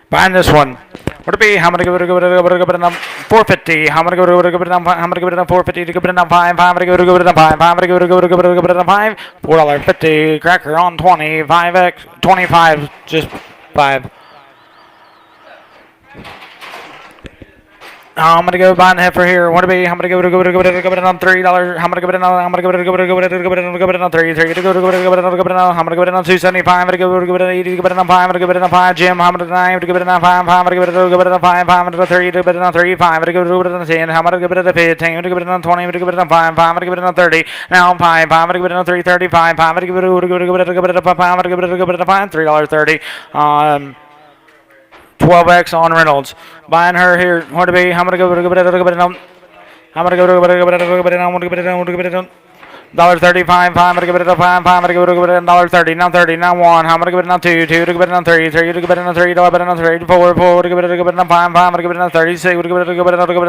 Buying this one. What it be? How many give it a 450? How many give it a 450 to give it a 5? How many give it a 5? How many give it a 5? $4.50 cracker on 25x 25 just 5. I'm gonna go buy the heifer here. What to be? I'm gonna go to $3. I'm gonna give it on 3. 3 to go to I'm gonna give it on 275. I'm gonna give it an 80. Give it on 5. I'm gonna give it on 5. Jim. I'm gonna 9 to give it on 5. I'm gonna give it on 5. I'm gonna 3 to give it on 3. 5. I'm gonna give it on 10. I'm gonna give it on 15. I'm gonna give it on 20. I'm gonna give it on 5. I'm gonna give it on 30. Now 5. I'm gonna give it on 335. I'm gonna give it on 5. I'm gonna give it on 5. $3.30. 12x on Reynolds. Buying her here. What to be? I'm gonna go. I'm gonna go. I'm gonna give it on. $1.35. I'm gonna give it a 5. I'm gonna give it a $1.30. Now 30. Now 1. I'm gonna give it on 2. 2 to give it on 3. 3 to give it on 3. $1 on 3. 4. 4 to give it on 5. I'm gonna give it on 36. Give it on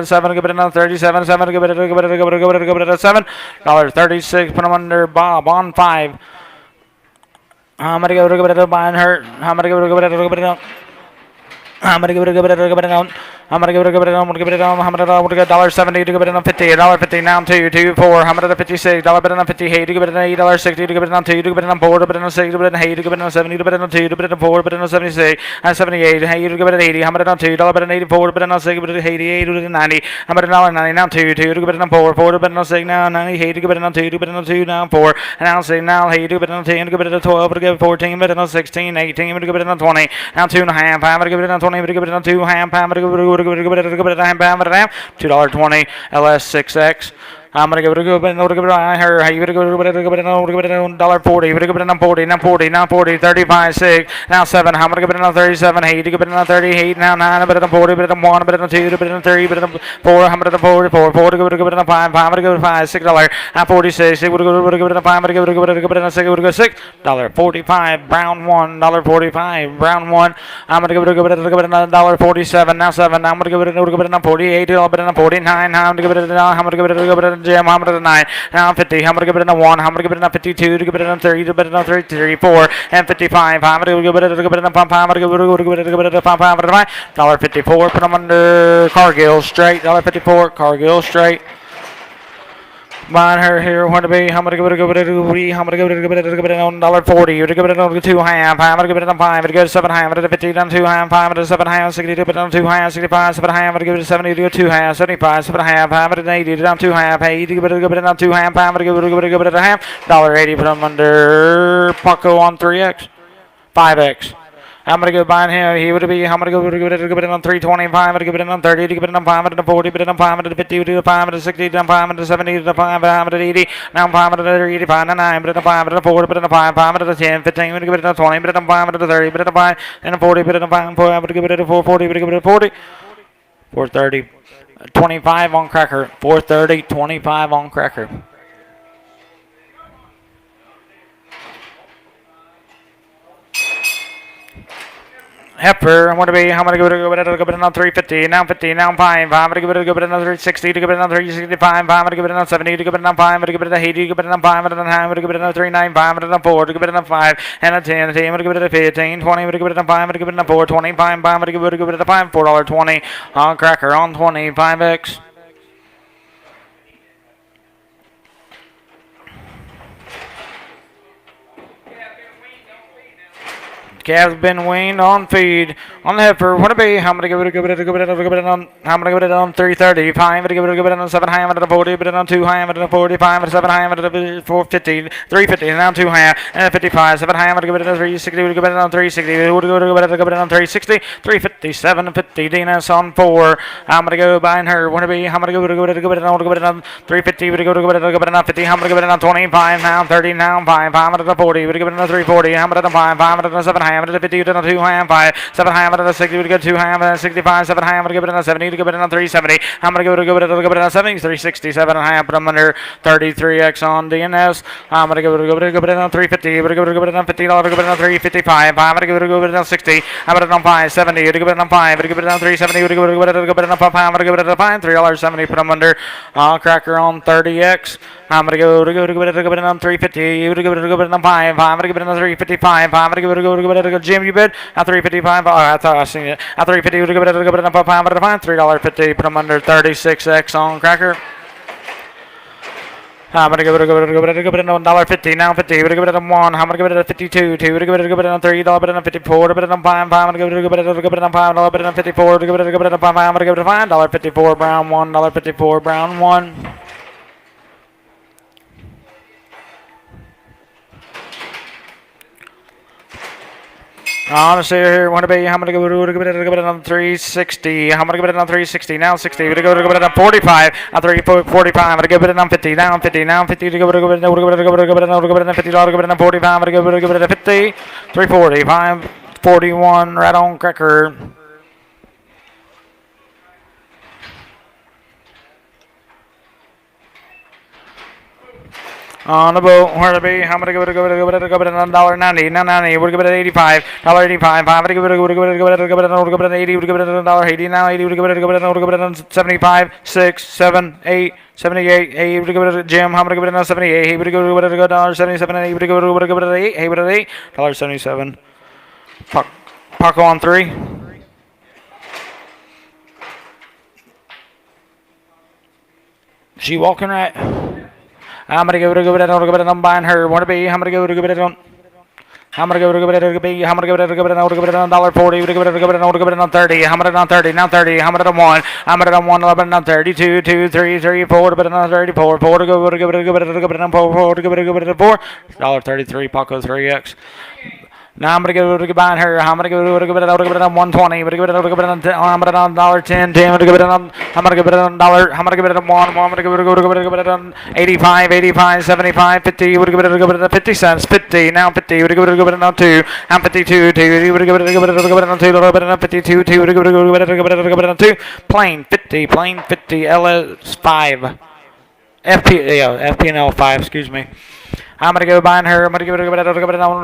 7. Give it on 37. 7. Give it a 7. $1.36. Put them under Bob on 5. I'm gonna give it a buying her. I'm gonna give it a I'm gonna give it a I'm gonna give it on. I'm gonna give it on. I'm gonna give it on. I'm gonna give it $1.70 to give it on 50. $1.50 now 2. 2 4. I'm gonna $56. $1 on 50. Hey to give it an $8.60 to give it on 2. To give it on 4. To give it on 6. To give it on 8. To give it on 70. To give it on 2. To give it on 4. To give it on 76. And 78. Hey to give it an 80. I'm gonna on 2. $1 on 84. To give it on 6. To give it on 88. To give it on 90. I'm gonna $1.90 now 2. 2 to give it on 4. 4 to give it on 6 now 90. Hey to give it on 2. To give it on 2 now 4. And now 6 now. Hey to give it on 10. To give it on 12. To give it 14. To give it on 16. 18. To give it on 20. Now 2.5. I'm gonna give it on 20. To give it on 2. I'm gonna give it a $2.20 LS6X. I'm gonna give it a good bit. Give it I heard how you gonna give it $1.40. Give it a 40. Now 40. Now 40. 35. 6. Now 7. I'm gonna give it another 37. 8. Give it another 38. Now 9. But 40. But 1. But 2. But 3. But 4. I'm gonna 44. 4. Give it a 5. 5. I'm gonna give it $5. $6. Now 46. Give it a 5. I'm gonna give it a 6. $6.45. Brown $1.45. Brown 1. I'm gonna give it a $1.47. Now 7. I'm gonna give it a 48. But a 49. I'm gonna give it a Jim, I'm gonna 9. Now 50. I'm gonna give it a 1. I'm gonna give it a 52. To give it a 3. To give it a 3, 4, and 55. I'm gonna give it a 5. I'm gonna give it a 5. $1.54. Put them under Cargill straight. $1.54. Cargill straight. Buying her here, what to be? I'm gonna give it a I'm gonna give it a $1.40. You give it a 2 half. I'm gonna give it a 5. I'm gonna go to 7 half. I'm gonna 50 down 2 half. 5 to 7 half. 60 to put down 2 half. 65 7 half. I'm gonna give it a 70 to go 2 half. 75 7 half. I'm gonna 80 down 2 half. 80 to give it down 2 half. I'm gonna give it a half. $1.80. Put them under Paco on 3x, 5x. I'm gonna go buying him. He would be. I'm gonna go give it on 325. I'm gonna give it on 30. Give it on 540. Give it on 550. To 560. To 570. To 580. Now 585. 9. But on 504. But on 5. 510. 15. I'm gonna give it on 20. But on 530. But on 5 and 40. But on 5. I'm gonna give it a 440. But give it a 40. 430. 25 on cracker. 430. 25 on cracker. Heifer, I'm gonna be. I'm gonna give it another 350. Now 50. Now 5. I'm gonna give it another 60. To give it another 365. I'm gonna give it another 70. To give it another 5. I'm gonna give it another 80. To give it another 5. I'm gonna give it another 395. I'm gonna 4. To give it another 5 and a 10. I'm gonna give it a 15. 20. I'm gonna give it a 5. I'm gonna give it a 4. 25. I'm gonna give it a 5. $4.20 on cracker on 25x. Calves been weaned on feed. On the heifer, what it be? How many give it on? How many give it on 330? 5 give it on 7 high, on 40, but on 2 high, on 45, 7 high, on 450, 350, now 2 high, and 55, 7 high, on give it on 360, give it on 360, would go give it on 360, 357, 50, Dina's on 4. I'm gonna go buying her. What it be? How many give it on 350, would go give it on 50, how many give it on 25, now 30, now 5, 40, would give it on 340, how many 5, 7 high, 50, 2 high, 5, 7 high, 60, would go 2 high, 65, 7 high, I'm gonna give it on 70, to give it on 370, I'm gonna give it on 70, 360, 7 high, put them under 33x on DNS, I'm gonna give it on 350, would give it on $50, give it on 355, I'm gonna give it on 60, I'm gonna give it on 570, would give it on 5, would give it on 370, would give it on 5, I'm gonna give it on 5, $3.70, put them under cracker on 30x, I'm gonna give it on 350, would give it on 5, I'm gonna give it on 355, I'm gonna give it Jim, you bid at 355. Oh, I thought I seen it. At 350, would give it on 5, $3.50. Put them under 36x on cracker. I'm gonna give it on $1.50 now 50. Would give it on 1. I'm gonna give it on 52. 2. Would give it on 3. $1 on 54. Would give it on 5. I'm gonna give it on 5. $1 on 54. Would give it on 5. I'm gonna give it on $5.54. Brown 1. $1.54. Brown 1. Honestly, here, want to be, how many give it on 360? How many give it on 360? Now 60. We're going to give it on 45. On 345. I'm going to give it on 50. Down 50. Now 50. To give it on 50. $50. Give it on 45. I'm going to give it on 50. 340. 541. Right on cracker. On the boat, where to be? How many give it on $1.90? Now 90. We'll give it at 85. $1.85. I'm gonna give it on 80. We'll give it on $1.80. Now 80. We'll give it on 75. 6, 7, 8. 78. Hey, we'll give it a Jim. How many give it on 78? Hey, we'll give it a $1.77. Hey, we'll give it at 8. Hey, what at 8? $1.77. Paco on 3. She walking right. I'm gonna give it on buying her. Want to be? I'm gonna give it on. I'm gonna give it I'm gonna give it on $1.40. Give it on 30. I'm gonna on 30. Now 30. I'm gonna on 1. I'm gonna on 1. 11 on 32. 2, 3, 3, 4. Give it on 34. 4 to go. Give it on 4. Give it on 4. $1.33. Paco 3x. Now I'm gonna give it buying her. I'm gonna give it on 120. I'm gonna give it on $1.10. I'm gonna give it on $1. I'm gonna give it on 1. I'm gonna give it on 85, 85, 75, 50. Would give it on 50 cents. 50 now 50. Would give it on 2. I'm 52. 2. Would give it on 2. Little bit on 52. 2. Would give it on 2. Plain 50. Plain 50. LS 5. FP&L 5. Excuse me. I'm gonna go buying her. I'm gonna give it on $1.35. I'm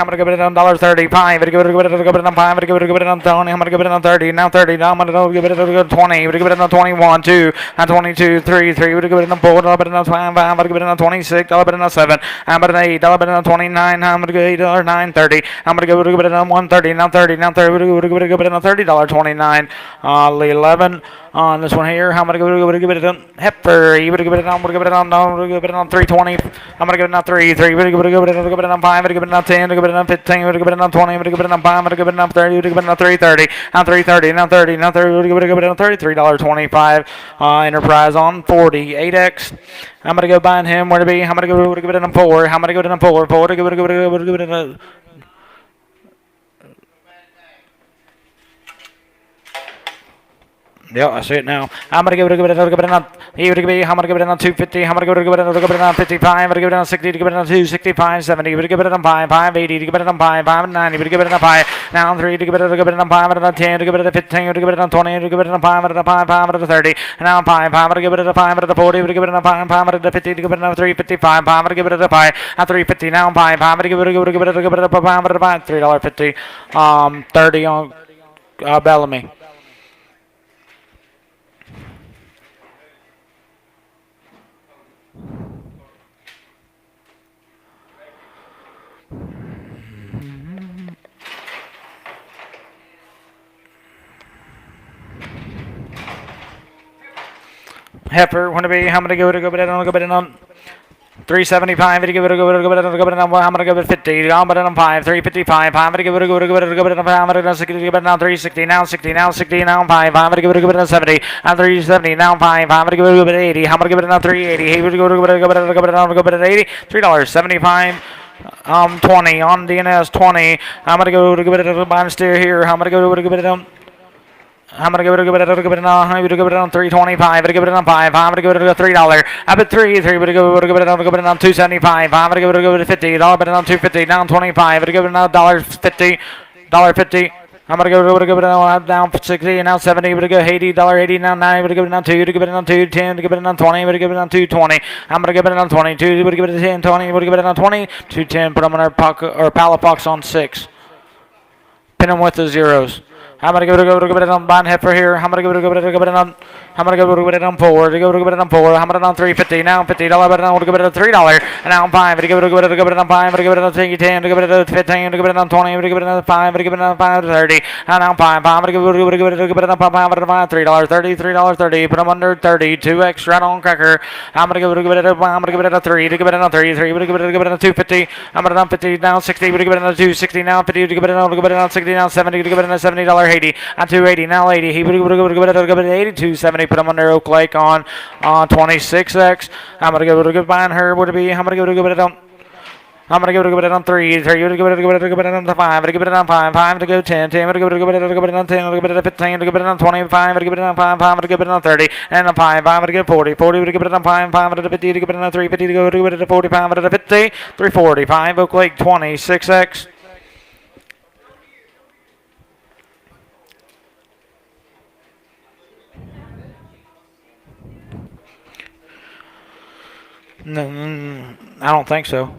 gonna give it on 5. I'm gonna give it on 20. I'm gonna give it on 30. Now 30. Now I'm gonna give it on 20. I'm gonna give it on 21. 2. On 22. 3. 3. I'm gonna give it on 4. I'm gonna give it on 5. I'm gonna give it on 26. I'm gonna give it on 7. I'm gonna 8. I'm gonna on 29. I'm gonna give it on 9. 30. I'm gonna give it on 130. Now 30. Now 30. I'm gonna give it on $30.29. 11. On this one here, how am I going to give it on heifer? You would give it on. I'm going to give it on. I'm going to give it on 320. I'm going to give it on 3. 3. We're going to give it on 5. I'm going to give it on 10. I'm going to give it on 15. I'm going to give it on 20. I'm going to give it on 5. I'm going to give it on 30. I'm going to give it on 330. On 330. Now 30. Now 30. We're going to give it on $33.25. Enterprise on 48x. I'm going to go buying him. Where to be? I'm going to give it on 4. I'm going to give it on 4. 4 to give it on. Yeah, I see it now. I'm gonna give it on. He would give me. I'm gonna give it on 250. I'm gonna give it on 55. I'm gonna give it on 60. To give it on 265, 70. Would give it on 5, 580. To give it on 5, 590. Would give it on 5. Now 3. To give it on 5. On 10. To give it on 15. To give it on 20. To give it on 5. On 5, 5 on 30. And now 5. 5 to give it on 5 on 40. Would give it on 5. 5 on 50. To give it on 355. 5 to give it on 5. At 350. Now 5. 5 to give it on 5 on $3.50. 30 on Bellamy. Heifer, want to be, how many go it on 375. Give it a go. I'm gonna give it 50. I'm gonna 5. 355. I'm gonna give it a go. I'm gonna 60. Give it now 360. Now 60. Now 60. Now 5. I'm gonna give it a 70. Now 370. Now 5. I'm gonna give it a 80. I'm gonna give it now 380. Hey, go to 80. $3.75. 20 on DNS 20. I'm gonna go to give it a bond steer here. I'm gonna go to give it a I'm gonna give it on 325. I'm gonna give it on 5. I'm gonna give it a $3. I bet 3. I'm gonna give it on 275. I'm gonna give it a $50. Bet it on 250. Down 25. I'm gonna give it on $1.50. $1.50. I'm gonna give it on down 60 now 70. I'm gonna go $80 now 9. I'm gonna give it on 2. To give it on 210. To give it on 20. I'm gonna give it on 220. I'm gonna give it on 22. I'm gonna give it a 10 20. I'm gonna give it on 20. 210. Put them on our pocket or pallet box on 6. Pin them with the zeros. I'm gonna give it on bond heifer here. I'm gonna give it on. I'm gonna give it on 4. Give it on 4. I'm gonna on 350 now. $50. But I'm gonna give it a $3. And now 5. I'm gonna give it on 5. I'm gonna give it on 10. Give it on 15. I'm gonna give it on 20. I'm gonna give it on 5. I'm gonna give it on 5 30. And now 5. I'm gonna give it on 5. I'm gonna buy $3. $3.30. Put them under 30. 2x right on cracker. I'm gonna give it. I'm gonna give it a 3. To give it on 3. 3. I'm gonna give it on 250. I'm gonna on 50 now 60. I'm gonna give it on 260 now 50. To give it on 60 now 70. To give it on $70 80. On 280 now 80. He would give it 82 70. Put him under Oak Lake on 26x. I'm gonna give it a good buying her. Would it be? I'm gonna give it on. I'm gonna give it on 3. 3. Give it on 5. I'm gonna give it on 5. 5 to go 10. 10. I'm gonna give it on 10. I'm gonna give it on 15. Give it on 25. I'm gonna give it on 5. 5. I'm gonna give it on 30. And on 5. I'm gonna give 40. 40 to give it on 5. 5 to 50 to give it on 350 to go to give it 45 to 50. 345. Oak Lake 26x. No, I don't think so.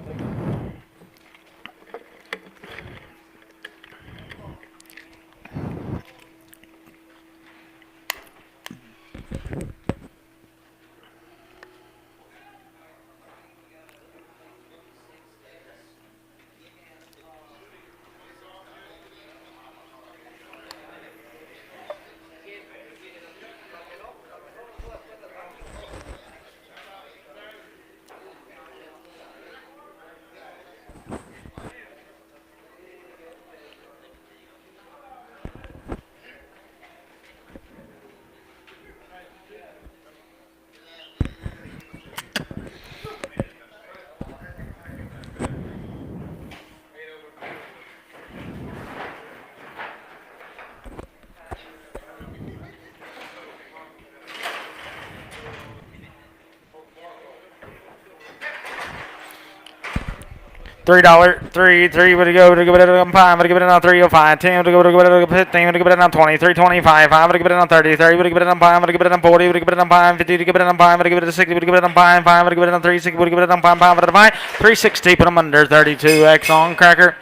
$3. 3. Would go to give it on 5. Would give it on 305. 10 to go to 15. Would give it on 20. 325. 5 would give it on 30. 30 would give it on 5. Would give it on 40. Would give it on 5. 50 to give it on 5. Would give it on 60. Would give it on 5. 5 would give it on 3. 6 would give it on 5. 5 would give it on 5. 360. Put them under 32x on cracker.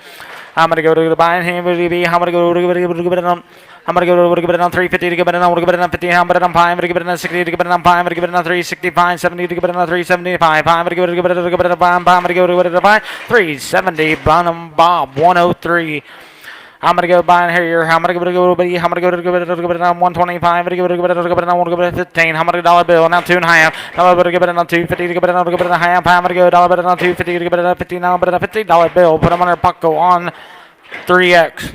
I'm gonna go to the buying him. Would be? I'm gonna go to give it on. I'm gonna go to give it on 350 to give it on. Give it on 50. I'm gonna on 5 to give it on 60 to give it on 5 to give it on 365. 70 to give it on 375. 5 to give it on 5. 5 to give it on 5. 370. Bonham Bob 103. I'm gonna go buying here. I'm gonna go to I'm gonna go to give it on 125. I'm gonna give it on 15. I'm gonna $1 bill now 2.5. I'm gonna give it on 250 to give it on a half. I'm gonna go $1 bill on 250 to give it on 50 now, but a $50 bill. Put them on our Pucko on 3x.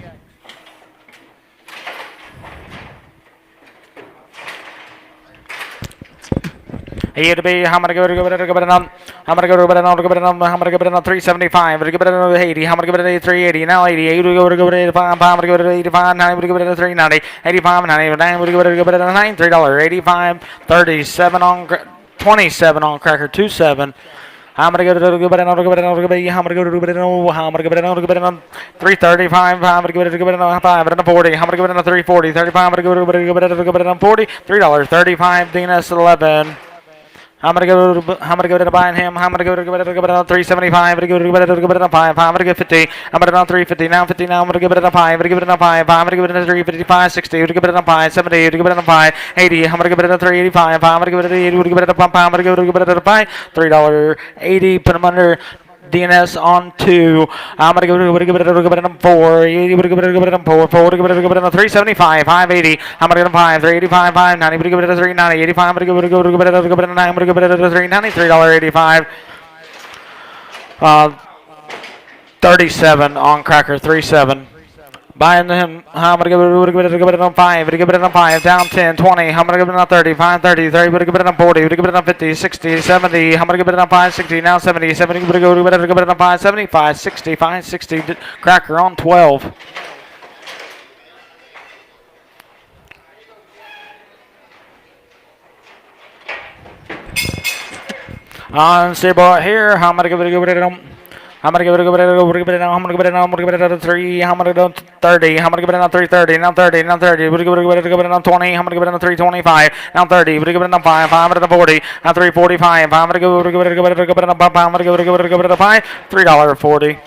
Here to be, I'm gonna go to give it on. I'm gonna go to give it on. I'm gonna give it on 375. I'm gonna give it on 80. I'm gonna give it a 380. Now 80. 80 to go to 85. I'm gonna give it 85. 90 to give it a 390. 85. 90. Would give it a 9. $3. 85. 37 on 27 on cracker. 27. I'm gonna go to give it on. I'm gonna go to give it on 335. I'm gonna give it on 5 and a 40. I'm gonna give it on 340. 35. I'm gonna give it on 40. $3.35. DNS 11. I'm gonna go to buying him. I'm gonna go to give it on 375. I'm gonna give it on 5. I'm gonna get 50. I'm gonna on 350 now. 50 now. I'm gonna give it on 5. I'm gonna give it on 5. I'm gonna give it on 355. 60. I'm gonna give it on 5. 70. I'm gonna give it on 5. 80. I'm gonna give it on 385. I'm gonna give it on 80. I'm gonna give it on 5. I'm gonna give it on 5. $3.80. Put them under. DNS on 2. I'm gonna give it on 4. I'm gonna give it on 4. 4 to give it on 375. 580. I'm gonna give it on 5. 385. 590. I'm gonna give it on 390. 85. I'm gonna give it on 9. I'm gonna give it on 390. $3.85. Uh, 37 on cracker, 3-7. Buying him, I'm gonna give it on 5, give it on 5, down 10, 20, I'm gonna give it on 30, 5, 30, 30, give it on 40, give it on 50, 60, 70, I'm gonna give it on 5, 60, now 70, 70, give it on 5, 75, 60, 5, 60, cracker on 12. On steerboard here, I'm gonna give it on. I'm gonna give it I'm gonna give it on 3, I'm gonna go 30, I'm gonna give it on 330, now 30, now 30, give it on 20, I'm gonna give it on 325, now 30, give it on 5, 540, now 345, I'm gonna give it on 5, I'm gonna give it on 5, $3.40.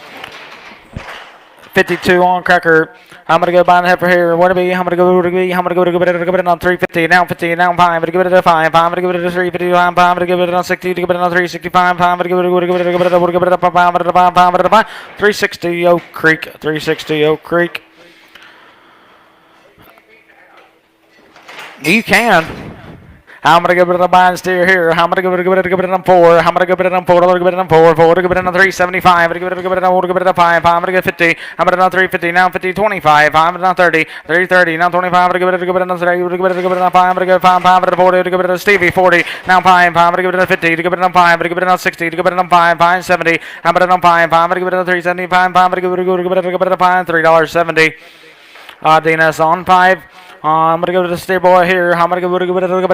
52 on cracker. I'm gonna go buy the heifer here. What to be? I'm gonna go give it on 350. Now 50. Now 5. I'm gonna give it a 5. I'm gonna give it a 350. I'm gonna give it on 60. Give it on 365. I'm gonna give it a 5. I'm gonna 5. 360 Oak Creek. 360 Oak Creek. You can. I'm gonna give it a bind steer here. I'm gonna give it on 4. I'm gonna give it on 4. I'm gonna give it on 4. 4. Give it on 375. I'm gonna give it on 5. I'm gonna get 50. I'm gonna on 350. Now 50. 25. I'm gonna on 30. 30. Now 25. I'm gonna give it on 3. I'm gonna give it on 5. I'm gonna give 5. 5 to 40. Give it on Stevie. 40. Now 5. I'm gonna give it on 50. Give it on 5. I'm gonna give it on 60. Give it on 5. 5 70. I'm gonna on 5. I'm gonna give it on 375. I'm gonna give it on 5. $3.70. DNS on 5. I'm gonna go to the steer boy here. I'm gonna give it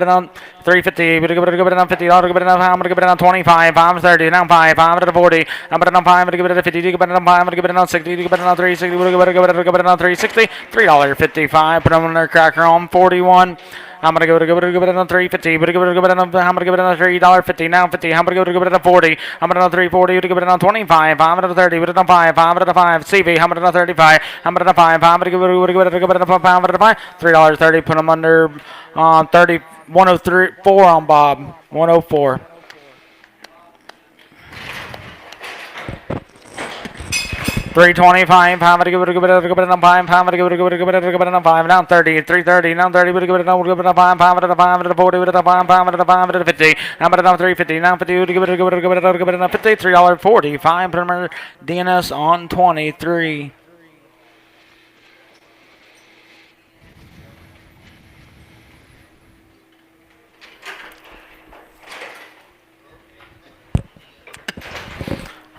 on 350. I'm gonna give it on 50. I'm gonna give it on 25. I'm 30. Now 5. I'm gonna 40. I'm gonna on 5. I'm gonna give it on 50. Give it on 5. I'm gonna give it on 60. Give it on 360. Give it on 360. $3.55. Put them on their cracker on 41. I'm gonna give it on 350. I'm gonna give it on $3.50. Now 50. I'm gonna give it on 40. I'm gonna on 340. Give it on 25. I'm gonna 30. Give it on 5. I'm gonna 5. CV. I'm gonna 35. I'm gonna 5. I'm gonna give it on 5. I'm gonna 5. $3.30. Put them under 30. 103. 4 on Bob. 104. $3.25. I'm gonna give it on 5. I'm gonna give it on 5. Now 30. $3.30. Now 30. Give it on 5. 5 to 5 to 40. Give it on 5. 5 to 5 to 50. I'm gonna on 350. Now 50. Give it on 50. $3.45. Premier DNS on 23.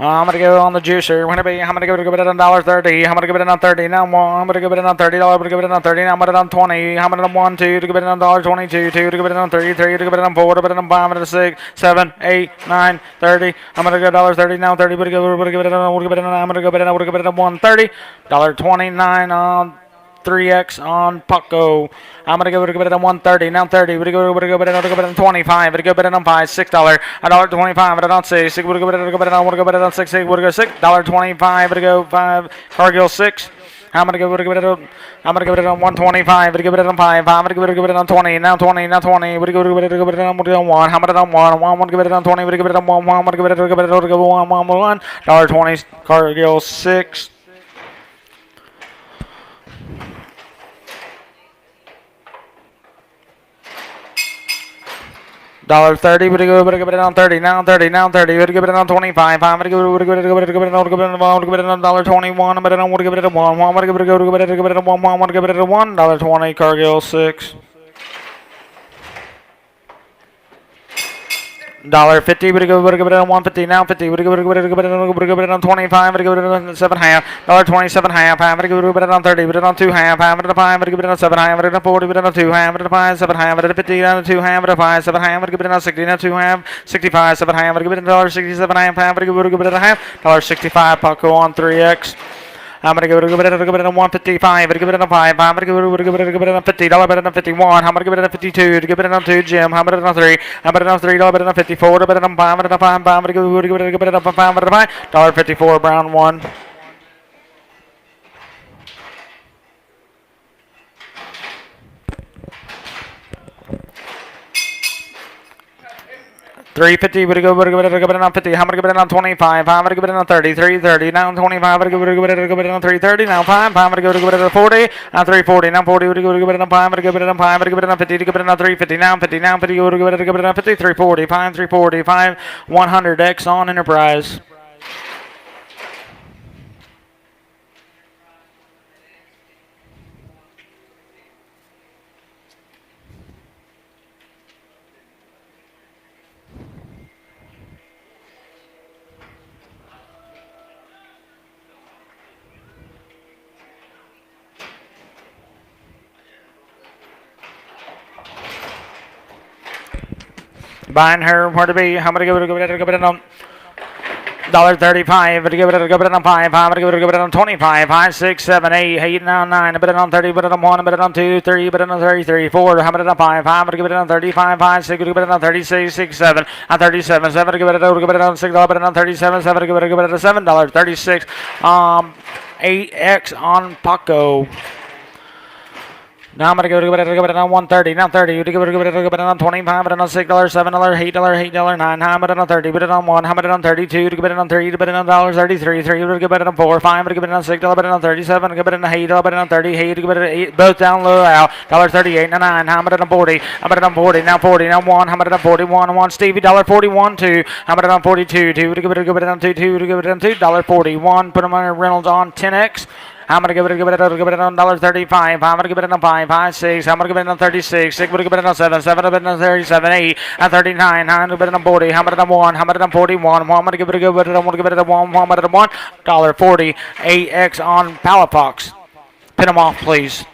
I'm gonna go on the juicer. I'm gonna give it on $1.30. I'm gonna give it on 30. Now I'm gonna give it on $30. I'm gonna give it on 30. Now I'm gonna on 20. I'm gonna on 1, 2 to give it on $1.22. 2 to give it on 3. 3 to give it on 4. To give it on 5. I'm gonna 6, 7, 8, 9, 30. I'm gonna go $1.30 now. 30. But I'm gonna give it on. I'm gonna give it on 1.30. $1.29 on 3X on Pucko. I'm gonna give it on 130. Now 30. We're gonna give it on 25. We're gonna give it on 5. $6. $1.25. We're on 6. We're gonna give it on 6. We're gonna go $6.25. We're gonna go 5. Cargill 6. I'm gonna give it on. I'm gonna give it on 125. We're gonna give it on 5. I'm gonna give it on 20. Now 20. Now 20. We're gonna give it on 1. How about on 1? 1. We're gonna give it on 20. We're gonna give it on 1. 1. We're gonna give it on 1. $1.20. Cargill 6. $1.30. We're gonna give it on 30. Now 30. Now 30. We're gonna give it on 25. I'm gonna give it on $1.21. I'm gonna give it on 1. I'm gonna give it on 1. I'm gonna give it on $1.20. Cargill 6. $1.50. We're gonna give it on 150. Now 50. We're gonna give it on 25. We're gonna give it on 7.5. $1.27.5. I'm gonna give it on 30. We're gonna on 2.5. I'm gonna 5. We're gonna give it on 7.5. We're gonna 40. We're gonna 2.5. We're gonna 5. 7.5. We're gonna 50. We're gonna 2.5. We're gonna 5. 7.5. We're gonna give it on 60. Now 2.5. 65. 7.5. We're gonna give it on $1.67.5. We're gonna give it on half. $1.65. Paco on 3X. I'm gonna give it on 155. I'm gonna give it on 5. I'm gonna give it on $50. $1 better than 51. I'm gonna give it on 52. To give it on 2, Jim. I'm gonna on 3. I'm gonna on $3. Better than 54. Better than 5. I'm gonna 5. I'm gonna give it on 5. I'm gonna 5. $1.54. Brown 1. $3.50. We're gonna give it on 50. I'm gonna give it on 25. I'm gonna give it on 30. $3.30. Now 25. I'm gonna give it on 3.30. Now 5. I'm gonna give it on 40. Now 3.40. Now 40. We're gonna give it on 5. I'm gonna give it on 5. I'm gonna give it on 50. To give it on 3.50. Now 50. Now 50. We're gonna give it on 50. 3.40. 5. 3.40. 5. 100X on Enterprise. Buying her where to be. How many go it on? $1.35. Give it on 5. Give it on 25. 5, 6, 7, 8, 8, 9, 9. Bet it on 30. Bet it on 1. Bet it on 2, 3. Bet it on 33, 4. How about it on 5? 5. Give it on 35. 5, 6. Give it on 36, 6, 7. On 37. 7. Give it on 6. Bet it on 37. 7. Give it on $7.36. 8x on Paco. Now I'm going to go to it on 130. Now 30. You give it on 25. But on $6, $7, $8, $8, 9. How about it on 30? But it on 1. How about it on 32? Give it on 3. Give it on $33. 3. Give it on 4. 5. Give it on $6. But it on 37. Give it on 8. But it on 30. 8. Give it on 8. Both down low out. $38. 9. How about it on 40? How about it on 40? Now 40. Now 1. How about it on 41? 1. Stevie $41. 2. How about it on 42? 2. Give it on 2. 2. Give it on $2.41. Put them on Reynolds on 10x. I'm going to give it on $1.35. I'm going to give it on 5, 5, 6. I'm going to give it on 36. 6. I'm going to give it on 7, 7. I'm going to give it on 37, 8, and 39. I'm going to give it on 40. I'm going to give it on 1. I'm going to give it on 41. I'm going to give it on 1. I'm going to give it on 1. I'm going to give it on $1.40. 8x on Palafox. Pin them off, please.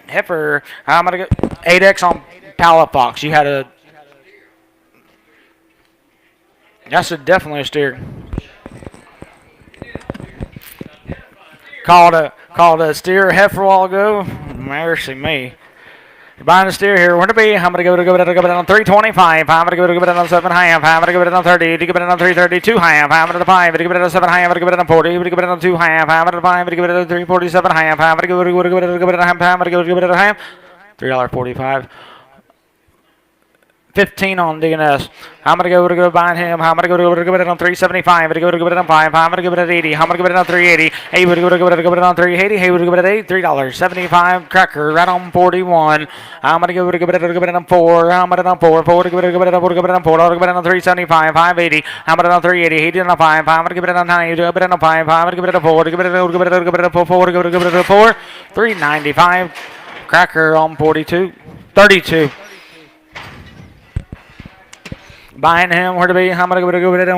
Heifer. I'm going to get 8x on Palafox. You had a. That's definitely a steer. Called a steer a heifer a while ago. Mercy me. You're buying a steer here. Where to be? I'm going to go it on 325. I'm going to go it on 7 half. I'm going to give it on 30. Give it on 332 half. I'm going to 5. Give it on 7 half. I'm going to give it on 40. Give it on 2 half. I'm going to 5. Give it on 347 half. I'm going to give it on half. I'm going to give it on half. $3.45. 15 on DNS. I'm going to go buying him. I'm going to give it on 375. I'm going to give it on 5. I'm going to give it at 80. I'm going to give it on 380. Hey, we're going to give it on 380. Hey, we're going to give it at $8. $3.75 cracker right on 41. I'm going to give it on 4. I'm going to on 4. 4 to give it on 4. I'm going to give it on 375. 580. I'm going to on 380. 80 on 5. I'm going to give it on 9. Give it on 5. I'm going to give it on 4. Give it on 4. Give it on 4. 395 cracker on 42. 32. Buying him where to be. I'm going to give it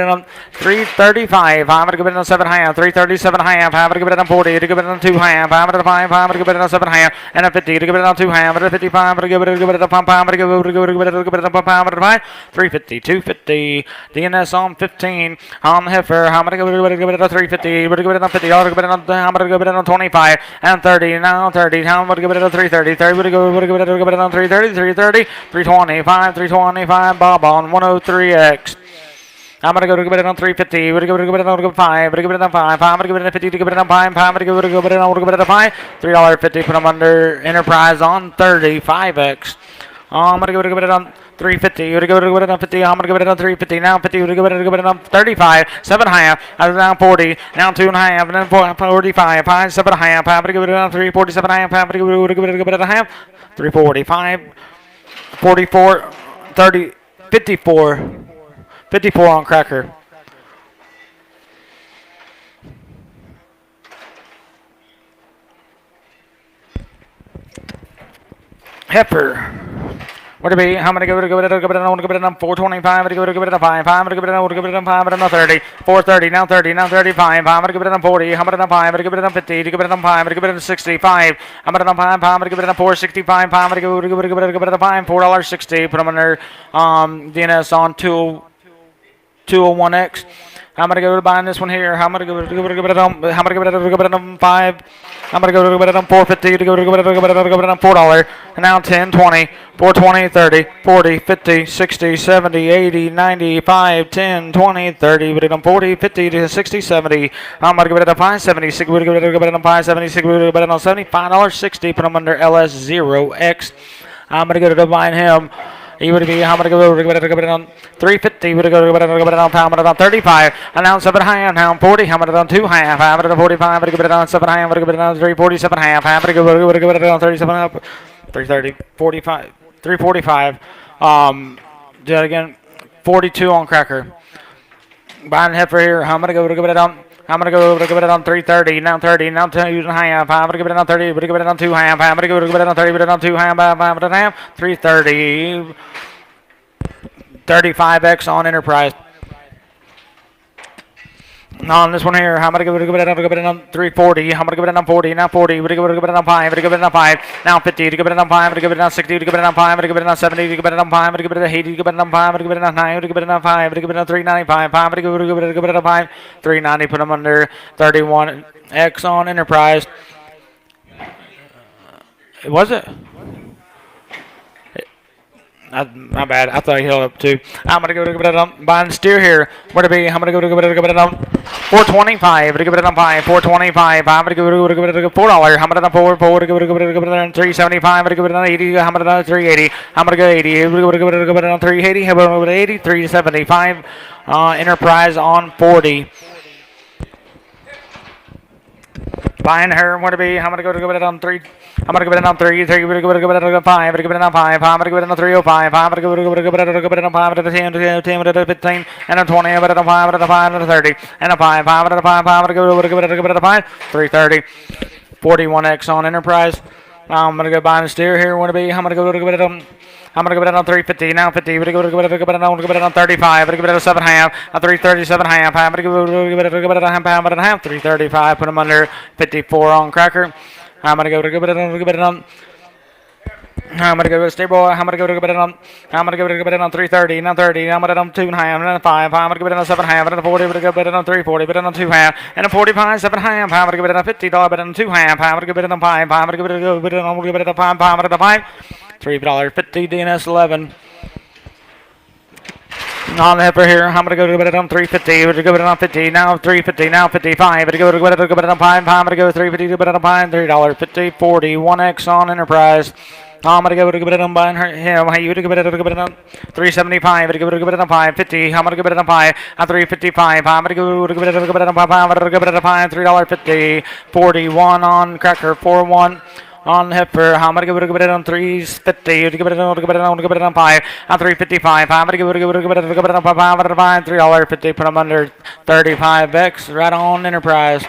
on 335. I'm going to give it on 7 half. 337 half. I'm going to give it on 40. To give it on 2 half. I'm going to 5. I'm going to give it on 7 half. And a 50. To give it on 2 half. And a 55. I'm going to give it on pump. I'm going to give it on pump. I'm going to buy 350. 250. DNS on 15. On the heifer. I'm going to give it on 350. I'm going to give it on 50. I'm going to give it on 25 and 30. Now 30. I'm going to give it on 330. 30. I'm going to give it on 330. 330. 325. 325. Bob on 103x. I'm going to give it on 350. We're going to give it on 5. We're going to give it on 5. I'm going to give it on 50 to give it on 5. I'm going to give it on 5. $3.50. Put them under Enterprise on 35x. I'm going to give it on 350. We're going to give it on 50. I'm going to give it on 350. Now 50. We're going to give it on 35. 7 half. Now 40. Now 2 half. And then 45. 5, 7 half. I'm going to give it on 347 half. I'm going to give it on half. 345. 44. 30. 54 on cracker. Heifer. Where to be? How many give it on 425. I'm going to give it on 5. I'm going to give it on 5 and on 30. 430. Now 30. Now 35. I'm going to give it on 40. I'm going to on 5. I'm going to give it on 50. To give it on 5. I'm going to give it on 65. I'm going to on 5. I'm going to give it on 465. I'm going to give it on 5. $4.60. Put them under DNS on 201X. I'm going to go to buying this one here. I'm going to give it on 5. I'm going to go to it on 450 to go to it on $4. And now 10, 20, 420, 30, 40, 50, 60, 70, 80, 95, 10, 20, 30. Put it on 40, 50 to 60, 70. I'm going to give it on 576. We're going to give it on 576. We're going to give it on $75.60. Put them under LS0X. I'm going to go to buying him. He would be, I'm going to go on 350. We're going to go on pound, on 35. And now 7 half, now 40. I'm going to on 2 half. I'm going to 45. I'm going to give it on 7 half. I'm going to give it on 347 half. I'm going to give it on 37 half. 330, 45, 345. Do that again. 42 on cracker. Buying heifer here. I'm going to go give it on. I'm going to give it on 330. Now 30. Now 2 and a half. I'm going to give it on 30. We're going to give it on 2 half. I'm going to give it on 30. We're going to give it on 2 half. 5 and a half. 330. 35x on Enterprise. On this one here, how am I going to give it on 340? How am I going to give it on 40? Now 40. We're going to give it on 5. We're going to give it on 5. Now 50. To give it on 5. We're going to give it on 60. To give it on 5. We're going to give it on 70. To give it on 5. We're going to give it on 80. To give it on 5. We're going to give it on 9. We're going to give it on 5. We're going to give it on 395. 5. We're going to give it on 5. 390. Put them under 31. X on Enterprise. Was it? My bad. I thought he held up too. I'm gonna go to give it on buying steer here. Where to be? I'm gonna go to give it on 425. To give it on 5. 425. I'm gonna go to give it on $4. I'm gonna 4 to give it on 375. I'm gonna give it on 80. I'm gonna 380. I'm gonna go 80. I'm gonna give it on 380. I'm gonna go 80. 375. Enterprise on 40. Buying her, where to be? I'm gonna go to give it on 3. I'm gonna give it on 3. 3. We're gonna give it on 5. I'm gonna give it on 5. I'm gonna give it on 305. I'm gonna give it on 5. 10, 10, 15, and a 20. I'm gonna 5, and a 5, and a 30, and a 5, 5, and a 5. I'm gonna give it on 5. 330. 41X on Enterprise. I'm gonna go buy a steer here. Where to be? I'm gonna go to give it on. I'm going to give it on 350, now 50, we're going to give it on 35, we're going to give it on 7.5, a 337.5, I'm going to give it on half, 335, put them under 54 on Cracker. I'm going to give it on, I'm going to go to Stay Boy, I'm going to give it on, I'm going to give it on 330, now 30, I'm going to give it on 2.5, and then 5, I'm going to give it on 7.5, and then 40, we're going to give it on 340, but on 2.5, and a 45, 7.5, I'm going to give it on $50, but on 2.5, I'm going to give it on 5, I'm going to give it on 5, I'm going to 5. $3.50 DNS 11. On the heifer here, I'm going to go to it on 350. We're going to go it on 50. Now 350. Now 55. We're going to go it on 5. I'm going to go 350. Go it on 5. $3.50. 41X on Enterprise. I'm going to go to it on buying her. Hey, you to go it on 375. We're going to go it on 550. I'm going to go it on 5. On 355. I'm going to go it on 5. I'm going to go it on 5. $3.50. 41 on Cracker. 41. On Heifer, I'm going to give it on 350, give it on 5, on 355, I'm going to give it on 5, $3.50, put them under 35X, right on Enterprise.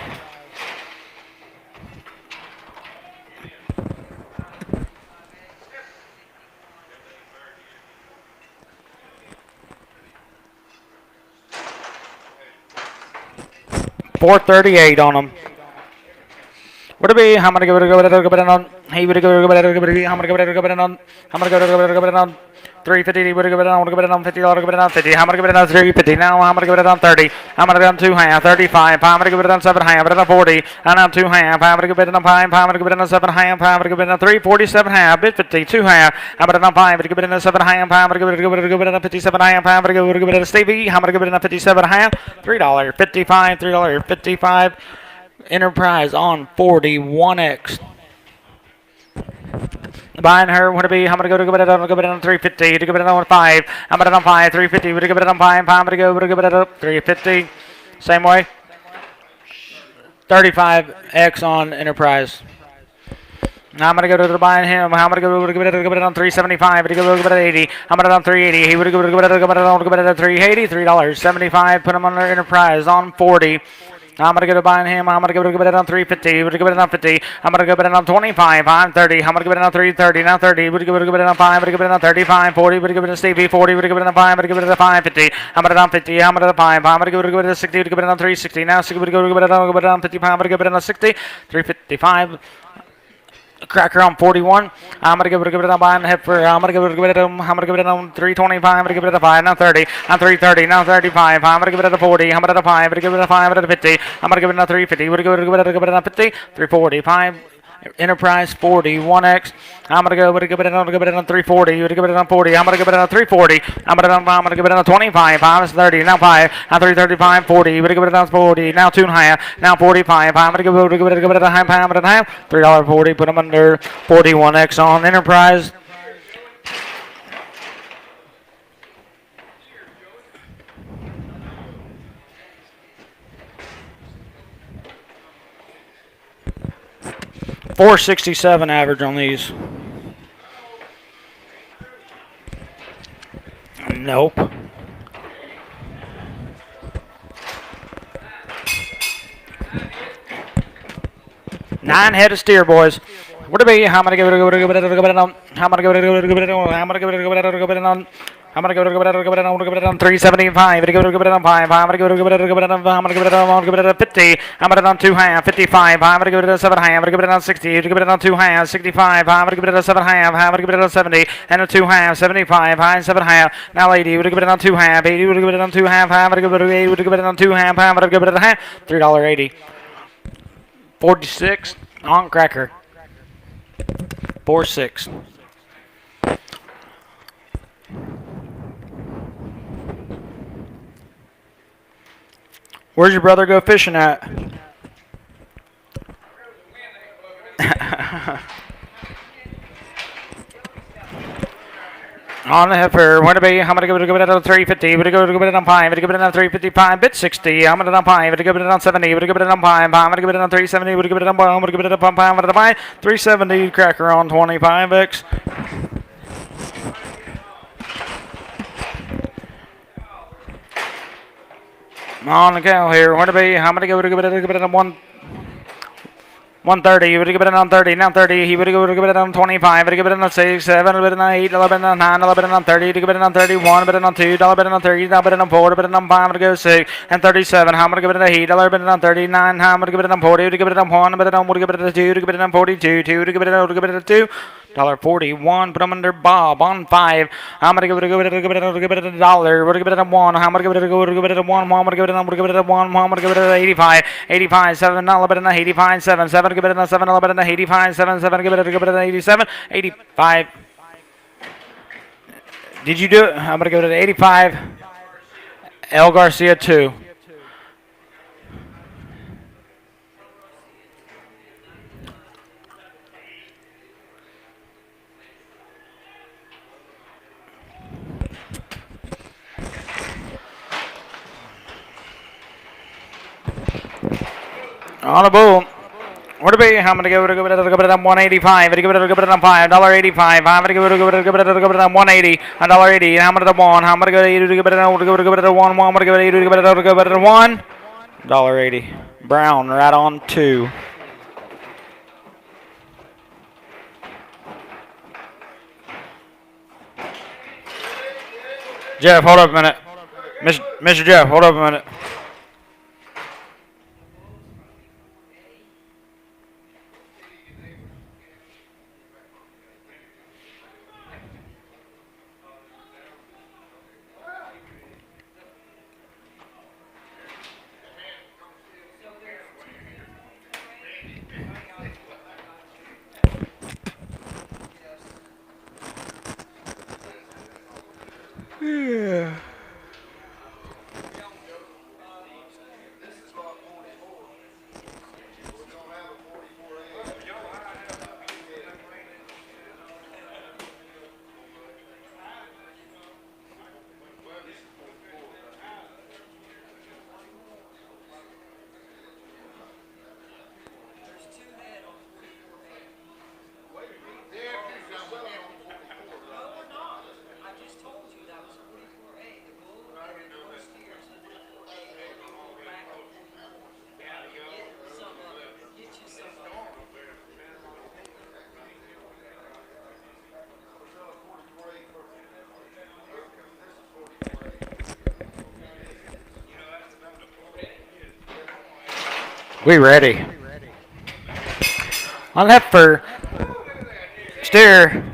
$438 on them. Would it be? I'm gonna give it on. He would go I'm gonna give it on. I'm gonna give it on 350. Would give it on. I'm gonna give it on $50. Give it on 50. I'm gonna give it on 350. Now I'm gonna give it on 30. I'm gonna give it on 2.5. 35. I'm gonna give it on 7.5. I'm gonna 40. And on 2.5. I'm gonna give it on 5. I'm gonna give it on 7.5. I'm gonna give it on 347.5. Bit 50. 2.5. I'm gonna give it on 5. I'm gonna give it on 7.5. I'm gonna give it on 57.5. I'm gonna give it on Stevie. I'm gonna give it on 57.5. $3.55. $3.55. Enterprise on 41X. Buying her, would it be? I'm going to give it on 350, to give it on 5. I'm going to on 5, 350, would give it on 5, I'm going to give it on 350. Same way. 35X on Enterprise. Now I'm going to go to the buying him. I'm going to give it on 375. I'm going to give it on 80. I'm going to on 380. He would give it on 380. $3.75. Put him on their Enterprise on 40. I'm going to go to buying him. I'm going to give it on 350. I'm going to give it on 50. I'm going to give it on 25. I'm 30. I'm going to give it on 330. Now 30. Would give it on 5. I'm going to give it on 35. 40. Would give it on Stevie. 40. Would give it on 5. I'm going to give it on 550. I'm going to on 50. I'm going to 5. I'm going to give it on 60. Would give it on 360. Now 60. Would give it on 55. I'm going to give it on 60. 355. Cracker on 41. I'm gonna give it on buying the heifer. I'm gonna give it on 325. I'm gonna give it a 5. Now 30. Now 330. Now 35. I'm gonna give it a 40. I'm gonna 5. I'm gonna give it a 5. I'm gonna 50. I'm gonna give it a 350. We're gonna give it a 50. 345. Enterprise 41X. I'm gonna give it on 340. You're gonna give it on 40. I'm gonna give it on 340. I'm gonna give it on 25. 5 is 30. Now 5. Now 335. 40. You're gonna give it on 40. Now 2.5. Now 45. I'm gonna give it a half. I'm gonna half. $3.40. Put them under 41X on Enterprise. $467 average on these. Nope. Nine head of steer, boys. What it be? How am I gonna give it on? How am I gonna give it on? I'm gonna give it on I'm gonna give it on 375. I'm gonna give it on 5. I'm gonna give it on 50. I'm gonna on 2 half 55. I'm gonna give it on 7 half. I'm gonna give it on 60. I'm gonna give it on 2 half 65. I'm gonna give it on 7 half. I'm gonna give it on 70 and a 2 half 75. High 7 half. Now 80. We're gonna give it on 2 half. 80. We're gonna give it on 2 half. I'm gonna give it on 80. We're gonna give it on 2 half. I'm gonna give it on half. $3.80. 46 on cracker. 4-6. Where's your brother go fishing at? On the heifer, where to be? I'm gonna give it on 350. We're gonna give it on 5. We're gonna give it on 355. Bit 60. I'm gonna on 5. We're gonna give it on 70. We're gonna give it on 5. I'm gonna give it on 370. We're gonna give it on 5. I'm gonna give it on 5. I'm gonna buy 370. Cracker on 25x. On the cow here, where to be? I'm gonna give it on 130, you would give it on 30, now 30, he would give it on 25, would give it on 6, 7, would give it on 8, 11 on 9, 11 on 30, to give it on 31, but on 2, dollar bit on 3, dollar bit on 4, but on 5, would go 6, and 37, how much give it on 8, dollar bit on 39, how much give it on 40, to give it on 1, but on would give it on 2, to give it on 42, 2, to give it on 2, $1.41, put them under Bob on 5. I'm gonna give it a dollar. We're gonna give it a 1. I'm gonna give it a 1. I'm gonna give it a 1. I'm gonna give it a 85. 85, 7, dollar bit on 85, 7, 7, give it a 7, dollar bit on 85, 7, 7, give it an 87, 85. Did you do it? I'm gonna give it an 85. El Garcia 2. On a boom. What to be? I'm gonna give it a 185. Give it a 5. $1.85. I'm gonna give it a 180. $1.80. I'm gonna 1. I'm gonna give it a 1. I'm gonna give it a 1. $1.80. Brown right on 2. Jeff, hold up a minute. Mr. Jeff, hold up a minute. Yeah. We ready. On heifer. Steer.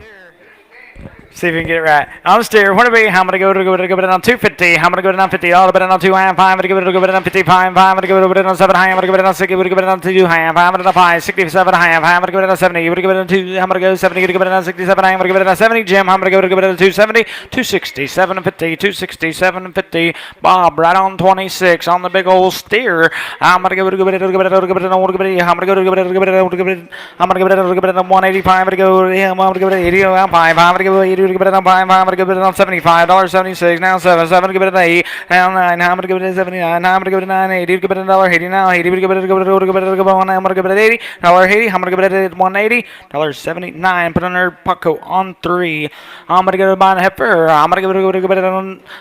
See if we can get it right. On the steer, what to be? I'm gonna go it on 250. I'm gonna go it on 50. All of it on 2 half. I'm gonna give it on 55. I'm gonna give it on 7 half. I'm gonna give it on 60. I'm gonna give it on 2 half. I'm gonna 5. 67 half. I'm gonna give it on 70. I'm gonna give it on 2. I'm gonna go 70. I'm gonna give it on 67. I'm gonna give it on 70. Jim, I'm gonna give it on 270. 267 and 50. 267 and 50. Bob, right on 26 on the big old steer. I'm gonna give it on. I'm gonna give it on 185. I'm gonna go. I'm gonna give it 80 on 5. I'm gonna give it. Give it on 5. I'm gonna give it on $75.76. Now 7. 7. Give it an 8. Now 9. I'm gonna give it a 79. Now I'm gonna give it a 9.80. Give it $1.80. Now 80. Give it a 1. I'm gonna give it an $80. $1.80. I'm gonna give it a $1.80. $1.79. Put on her Pucko on 3. I'm gonna give it on heifer. I'm gonna give it on.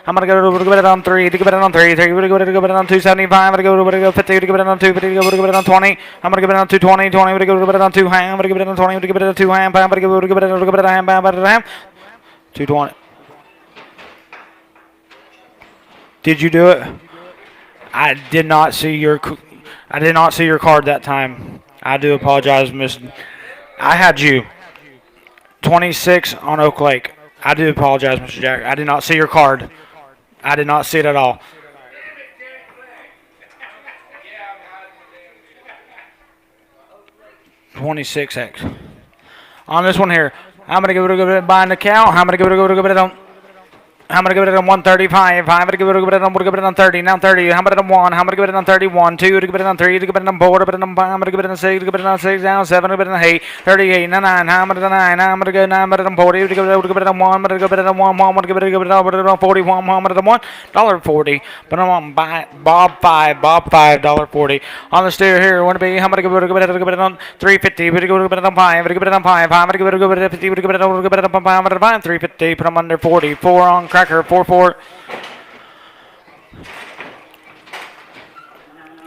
I'm gonna give it on 3. Give it on 3. 3. Give it on 275. I'm gonna go 50. Give it on 250. Give it on 20. I'm gonna give it on 220. 20. I'm gonna give it on 2 ham. I'm gonna give it on 20. Give it on 2 ham. I'm gonna give it on ham. 220. Did you do it? I did not see your. I did not see your card that time. I do apologize, Miss. I had you 26 on Oak Lake. I do apologize, Mr. Jack. I did not see your card. I did not see it at all. 26x. On this one here, I'm going to give it a bit buying the cow. I'm going to give it a bit on. I'm going to give it on 135. I'm going to give it on 30. Now 30. I'm going to give it on 1. I'm going to give it on 31. 2. To give it on 3. To give it on 4. To give it on 5. I'm going to give it on 6. To give it on 6. Down 7. To give it on 8. 38. 9. I'm going to 9. I'm going to go 9. I'm going to 40. To give it on 1. I'm going to give it on 1. I'm going to give it on 41. I'm going to $1.40. But I'm on Bob 5. Bob $5.40. On the steer here, want to be. I'm going to give it on 350. We're going to give it on 5. We're going to give it on 5. I'm going to give it on 50. We're going to give it on 5. 350. Put them under 40. 4 on cracker. 4-4.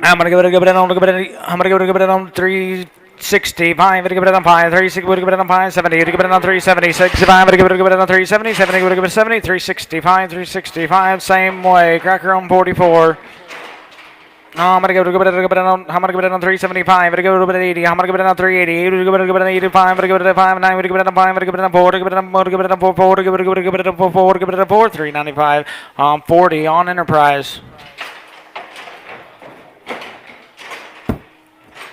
I'm gonna give it on. I'm gonna give it on 360. I'm gonna give it on 5. 360. We're gonna give it on 570. We're gonna give it on 376. I'm gonna give it on 370. 70. We're gonna give it 70. 365. 365. Same way. Cracker on 44. I'm gonna give it on. I'm gonna give it on 375. I'm gonna give it on 80. I'm gonna give it on 380. I'm gonna give it on 85. I'm gonna give it on 5. 9. I'm gonna give it on 5. I'm gonna give it on 4. I'm gonna give it on 4. Give it on 4. 4. Give it on 4. Give it on 4. Give it on 4. 395. 40 on Enterprise.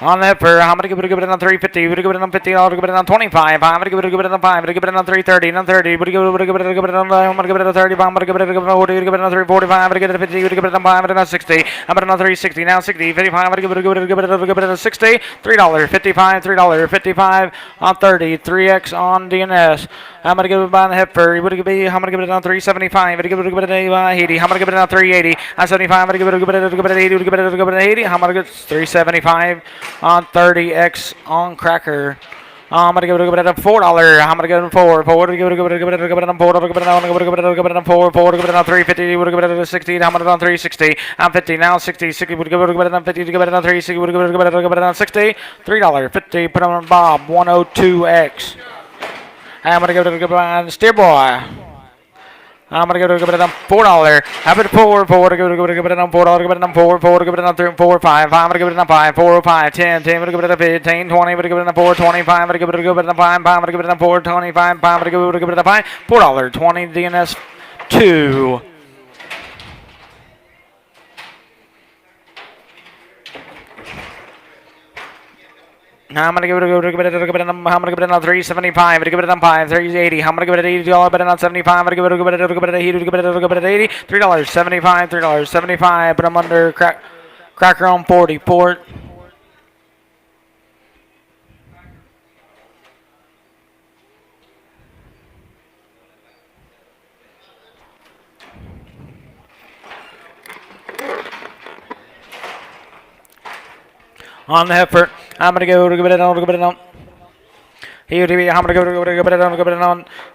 On that for I'm gonna give it on 350. We're gonna give it on 50. I'll give it on 25. I'm gonna give it on 5. I'm gonna give it on 330. On 30. We're gonna give it on. I'm gonna give it on 30. I'm gonna give it on 40. Give it on 345. I'm gonna give it on 50. We're gonna give it on 5. I'm gonna 60. I'm gonna on 360. Now 60. 55. I'm gonna give it on 60. $3.55. $3.55 on 30. 3x on DNS. I'm gonna give it by the Heifer. I'm gonna give it on 375. I'm gonna give it on 80. I'm gonna give it on 380. On 75. I'm gonna give it on 80. Give it on 80. I'm gonna get 375 on 30x on Cracker. I'm gonna give it a $4. I'm gonna give it a 4. 4 to give it on 4. Give it on 4. Give it on 4. 4 to give it on 350. Would give it on 60. I'm gonna on 360. I'm 50 now. 60. 60 would give it on 50 to give it on 360. Would give it on 60. $3.50. Put on Bob 102x. I'm gonna give it on Steer Boy. I'm gonna give it on $4. Have it 4. 4 to give it on $4. Give it on 4. 4 to give it on 3. 4. 5. I'm gonna give it on 5. 405. 10. 10. I'm gonna give it on 15. 20. I'm gonna give it on 4. 25. I'm gonna give it on 5. 5. I'm gonna give it on 4. 25. I'm gonna give it on 5. $4.20 DNS 2. I'm gonna give it on 375. I'm gonna give it on 5. 380. I'm gonna give it $80. Bet on 75. I'm gonna give it on 80. Give it 80. $3.75. $3.75. But I'm under Cracker on 40. Port. On the Heifer, I'm gonna give it on. I'm gonna give it on. I'm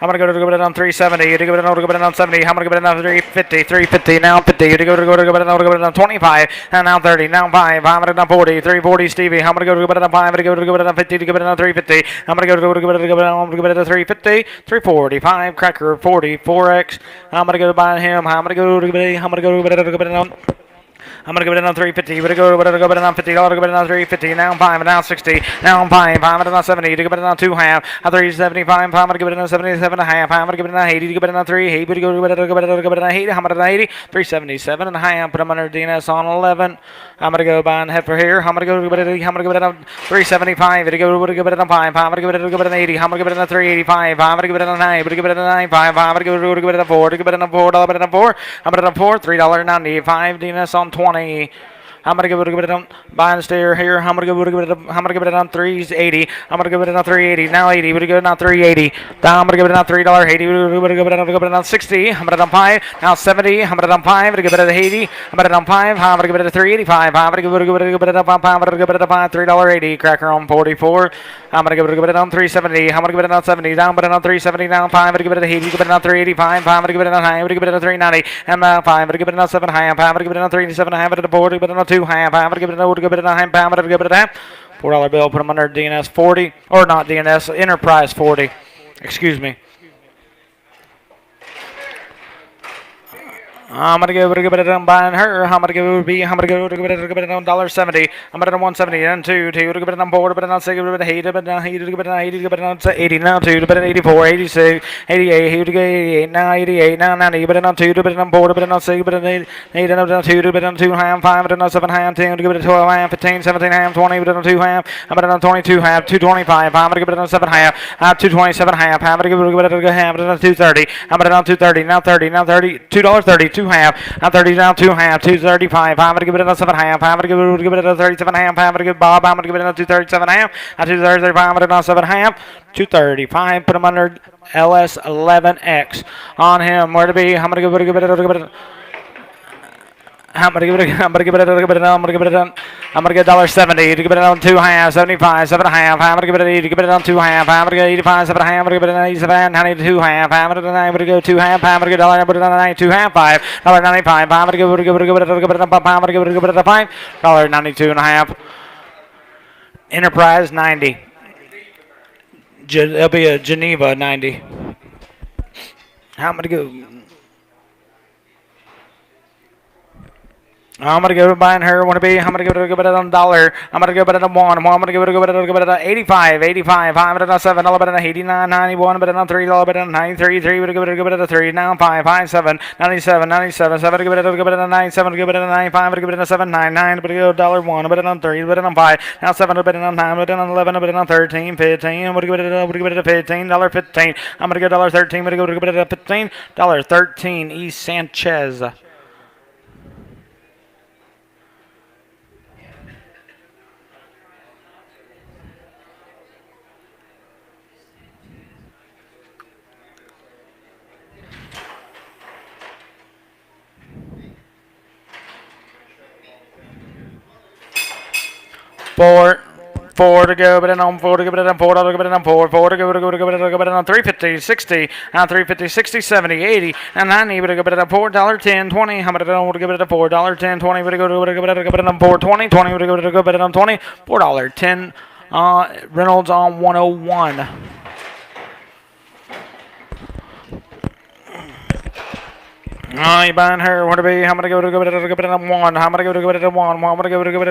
gonna give it on 370. You give it on 70. I'm gonna give it on 350. 350 now 50. You give it on 25. And now 30. Now 5. I'm gonna on 40. 340 Stevie. I'm gonna give it on 5. I'm gonna give it on 50. To give it on 350. I'm gonna give it on 350. 345 Cracker 40 4x. I'm gonna go by him. I'm gonna go give it on. I'm gonna give it on 350. We're gonna go on $50. Give it on 350. Now 5. Now 60. Now 5. I'm gonna on 70. Give it on 2 half. 375. I'm gonna give it on 77 and a half. I'm gonna give it on 80. Give it on 3. Hey, but go give it on 80. I'm gonna 80. 377 and a half. Put them under DNS on 11. I'm gonna go by and head for here. I'm gonna give it on 375. Give it on 5. I'm gonna give it on 80. I'm gonna give it on 385. I'm gonna give it on 9. Give it on 95. I'm gonna give it on 4. Give it on 4. I'm gonna on 4. I'm gonna on 4. $3.95 DNS on 20. I'm gonna give it on buying steer here. I'm gonna give it on 380. I'm gonna give it on 380. Now 80. We're gonna go on 380. Now I'm gonna give it on $3.80. We're gonna give it on 60. I'm gonna on 5. Now 70. I'm gonna on 5. I'm gonna give it on 80. I'm gonna on 5. I'm gonna give it on 385. I'm gonna give it on 5. I'm gonna give it on $3.80. Cracker on 44. I'm gonna give it on 370. I'm gonna give it on 70. Down, but on 370. Down 5. I'm gonna give it on 80. Give it on 385. I'm gonna give it on high. I'm gonna give it on 390. And 5. I'm gonna give it on 7 high. I'm gonna give it on 37. I'm gonna give it on 2 high. I'm gonna give it on high. I'm gonna give it a half. $4 bill. Put them under DNS 40 or not DNS Enterprise 40. Excuse me. I'm gonna give it on buying her. I'm gonna give it be. I'm gonna give it on $1.70. I'm gonna 170 and two. Two to give it on board. But on six. But eight. But on eight. But on 80. But on 80 now. Two. But 84. 86. 88. Here to go 88. Now 88. Now 90. But on two. But on board. But on six. But on 8. 8 and on two. But on two. Ham 5. But on 7 ham 10. To give it a 12 ham 15. 17 ham 20. But on 2 ham. I'm gonna on 22 ham 225. I'm gonna give it on 7 ham. 227 ham. I'm gonna give it a ham. But on 230. I'm gonna on 230. Now 30. Now 30. $2.30. 2 half. Now 30 down 2 half. 235. I'm gonna give it a 7 half. I'm gonna give it a 37 half. I'm gonna give Bob. I'm gonna give it a 237 half. 235. I'm gonna do 7 half. 235. Put him under LS11X on him. Where to be? I'm gonna give it. I'm gonna give it $1.70 to give it on 2 half, 75, 7 half. I'm gonna give it 80 to give it on 2 half. I'm gonna get 85, 7 half. I'm gonna give it an 87, 92 half. I'm gonna go 2 half. I'm gonna get $1, put it on 92 half, $5.95. I'm gonna give it a $5.92 and a half. Enterprise 90. It'll be a Geneva 90. I'm gonna go. I'm gonna give it buying her. Want to be? I'm gonna give it on $1. I'm gonna give it on 1. I'm gonna give it on 85, 85. I'm gonna on 7. $1 on 89, 91. But on 3. $1 on 93, 3. We're gonna give it a 3. Now 5, 5, 7, 97, 97. 7. Give it on 97. Give it on 95. Give it on 7, 9, 9. But go $1. But on 3. But on 5. Now 7. But on 9. But on 11. But on 13, 15. We're gonna give it a $15. 15. I'm gonna get $13. We're gonna give it a $15. E. Sanchez. Four to go, but on 4 to go, but on $4 to go, but on 4 to go, but on 350, 60, on 350, 60, 70, 80, and 90, but go, but on $4, 10, 20. How much to give it a $4, 10, 20, but go to but on 420, 20, but go, but on 20, $4, 10. Reynolds on 101. You buying her? What to be? I'm gonna go to give it on 1. I'm gonna go to give it on 1. I'm gonna go to give it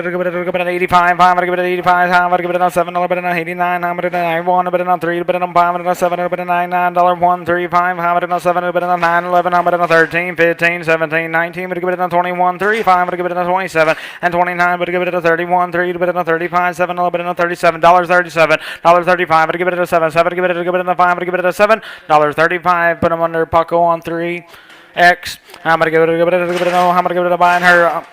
on 85. I'm gonna give it on 85. I'm gonna give it on 7. I'm gonna 89. I'm gonna 91. I'm gonna 3. I'm gonna 5. I'm gonna 7. I'm gonna 9. $135. I'm gonna 7. I'm gonna 9. 11. I'm gonna 13. 15. 17. 19. I'm gonna give it on 21. 35. I'm gonna give it on 27 and 29. I'm gonna give it on 31. 3. I'm gonna 35. 7. I'm gonna $37. $37. $35. I'm gonna give it a 7. 7. Give it on 5. I'm gonna give it a $7.35. Put them under Paco on 3. X. I'm gonna give it. I'm gonna give it a buying her.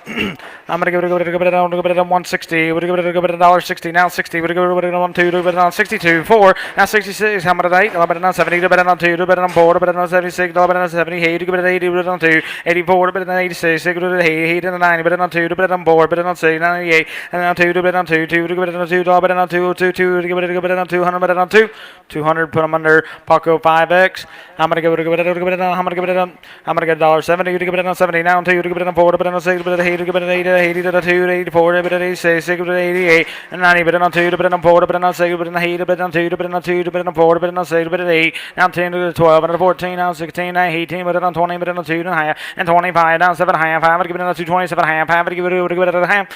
I'm gonna give it on 160. We're gonna give it $1.60 now 60. We're gonna give it on 2. We're on 62. 4 now 66. How much 8? I'm on 70. We're on 2. We're on 4. We're on 76. We're on 78. Give it 80. We're on 2. 84. We're on 86. We're on 80 and 90. We're on 2. We're on 4. We're on 6. 98 and on 2. We're on 2. 2. We're on 2. We're on 2. 2. 2. Give it on 200. We're on 2. 200. Put them under Paco 5X. I'm gonna give it. I'm gonna give it on. I'm gonna get $1.70. You give it on 70 now. 2. You give it on 4. But on 6. But 8. Give it 80. 80 to 2. 84. But 86. 6. But 88 and 90. But on 2. But on 4. But on 6. But on 8. But on 2. But on 2. But on 4. But on 6. But 8. Now 10 to 12. But on 14. Now 16. Now 18. But on 20. But on 2 and a half. And 25. Down 7 half. I'm gonna give it on 227 half. I'm gonna give it a half.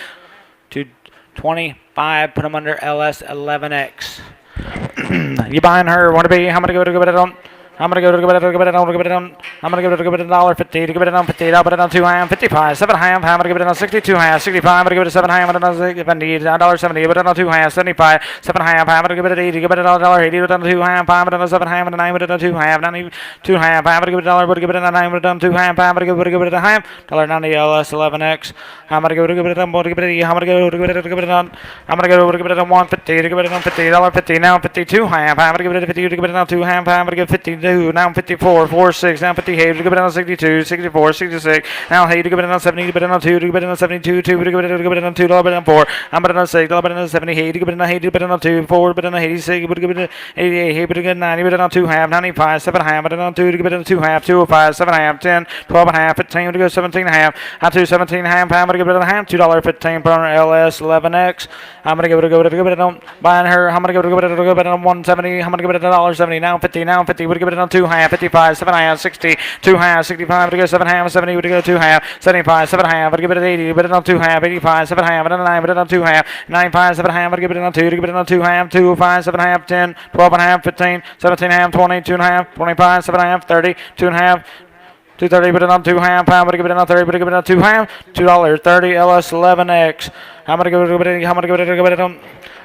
225. Put them under LS11X. You buying her? Want to be? I'm gonna give it on. I'm gonna go to give it on. I'm gonna give it $1.50 to give it on 50. I'll put it on 2 ham, 55, 7 ham. I'm gonna give it on 62 ham, 65. I'm gonna give it a 7 ham. I'm gonna $70. But on 2 ham, 75, 7 ham. I'm gonna give it 80. Give it $1.80. But on 2 ham. I'm gonna 7 ham and 9. But on 2 ham, 92 ham. I'm gonna give it $1. But give it a 9. But on 2 ham. I'm gonna give it a ham. $1.90 LS11X. I'm gonna give it on. I'm gonna go to give it on. I'm gonna go to give it on 150 to give it on $50 now 52 ham. I'm gonna give it a 50 to give it on 2 ham. I'm gonna give 50. Now 54, 46, now 58, to give it on 62, 64, 66, now 8 to give it on 70, to give it on 2, to give it on 72, 2 to give it on 2, to give it on 4, I'm on 6, to give it on 78, to give it on 8, to give it on 2, 4, but on 86, to give it on 88, to give it on 90, but on 2 half, 95, 7 half, but on 2 to give it on 2 half, 205, 7 half, 10, 12 and a half, 15 to go 17 and a half, I 2 17 and a half, I'm going to give it on a half, $2.15 per LS11X. I'm going to give it on buying her, I'm going to give it on 170, I'm going to give it $1.70, now 50, we're going to give it on 2 half, 55, 7 half, 60, 2 half, 65, to go 7 half, 70, to go 2 half, 75, 7 half, to give it at 80, put it on 2 half, 85, 7 half, and 9, put it on 2 half, 95, 7 half, to give it on 2, to give it on 2 half, 2, 5, 7 half, 10, 12 and a half, 15, 17 half, 20, 2 and a half, 25, 7 half, 30, 2 and a half, 230, put it on 2 half, how much give it on 30, put it on 2 half, $2.30, LS 11X, how much give it on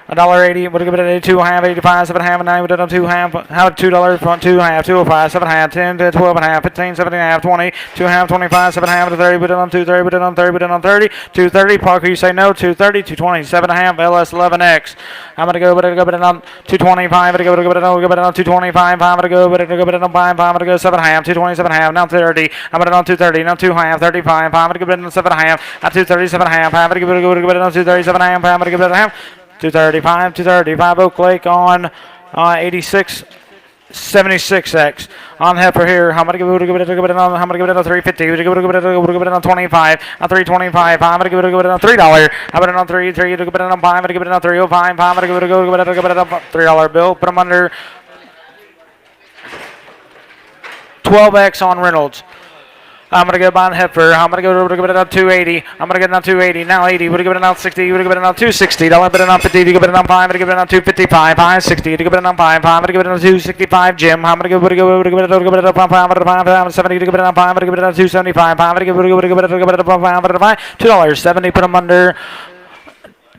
$1.80, would give it at 2 half, 85, 7 half, 9, would it on 2 half, how $2 for 2 half, 205, 7 half, 10 to 12 and a half, 15, 17 and a half, 20, 2 half, 25, 7 half to 30, put it on 230, put it on 30, put it on 30, 230, Parker, you say no, 230, 220, 7 and a half, LS 11X, I'm gonna go, but it on 225, but it go, but it on 225, I'm gonna go, but it go, but it on 5, I'm gonna go 7 half, 227 half, now 30, I'm gonna on 230, now 2 half, 35, I'm gonna go, but it on 7 half, at 237 half, I'm gonna go, but it on 237 half, I'm gonna go, but it on half. 235 Oak Lake on 86 76X on heifer here. How many give it on? How many give it on 350? Give it on 25 on 325. I'm gonna give it on $3. How about it on 3? Give it on 5. I'm gonna give it on 305. I'm gonna give it on $3 bill. Put them under 12X on Reynolds. I'm going to go by heifer. I'm going to go give it on 280. I'm going to get it on 280. Now 80. Would have given it on 60. Would have given it on 260. Don't put it on 50. You give it on 5. I'm going to give it on 255. 560. To give it on 5. I'm going to give it on 265. Jim. I'm going to give it on 570. To give it on 5. I'm going to give it on 275. I'm going to give it on 5. $2.70. Put them under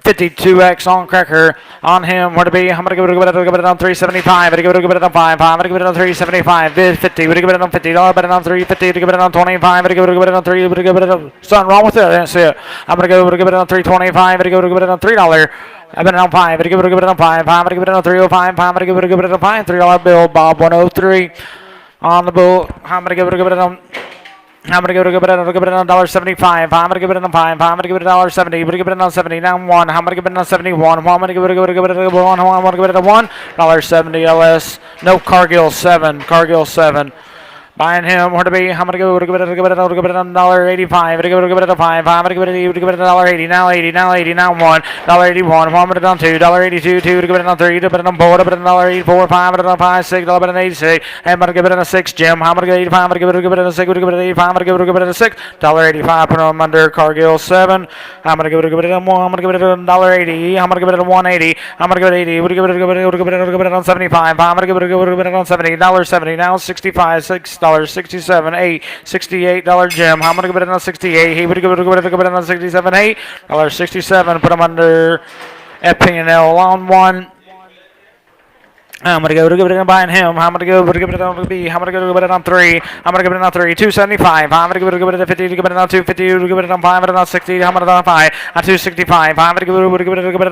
52X on Cracker on him. Where to be? I'm going to give it on 375. I'm going to give it on 5. I'm going to give it on 375. 50. We're going to give it on $50. Bet it on 350. To give it on 25. I'm going to give it on 3. We're going to give it on something wrong with it. That's it. I'm going to give it on 325. I'm going to give it on $3. I bet it on 5. I'm going to give it on 5. I'm going to give it on 305. I'm going to give it on 5. $3 bill. Bob 103 on the bull. I'm going to give it on. I'm going to give it on $1.75. I'm going to give it on 5. I'm going to give it on $1.70. I'm going to give it on 70. Now 1. I'm going to give it on 71. I'm going to give it on 1. I'm going to give it on $1.70 LS. No, Cargill 7. Cargill 7. Buying him, where to be? I'm going to give it on $1.85. I'm going to give it on 5. I'm going to give it on $1.80. Now 80. Now 80. Now 1. $1.81. I'm going to give it on 2. $1.82. 2 to give it on 3. To put it on 4. To put it on $1.84. 5. Put it on 5. 6. $1.86. I'm going to give it on a 6. Jim. I'm going to give it 85. I'm going to give it on a 6. I'm going to give it on 85. I'm going to give it on a 6. $1.85. Put them under Cargill 7. I'm going to give it on 1. I'm going to give it on $1.80. I'm going to give it on 180. I'm going to give it 80. We're going to give it on 75. I'm going to give it on 70. $1.70. Now 65. $67, $8, $68 Jim. I'm gonna give it on 68. He would give it on 67, $8, $67. Put him under FP&L on 1. I'm going to go to give it on buying him. I'm going to go to give it on B. I'm going to go to give it on 3. I'm going to give it on 3. 275. I'm going to give it on 50. To give it on 250. To give it on 5. I'm going to on 60. I'm going to on 5. On 265. I'm going to give it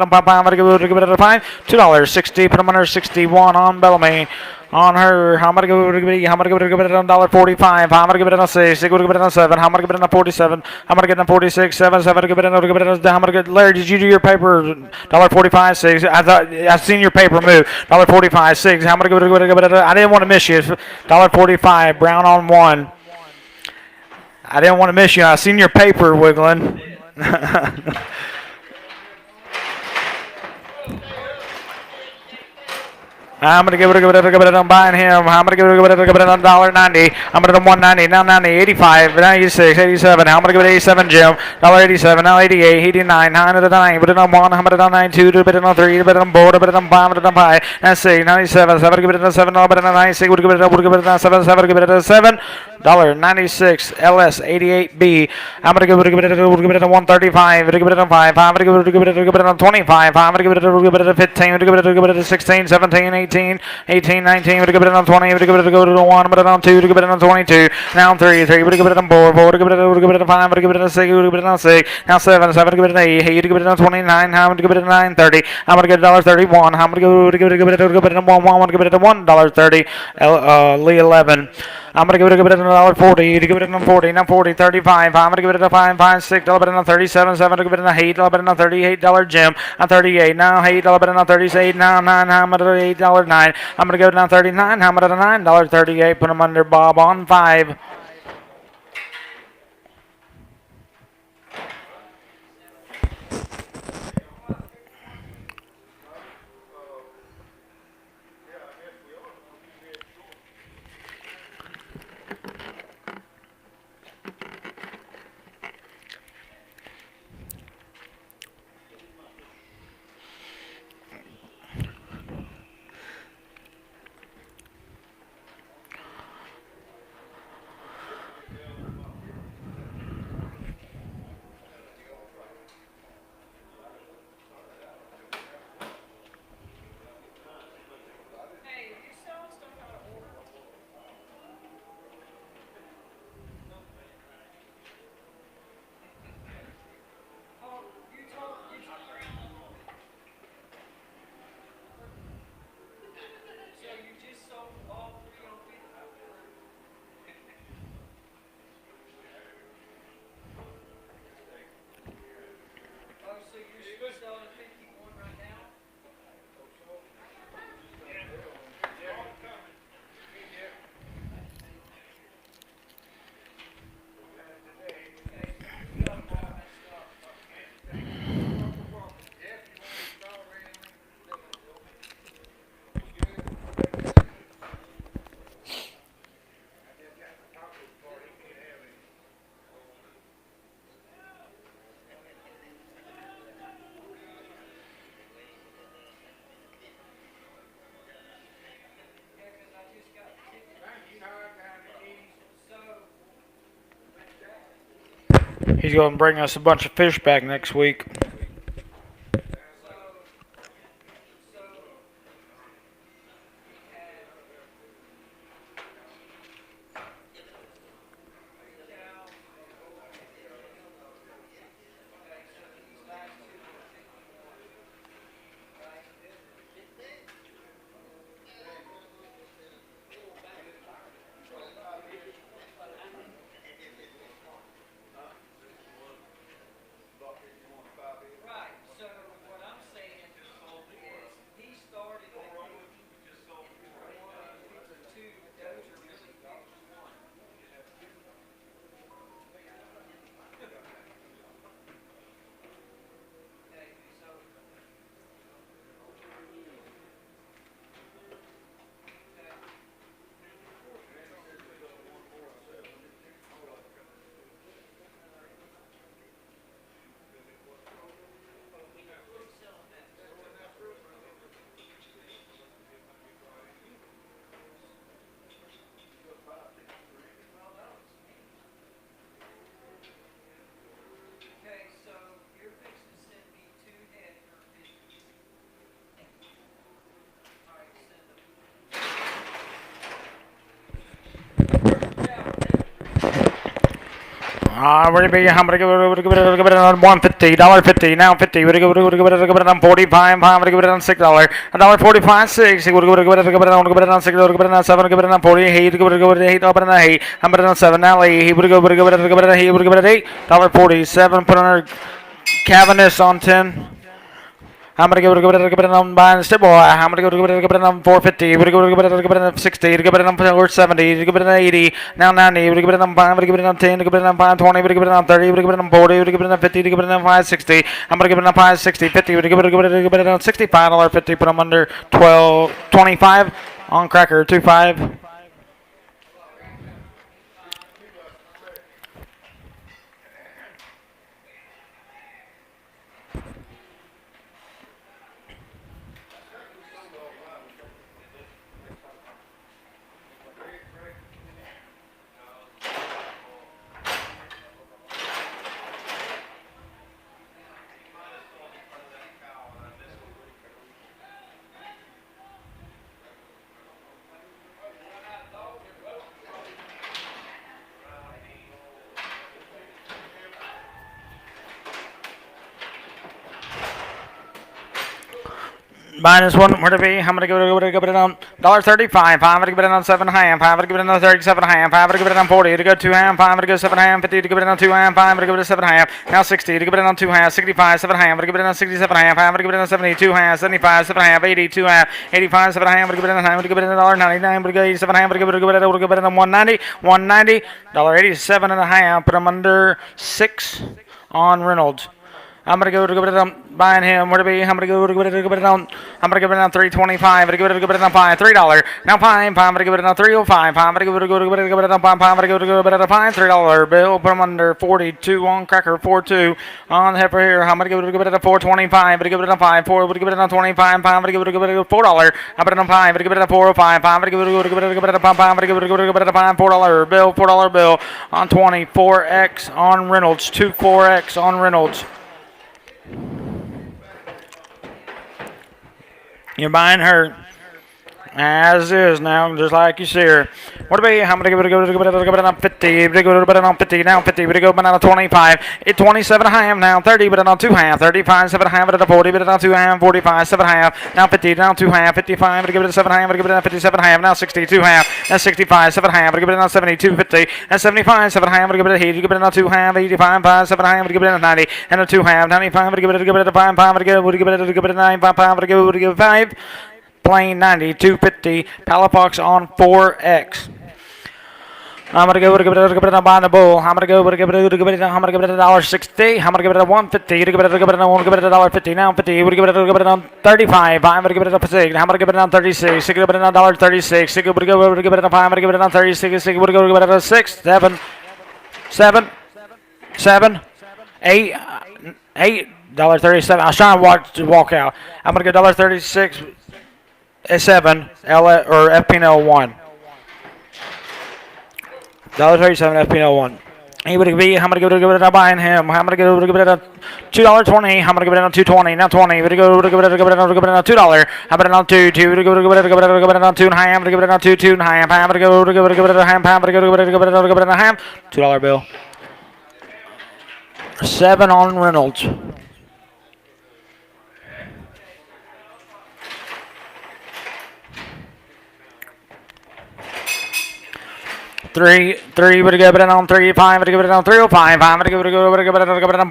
on 5. I'm going to give it on 5. $2.60. Put him under 61 on Bellamy. On her, I'm gonna give it on $1.45. I'm gonna give it on 6. I'm gonna give it on 7. I'm gonna give it on 47. I'm gonna get on 46. 7. I'm gonna give it on. I'm gonna get. Larry, did you do your paper? $1.45. 6. I seen your paper move. $1.45. 6. I'm gonna give it. I didn't want to miss you. $1.45. Brown on 1. I didn't want to miss you. I seen your paper wiggling. I'm going to give it on buying him. I'm going to give it on $1.90. I'm going to do $1.90. Now 90, 85, 96, 87. I'm going to give it 87, Jim. $1.87, now 88, 89, 909. Put it on 1, I'm going to do 92, to put it on 3, to put it on 4, to put it on 5, to put it on 5. And 6, 97, 7, give it on 7, I'll put it on 96, would give it on 7, 7, give it on 7. $96, LS 88B. I'm going to give it on 135, give it on 5. I'm going to give it on 25. I'm going to give it on 15, give it on 16, 17, 18, 18, 19. Would give it on 20. Would give it on 1. Put it on 2. To give it on 22. Now 3, 3. Would give it on 4, 4. Would give it on 5. Would give it on 6. Would give it on 6. Now 7, 7. Give it on 8. 8. Give it on 29. How would give it on 9, 30. I'm going to get $1.31. I'm going to give it on 1. 1. Give it on $1.30. Lee 11. I'm going to give it on $1.40. To give it on 40. Now 40, 35. I'm going to give it on 5, 5, 6. $1 on 37. 7. To give it on 8. $1 on $38. Jim on 38. Now 8. $1 on 38. Now 9. I'm going to $8.09. I'm going to go down 39. I'm going to $9.38. Put them under Bob on 5. He's going to bring us a bunch of fish back next week. Would it be how much? Give it on $150, now 50. Would it give it on 45? Would it give it on $6? $1.45, 6. Would it give it on 6? Would it give it on 7? Give it on 40. He would give it 8. Open on 8. How much on 7? Now he would give it he would give it $8.47. Put on Cavaness on 10. How many give it on buying step boy? How many give it on 450? Would give it on 60? Give it on 470? Give it on 80? Now 90? Would give it on 5? Would give it on 10? Give it on 520? Would give it on 30? Would give it on 40? Would give it on 50? Give it on 560? I'm gonna give it on 560? 50? Would give it on $65.50? Put them under 25 on cracker 25. Minus one, where to be? How many give it on? $1.35. 5, to give it on 7.5. 5, to give it on 37.5. 5, to give it on 40. To go 2.5. 5, to go 7.5. 50 to give it on 2.5. 5, to give it on 7.5. Now 60 to give it on 2.5. 65, 7.5. To give it on 67.5. 5, to give it on 70. 2.5. 75, 7.5. 80, 2.5. 85, 7.5. To give it on 9. To give it on $1.99. To go 87.5. To give it on 190. 190. $1.87.5. Put them under 6 on Reynolds. I'm gonna go to give it on buying him. Where to be? I'm gonna go to give it on. I'm gonna give it on 325. I'm gonna give it on $5. Now $5. I'm gonna give it on 305. I'm gonna give it on $5. I'm gonna give it on $5. Bill, put him under 42 on cracker 42 on the heifer here. I'm gonna give it on 425. I'm gonna give it on 5. 4. I'm gonna give it on 25. I'm gonna give it on $4. I'm gonna give it on 5. I'm gonna give it on 405. I'm gonna give it on 5. I'm gonna give it on $4 bill. $4 bill on 24X on Reynolds. 24X on Reynolds. You're buying her As is now, just like you see her. What about you? How many give it on 50? Give it on 50 now. 50. We go on 25. 27 half now. 30. But on 2 half. 35. 7 half. But on 40. But on 2 half. 45. 7 half. Now 50. Now 2 half. 55. Give it a 7 half. Give it on 57 half. Now 62 half. Now 65. 7 half. Give it on 72. 50. And 75. 7 half. Give it a 80. Give it on 2 half. 85. 5. 7 half. Give it a 90. And a 2 half. 95. Give it a 5. 5. Give it a 9. 5. 5. Give it a 5. Plain 90, 250, Palafox on 4X. I'm gonna go to buy the bull. I'm gonna go to give it a $1.60. I'm gonna give it a 150. Give it a $1.50 now. 50. We're gonna give it on 35. I'm gonna give it a 6. I'm gonna give it on 36. Give it a $1.36. We're gonna give it a 5. I'm gonna give it on 36. We're gonna give it a 6, 7, 8, $8.37. I was trying to walk out. I'm gonna get $1.36. 7 L or FPNL 1. $1.37 FPNL 1. He would be. I'm gonna give it a buying him. I'm gonna give it a $2.20. I'm gonna give it on 220. Now 20. We're gonna give it on $2. I'm gonna on 2. 2. We're gonna give it on 2 and a half. I'm gonna give it on 2. 2 and a half. I'm gonna give it a half. I'm gonna give it a half. $2 bill. 7 on Reynolds. 3, would give it on 3, 5, would give it on 305, 5, would give it on 5, 5, would give it on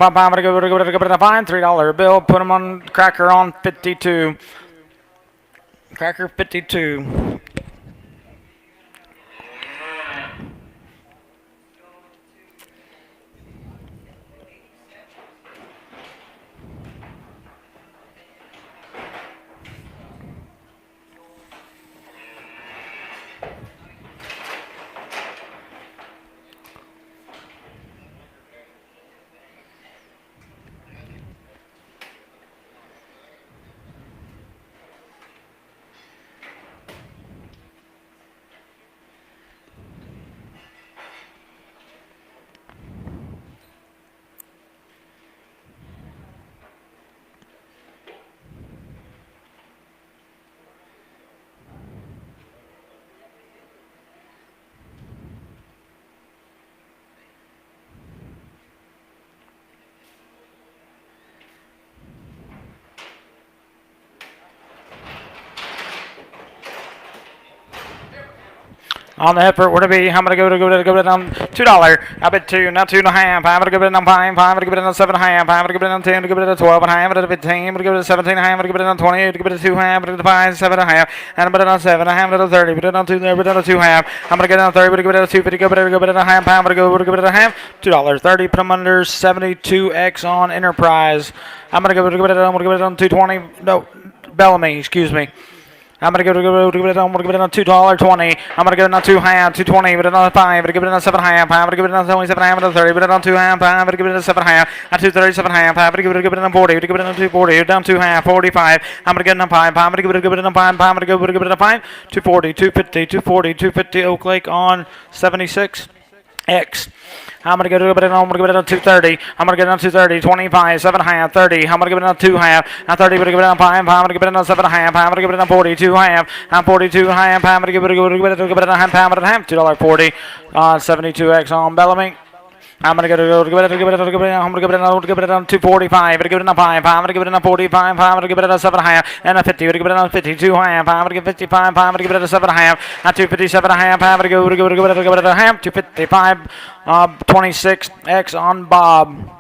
5, $3 bill, put them on Cracker on 52. Cracker 52. On the heifer, where to be? I'm gonna give it on $2. I bet 2, not 2 and a half. I'm gonna give it on 5. I'm gonna give it on 7 and a half. I'm gonna give it on 10. Give it a 12 and a half. I'm gonna give it a 15. I'm gonna give it a 17 and a half. I'm gonna give it on 20. I'm gonna give it a 2 half. I'm gonna give it a 5, 7 and a half. And I'm gonna give it on 7 and a half. I'm gonna give it on 30. Put it on 2 there. Put it on 2 half. I'm gonna get it on 30. I'm gonna give it a 250. Give it a half. I'm gonna give it a half. $2.30. Put them under 72X on Enterprise. I'm gonna give it on 220. No, Bellamy. Excuse me. I'm gonna give it on $2.20. I'm gonna give it on 2 half, 220, but it on 5, I'm gonna give it on 7 half, I'm gonna give it on 27 half, and 30, but it on 2 half, I'm gonna give it on 7 half, on 237 half, I'm gonna give it on 40, I'm gonna give it on 240, down 2 half, 45, I'm gonna get it on 5, I'm gonna give it on 5, I'm gonna give it on 5, 240, 250, 240, 250 Oak Lake on 76X. I'm gonna give it on 230. I'm gonna get it on 230, 25, 7 half, 30. I'm gonna give it on 2 half. Now 30, but give it on 5. I'm gonna give it on 7 half. I'm gonna give it on 42 half. I'm 42 half. I'm gonna give it on half. $2.40. 72X on Bellamy. I'm gonna give it on 245. I'm gonna give it on 5. I'm gonna give it on 45. I'm gonna give it on 7 half and a 50. I'm gonna give it on 52 half. I'm gonna give 55. I'm gonna give it on 7 half. At 257 half. I'm gonna give it a half. 255. 26X on Bob.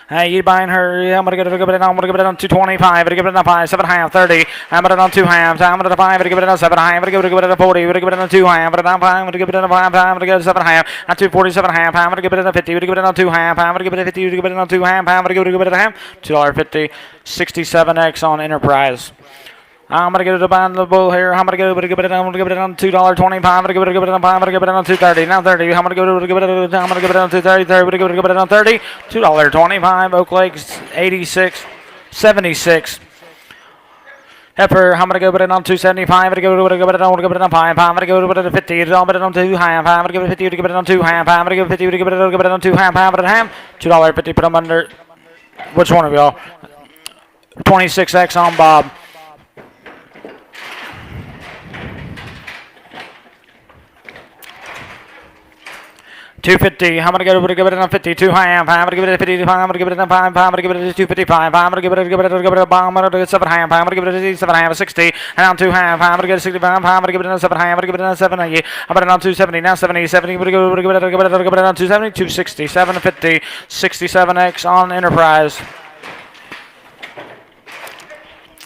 Hey, you buying her? I'm gonna give it on 225. I'm gonna give it on 5, 7 half, 30. I'm gonna on 2 halves. I'm gonna 5. I'm gonna give it on 7 half. I'm gonna give it on 40. I'm gonna give it on 2 half. I'm gonna 5. I'm gonna give it on 5. I'm gonna give it 7 half. On 247 half. I'm gonna give it on 50. I'm gonna give it on 2 half. I'm gonna give it 50. I'm gonna give it on 2 half. I'm gonna give it a half. $2.50. 67X on Enterprise. I'm gonna give it a buying the bull here. I'm gonna give it on $2.25. I'm gonna give it on 5. I'm gonna give it on 230. Now 30. I'm gonna give it on 230. 30. I'm gonna give it on 30. $2.25. Oak Lake 86, 76. Heifer, I'm gonna give it on 275. I'm gonna give it on 5. I'm gonna give it on 50. I'm gonna give it on 2 half. I'm gonna give it 50. Give it on 2 half. I'm gonna give it 50. Give it on 2 half. I'm gonna half. $2.50. Put them under. Which one of y'all? 26X on Bob. 250. I'm gonna give it a 50. 2 high. I'm gonna give it a 50. I'm gonna give it a 5. I'm gonna give it a 255. I'm gonna give it a bomb. I'm gonna give it a 7 high. I'm gonna give it a 7 high. 60. And I'm 2 high. I'm gonna give it a 65. I'm gonna give it a 7 high. I'm gonna give it a 7 high. I'm gonna on 270. Now 70. 70. I'm gonna give it a 270. 260. 750. 67x on Enterprise.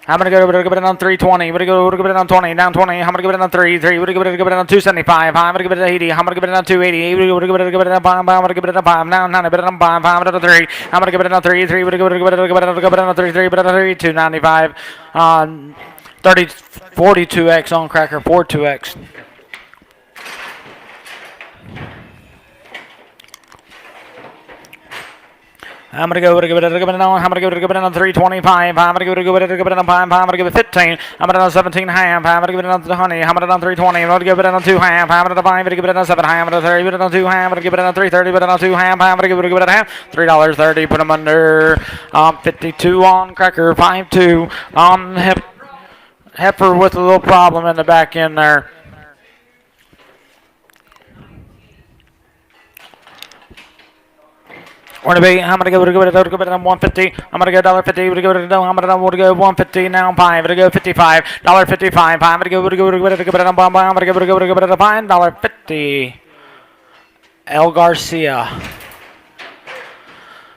I'm gonna give it on 320. I'm gonna give it on 20. Down 20. I'm gonna give it on 3. 3. I'm gonna give it on 275. I'm gonna give it on 80. I'm gonna give it on 280. I'm gonna give it on 5. I'm gonna give it on 5. Now 9. I'm gonna give it on 5. I'm gonna 3. I'm gonna give it on 3. 3. I'm gonna give it on 3. 3. But on 3. 295. 30. 42x on Cracker. 42x. I'm gonna give it on. I'm gonna give it on 325. I'm gonna give it on 5. I'm gonna give it 15. I'm gonna on 17 half. I'm gonna give it on honey. I'm gonna on 320. I'm gonna give it on 2 half. I'm gonna 5. I'm gonna give it on 7 half. I'm gonna 30. But on 2 half. I'm gonna give it on 330. But on 2 half. I'm gonna give it on half. $3.30. Put them under. 52 on Cracker. 5-2 on Heifer with a little problem in the back end there. We're gonna be. I'm gonna go it on 150. I'm gonna go $1.50. I'm gonna go 150 now. 5. I'm gonna go 55. $1.55. I'm gonna go it on bomb. I'm gonna go it on $5.50. El Garcia.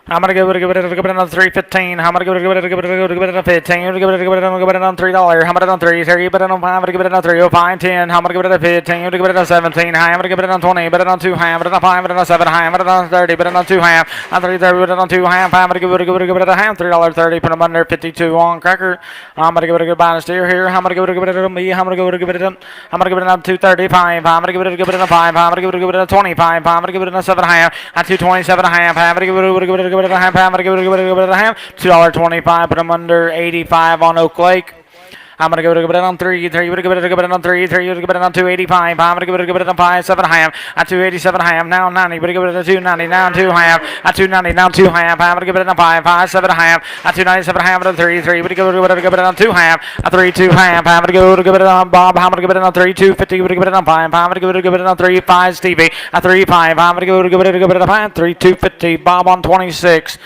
I'm gonna give it on 315. I'm gonna give it on 15. I'm gonna give it on $3. I'm gonna on 3. 30. But on 5. I'm gonna give it on 305. 10. I'm gonna give it on 15. I'm gonna give it on 17. High. I'm gonna give it on 20. But on 2 high. I'm gonna on 5. But on 7 high. I'm gonna on 30. But on 2 high. I'm 30. But on 2 high. I'm gonna give it a half. $3.30. Put them under 52 on Cracker. I'm gonna give it a good bonus steer here. I'm gonna give it on me. I'm gonna give it on. I'm gonna give it on 235. I'm gonna give it on 5. I'm gonna give it on 25. I'm gonna give it on 7 high. At 227 high. I'm gonna give it a half. I'm gonna give it a half. $2.25. Put them under 85 on Oak Lake. I'm gonna give it on 3. 3. Give it on 3. 3. Give it on 285. I'm gonna give it on 5. 7 high. At 287 high. Now 90. But give it on 290. Now 2 high. At 290. Now 2 high. I'm gonna give it on 5. 5. 7 high. At 297 high. At 3. 3. But give it on 2 high. At 3. 2 high. I'm gonna give it on Bob. I'm gonna give it on 3. 250. Give it on 5. I'm gonna give it on 3. 5. Stevie. At 3. 5. I'm gonna give it on 5. 3. 250. Bob on 26.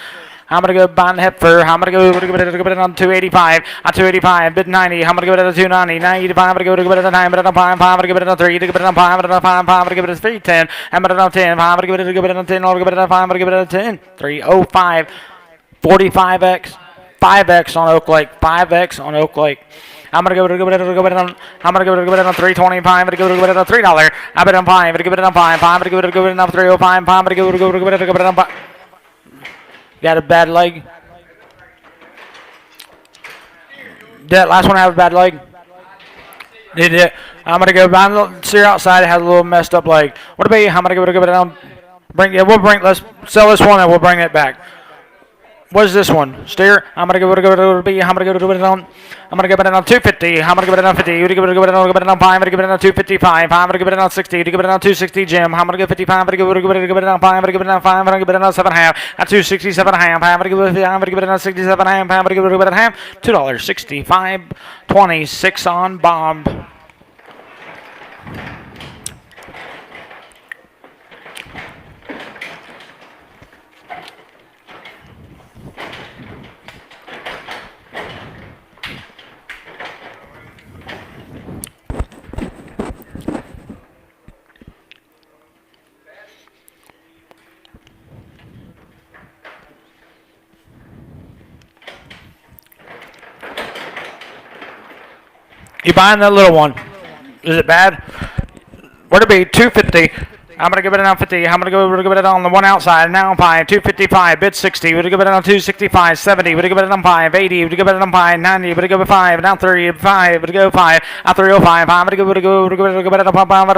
I'm gonna go Bond Hepfer. I'm gonna give it on 285. At 285, bid 90. I'm gonna give it on 290. 985. I'm gonna give it on 9. But on 5. I'm gonna give it on 3. Give it on 5. But on 5. I'm gonna give it on 310. I'm gonna on 10. I'm gonna give it on 10. I'll give it on 5. I'm gonna give it on 10. 305. 45x. 5x on Oak Lake. 5x on Oak Lake. I'm gonna give it on. I'm gonna give it on 325. I'm gonna give it on $3. I bet on 5. I'm gonna give it on 5. I'm gonna give it on 305. I'm gonna give it on 5. Got a bad leg. That last one have a bad leg. Did it? I'm gonna go behind the steer outside. It has a little messed up leg. What about you? I'm gonna give it on. Let's sell this one and we'll bring it back. What is this one? Steer. I'm gonna give it on. I'm gonna give it on 250. I'm gonna give it on 50. You give it on 5. I'm gonna give it on 255. I'm gonna give it on 60. You give it on 260. Jim. I'm gonna give 55. I'm gonna give it on 5. I'm gonna give it on 5. I'm gonna give it on 7 half. At 267 half. I'm gonna give it on 67 half. I'm gonna give it on half. $2.65. 26 on Bob. You buying that little one? Is it bad? Where'd it be? 250. I'm gonna give it on 50. I'm gonna give it on the one outside. Now 5. 255. Bid 60. We're gonna give it on 265. 70. We're gonna give it on 5. 80. We're gonna give it on 5. 90. We're gonna give it 5. Now 3. 5. We're gonna go 5. Now 305. I'm gonna give it on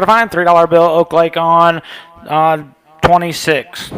5. $3 bill. Oak Lake on 26.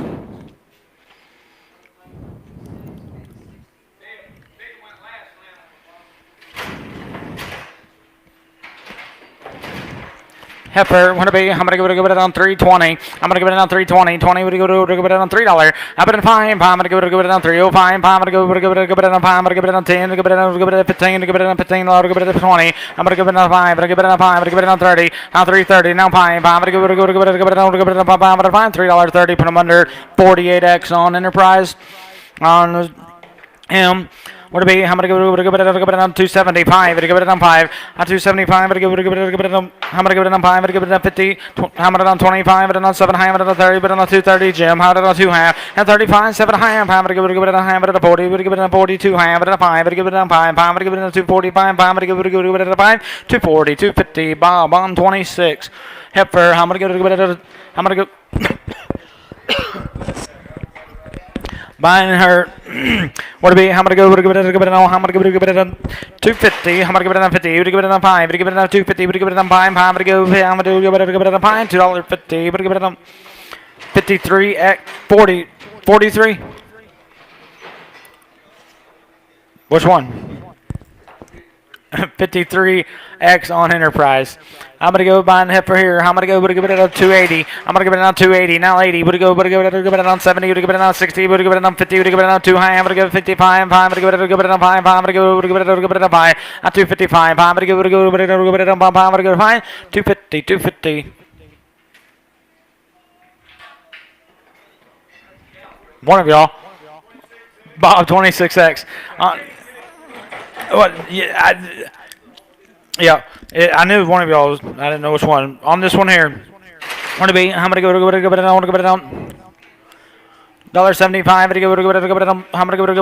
Heifer, what to be? I'm gonna give it on 320. I'm gonna give it on 320. 20, we're gonna give it on $3. I'm gonna find. I'm gonna give it on 305. I'm gonna give it on 5. I'm gonna give it on 10. Give it on 15. Give it on 15. Give it on 20. I'm gonna give it on 5. I'm gonna give it on 5. I'm gonna give it on 30. On 330. Now 5. I'm gonna give it on 5. I'm gonna find $3.30. Put them under 48x on Enterprise. On him. What to be? I'm gonna give it on 275. I'm gonna give it on 5. On 275. I'm gonna give it on. I'm gonna give it on 5. I'm gonna give it on 50. I'm gonna on 25. I'm gonna on 7 high. I'm gonna on 30. But on 230. Jim. I'm gonna on 2 half. And 35. 7 high. I'm gonna give it on high. I'm gonna 40. I'm gonna give it on 42 high. I'm gonna 5. I'm gonna give it on 5. I'm gonna give it on 245. I'm gonna give it on 5. 240. 250. Bob on 26. Heifer. I'm gonna give it on. I'm gonna go. Buying her. What to be? I'm gonna give it on. I'm gonna give it on 250. I'm gonna give it on 50. Give it on 5. I'm gonna give it on 250. Give it on 5. I'm gonna give it on 5. $2.50. Give it on 53 at 40. 43. Which one? 53x on Enterprise. I'm gonna go buying heifer here. I'm gonna give it on 280. I'm gonna give it on 280. Now 80. Would give it on 70. Would give it on 60. Would give it on 50. Would give it on 2 high. I'm gonna give it 55. I'm gonna give it on 5. I'm gonna give it on 5. On 255. I'm gonna give it on 5. I'm gonna give it 5. 250. 250. One of y'all. Bob 26x. What? Yeah, I knew one of y'all was. I didn't know which one. On this one here, want to be? I'm gonna give it on. $1.75. I'm gonna give it on. I'm gonna give it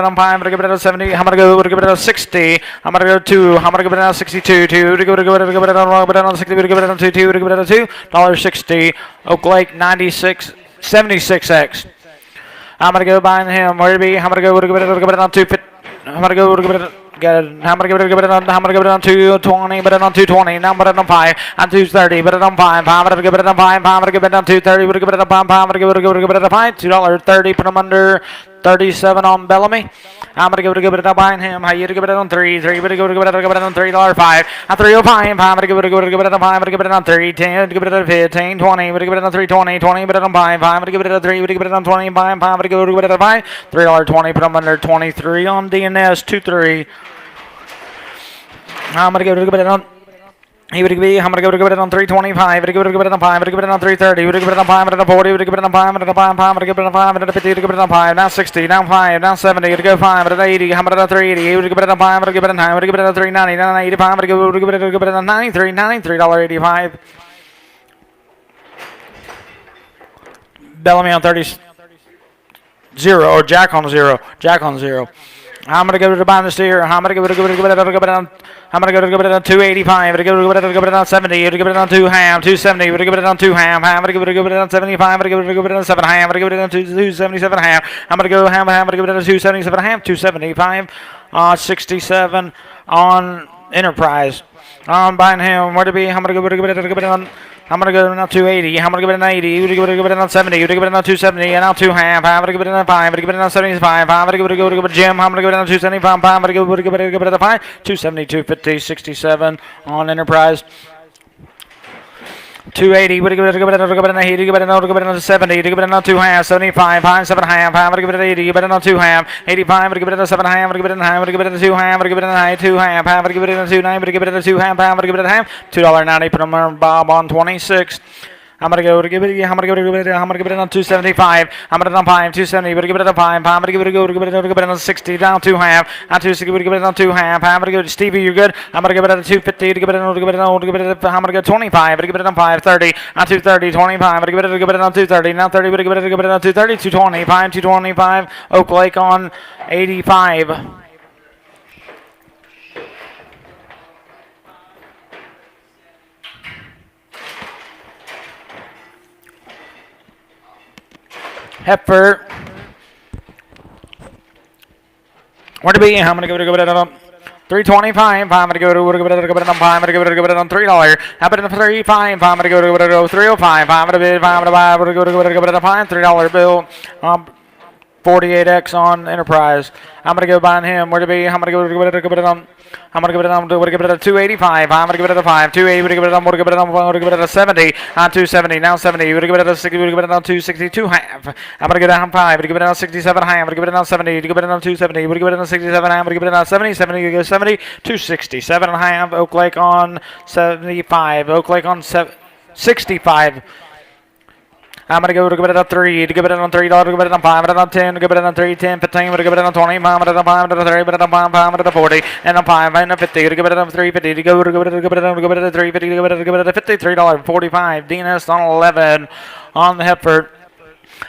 on 5. I'm gonna give it on 70. I'm gonna give it on 60. I'm gonna go 2. I'm gonna give it on 62. 2. Give it on 60. Give it on 2. 2. Give it on $2.60. Oak Lake 96 76x. I'm gonna go buying him. Where to be? I'm gonna give it on 2. I'm gonna give it. I'm gonna give it on. I'm gonna give it on 220. But it on 220. Now put it on 5. On 230. But it on 5. I'm gonna give it on 5. I'm gonna give it on 230. But give it on 5. I'm gonna give it on 5. $2.30. Put them under 37 on Bellamy. I'm gonna give it on buying him. How you give it on 3. 3. But give it on $3.05. On 305. I'm gonna give it on 5. I'm gonna give it on 3. 10. Give it on 15. 20. But give it on 320. 20. But on 5. I'm gonna give it on 3. But give it on 20. 5. I'm gonna give it on 5. $3.20. Put them under 23 on DNS. 2-3. I'm gonna give it on. He would be. I'm gonna give it on 325. Would give it on 5. Would give it on 330. Would give it on 5. Would 40. Would give it on 5. Would 5. Would give it on 5. Would 50. Would give it on 5. Now 60. Now 5. Now 70. Would go 5. Would 80. I'm gonna 380. Would give it on 5. Would give it on 9. Would give it on 390. Now 85. Would give it on 93. $3.85. Bellamy on 30. 0 or Jack on 0. Jack on 0. I'm gonna go to the bottom of the steer. I'm gonna give it on. I'm gonna give it on 285. I'm gonna give it on 70. I'm gonna give it on 2 ham. 270. I'm gonna give it on 2 ham. I'm gonna give it on 75. I'm gonna give it on 7 ham. I'm gonna give it on 277 ham. I'm gonna go ham. I'm gonna give it on 277 ham. 275. 67 on Enterprise. I'm buying him. Where to be? I'm gonna give it on. I'm gonna go on 280. I'm gonna give it on 80. You're gonna give it on 70. You're gonna give it on 270. And now 2 half. I'm gonna give it on 5. I'm gonna give it on 75. I'm gonna give it to Jim. I'm gonna give it on 275. I'm gonna give it on 5. 270, 250, 67 on Enterprise. 280. Would give it on 80. Give it on 70. Give it on 2 half. 75. 5 7 half. I'm gonna give it on 80. Give it on 2 half. 85. Would give it on 7 half. Would give it on half. Would give it on 2 half. Would give it on 2 half. I'm gonna give it on 2 9. Would give it on 2 half. I'm gonna give it on half. $2.90. Put them on Bob on 26. I'm gonna go to give it. I'm gonna give it on 275. I'm gonna on 5. 270. But give it on 5. I'm gonna give it on 60. Down 2 half. On 260. Give it on 2 half. I'm gonna give it Stevie. You're good. I'm gonna give it on 250. To give it on. I'm gonna go 25. But give it on 530. On 230. 25. But give it on 230. Now 30. But give it on 230. 225. 225. Oak Lake on 85. Heifer. Where to be? I'm gonna give it on 325. I'm gonna give it on 5. I'm gonna give it on $3. How about on 35? I'm gonna go to 305. I'm gonna buy. I'm gonna give it on $5 bill. 48x on Enterprise. I'm gonna go behind him. Where to be? I'm gonna go give it on. I'm gonna give it on. I'm gonna give it a 285. I'm gonna give it a 5. 280. I'm gonna give it on. I'm gonna give it on. I'm gonna give it a 70. On 270. Now 70. I'm gonna give it a 60. I'm gonna give it on 262 half. I'm gonna give it on 5. I'm gonna give it on 67 high. I'm gonna give it on 70. I'm gonna give it on 270. I'm gonna give it on 67 high. I'm gonna give it on 70. 70. I'm gonna go 70. 267 high. Oak Lake on 75. Oak Lake on 65. I'm gonna go to give it a 3, to give it on $3, to give it on 5, to give it on 10, to give it on 3, 10, 15, to give it on 20, 5, to 5, to 3, to 5, 5, to 40, and on 5, and on 50, to give it on 350, to go to give it on 350, to give it on 50, $3.45. DNS on 11 on the Hepford.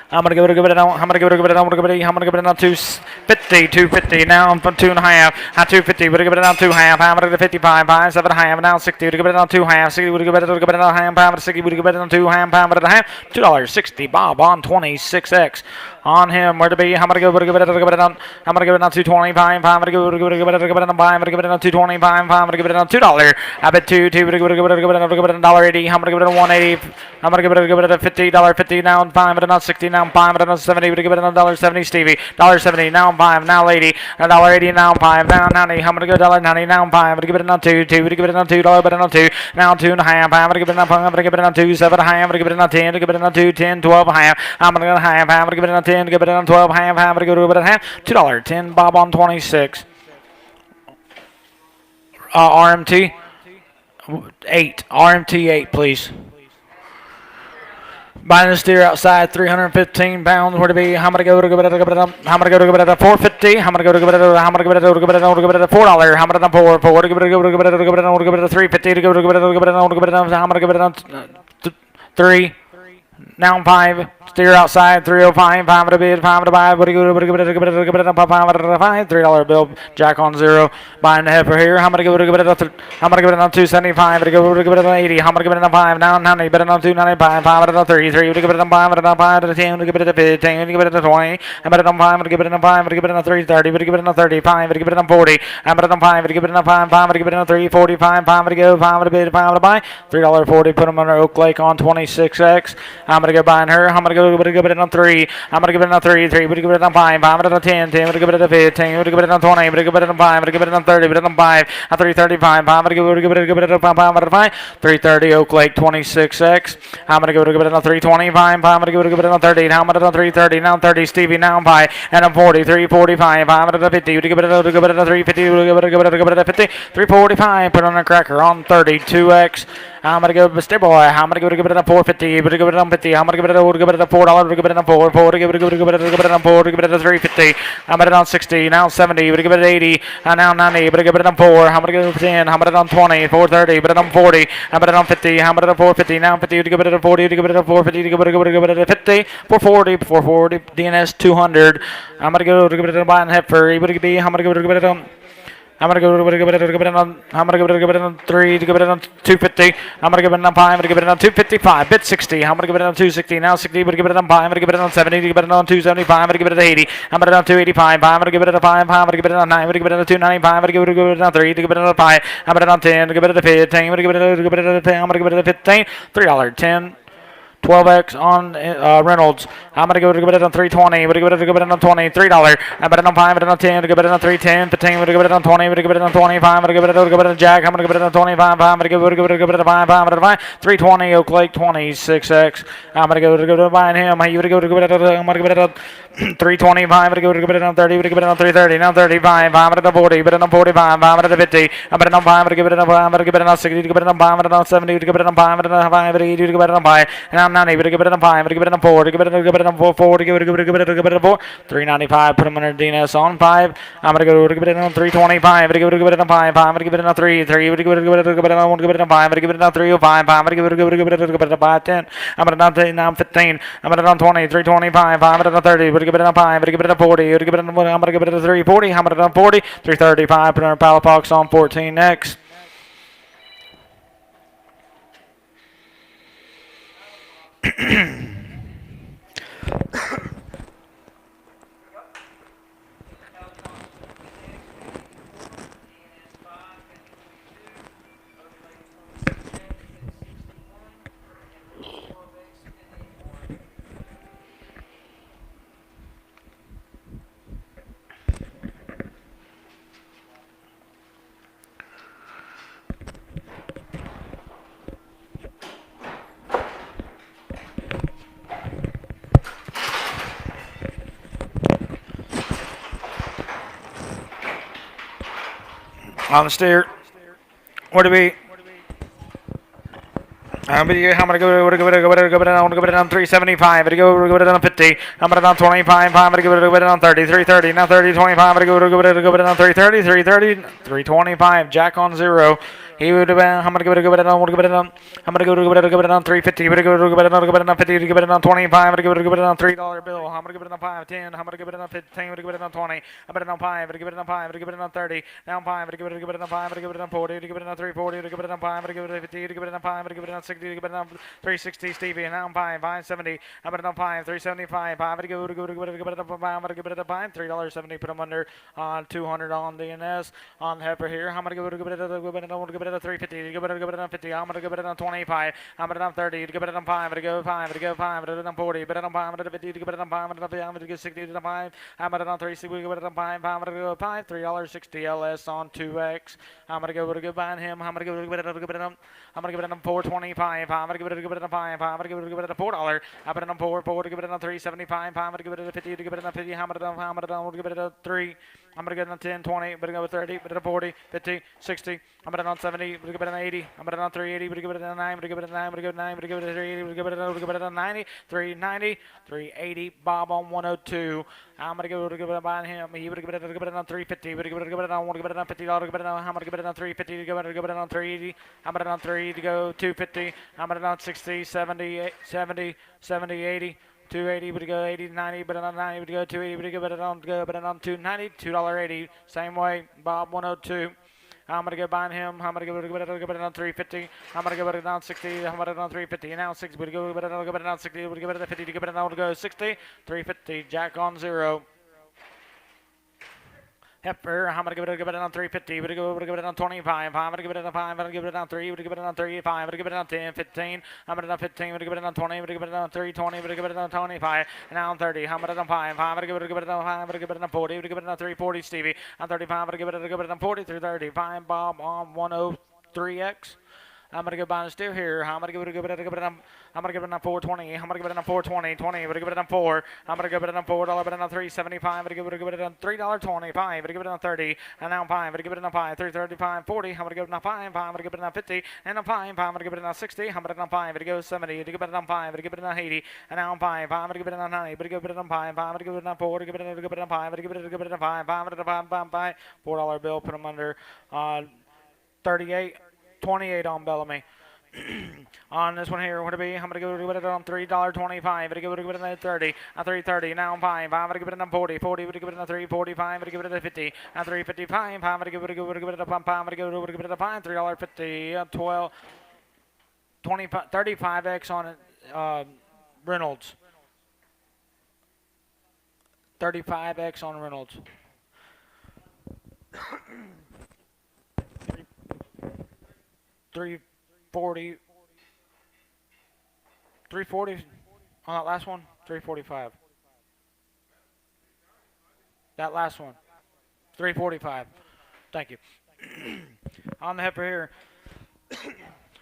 I'm gonna give it on. I'm gonna give it on. I'm gonna give it on 250, 250. Now I'm from 2.5. At 250, we're gonna give it on 2.5. I'm gonna give it 55, 5, 7 half. Now 60, we're gonna give it on 2.5. 60, we're gonna give it on half. 5, 60, we're gonna give it on 2.5. 5, $2.60. Bob on 26x. On him, where to be? I'm gonna go. Give it on. I'm gonna give it on 225. I'm gonna give it on 5. I'm gonna give it on 225. I'm gonna give it on $2. I bet 2. We're gonna give it on $1.80. I'm gonna give it on 180. I'm gonna give it a $50 now. 5, but not 60 now. 5, but not 70. We're gonna give it on $1.70. Stevie, $1.70 now. 5 now. Lady, $1.80 now. 5 now. 90. I'm gonna go $1.90 now. 5. I'm gonna give it on 2. 2. We're gonna give it on $2, but on 2 now. 2.5. I'm gonna give it on. I'm gonna give it on 2. 7 high. I'm gonna give it on 10. Give it on 2. 10. 12 high. I'm gonna go high. I'm gonna give it on 10. Give it on 12 high. I'm gonna go to it on half. $2.10. Bob on 26. RMT 8. RMT 8, please. Buying the steer outside, 315 pounds. Where to be? I'm gonna go to give it at. I'm gonna go to give it at 450. I'm gonna go to give it at. I'm gonna give it at. Give it at $4. I'm gonna pour. To give it at 350. To give it at. I'm gonna give it on 3. Now 5. Steer outside, 305. 5 to bid. 5 to buy. What do you give it at? 5 $3 bill. Jack on 0. Buying the heifer here. I'm gonna give it at. I'm gonna give it on 275. To give it at 80. I'm gonna give it on 5. Now 90. Bet it on 295. 5 to 3. 3. To give it on 5. To 5 to 10. To give it at 15. To give it at 20. I'm bet it on 5. To give it on 5. To give it on 330. To give it on 35. To give it on 40. I'm bet it on 5. To give it on 5. 5 to give it on 345. 5 to go. 5 to bid. 5 to buy. $3.40. Put them under Oak Lake on 26x. I'm gonna go buying her. I'm gonna go give it on 3. I'm gonna give it on 3. 3. We're gonna give it on 5. 5 on 10. 10. We're gonna give it on 15. We're gonna give it on 20. We're gonna give it on 5. We're gonna give it on 30. We're gonna give it on 5. On 335. 5. I'm gonna give it on 5. 5 on 5. 330 Oak Lake 26x. I'm gonna give it on 325. 5. I'm gonna give it on 30. Now I'm gonna on 330. Now 30 Stevie. Now 5 and I'm 40. 345. 5 on 50. We're gonna give it on 350. We're gonna give it on 50. 345. Put on a cracker on 32x. I'm gonna go Mr. Boy. I'm gonna give it a 450. But give it on 50. I'm gonna give it a $4. Give it on 4. 4. Give it on 4. Give it a 350. I'm gonna on 60. Now 70. But give it 80. Now 90. But give it on 4. I'm gonna give it 10. I'm gonna on 20. 430. But on 40. I'm gonna on 50. I'm gonna on 450. Now 50. Give it a 40. Give it a 450. Give it a 50. 440. 440. DNS 200. I'm gonna go give it a buying heifer. I'm gonna give it on. I'm gonna give it on. I'm gonna give it on 3 to give it on 250. I'm gonna give it on 5. I'm gonna give it on 255. Bit 60. I'm gonna give it on 260. Now 60. But give it on 5. I'm gonna give it on 70. Give it on 275. I'm gonna give it on 80. I'm gonna on 285. I'm gonna give it on 5. I'm gonna give it on 9. I'm gonna give it on 295. I'm gonna give it on 3 to give it on 5. I'm gonna on 10 to give it on 15. I'm gonna give it on 10. I'm gonna give it on 15. $3.10. 12x on Reynolds. I'm gonna give it on 320. We're gonna give it on 20. $3. I'm gonna on 5. I'm gonna on 10. Give it on 310. 15. We're gonna give it on 20. We're gonna give it on 25. I'm gonna give it on Jack. I'm gonna give it on 25. I'm gonna give it on 5. I'm gonna buy 320. Oak Lake 26x. I'm gonna give it on buying him. You gonna give it on. I'm gonna give it on 325. I'm gonna give it on 30. We're gonna give it on 330. Now 35. I'm gonna on 40. But on 45. I'm gonna 50. I'm gonna on 5. I'm gonna give it on 5. I'm gonna give it on 60. Give it on 5. I'm gonna on 70. Give it on 5. I'm gonna on 5. Give it on 5. And 90, but give it on 5, give it on 4, give it on 4, give it on 4, 395, put them under DNS on 5. I'm gonna go give it on 325, give it on 5, I'm gonna give it on 3, 3, give it on 5, give it on 305, I'm gonna give it on 5, 10, I'm gonna now 15, I'm gonna on 20, 325, I'm gonna on 30, give it on 5, give it on 40, give it on, I'm gonna give it on 340, I'm gonna on 40, 335, put on Palafox on 14 next. On the steer. Where to be? How many go? How many go? What to go? Go down 375. What to go down 50. I'm gonna down 25. I'm gonna go down 30. 330. Now 30. 25. I'm gonna go down 330. 330. 325. Jack on zero. He would have been. I'm gonna go down. I'm gonna go down. I'm gonna go down 350. I'm gonna go down 50. Go down 25. I'm gonna go down $3 bill. I'm gonna go down 5, 10. I'm gonna go down 15. I'm gonna go down 20. I'm gonna down 5. I'm gonna go down 5. I'm gonna go down 30. Down 5. I'm gonna go down 5. I'm gonna go down 40. I'm gonna go down 340. I'm gonna go down 5. I'm gonna go down 50. I'm gonna go down 5. I'm gonna go down 60. I'm gonna go down 360. Stevie. And now 5. 570. I'm gonna down 5. 375. I'm gonna go down 5. I'm gonna go down 5. $3.70. Put them under 200 on DNS on the heifer here. I'm gonna go down 350. Go down 50. I'm gonna go down 25. I'm gonna down 30. Go down 5. I'm gonna go 5. I'm gonna go 5. I'm gonna down 40. Go down 5. I'm gonna 50. Go down 5. I'm gonna go 60. Go down 5. I'm gonna down 30. Go down 5. I'm gonna go 5. $3.60 LS on 2X. I'm gonna go behind him. I'm gonna go down. I'm gonna give it a 425. I'm gonna give it a 5. I'm gonna give it a $4. I'm gonna give it a 4. To give it a 375. I'm gonna give it a 50. To give it a 50. I'm gonna give it a 3. I'm gonna get on 10, 20. I'm gonna go with 30. But a 40, 50, 60. I'm gonna on 70. I'm gonna give it an 80. I'm gonna on 380. I'm gonna give it a 9. I'm gonna give it a 9. I'm gonna give it a 9. I'm gonna give it a 380. I'm gonna give it a 90. 390. 380. Bob on 102. I'm gonna give it a buy him. He would give it a 350. Would give it a 50. I'm gonna give it a 350. Give it a 380. I'm gonna on 3 to go 250. I'm gonna on 60, 70, 70, 70, 80. 280 would go 80 90, but on 90 would go 280 would go, but on 290, $2.80. Same way, Bob 102. I'm gonna go behind him. I'm gonna go on 350. I'm gonna go down 60. I'm gonna go down 350. Now 60. Would go down 60. Would go down 50. Go down 60. 350. Jack on zero. Heifer, I'm gonna give it on 350. We're gonna give it on 25. I'm gonna give it on 5. I'm gonna give it on 3. We're gonna give it on 3. 5. We're gonna give it on 10. 15. I'm gonna on 15. We're gonna give it on 20. We're gonna give it on 3. 20. We're gonna give it on 25. And now on 30. I'm gonna on 5. I'm gonna give it on 5. I'm gonna give it on 40. We're gonna give it on 340. Stevie on 35. I'm gonna give it on 40 through 30. Fine, Bob on 103X. I'm gonna go buy the steer here. I'm gonna give it on 420. I'm gonna give it on 420. 20. I'm gonna give it on 4. I'm gonna give it on $4. I'm gonna on 375. I'm gonna give it on $3.25. I'm gonna give it on 30. And now 5. I'm gonna give it on 5. 335. 40. I'm gonna give it on 5. I'm gonna give it on 50. And on 5. I'm gonna give it on 60. I'm gonna give it on 5. I'm gonna go 70. I'm gonna give it on 5. I'm gonna give it on 80. And now 5. I'm gonna give it on 90. I'm gonna give it on 5. I'm gonna give it on 4. I'm gonna give it on 5. I'm gonna give it on 5. I'm gonna $5. $4 bill. Put them under 38. 28 on Bellamy. On this one here, what to be? I'm gonna give it on $3.25. I'm gonna give it on 30. On 330. Now on 5. I'm gonna give it on 40. 40. I'm gonna give it on 345. I'm gonna give it on 50. On 355. I'm gonna give it a pump. I'm gonna give it a fine. $3.50. 12. 25. 35x on Reynolds. 35x on Reynolds. 340 on that last one. 345. That last one. 345. Thank you. On the heifer here.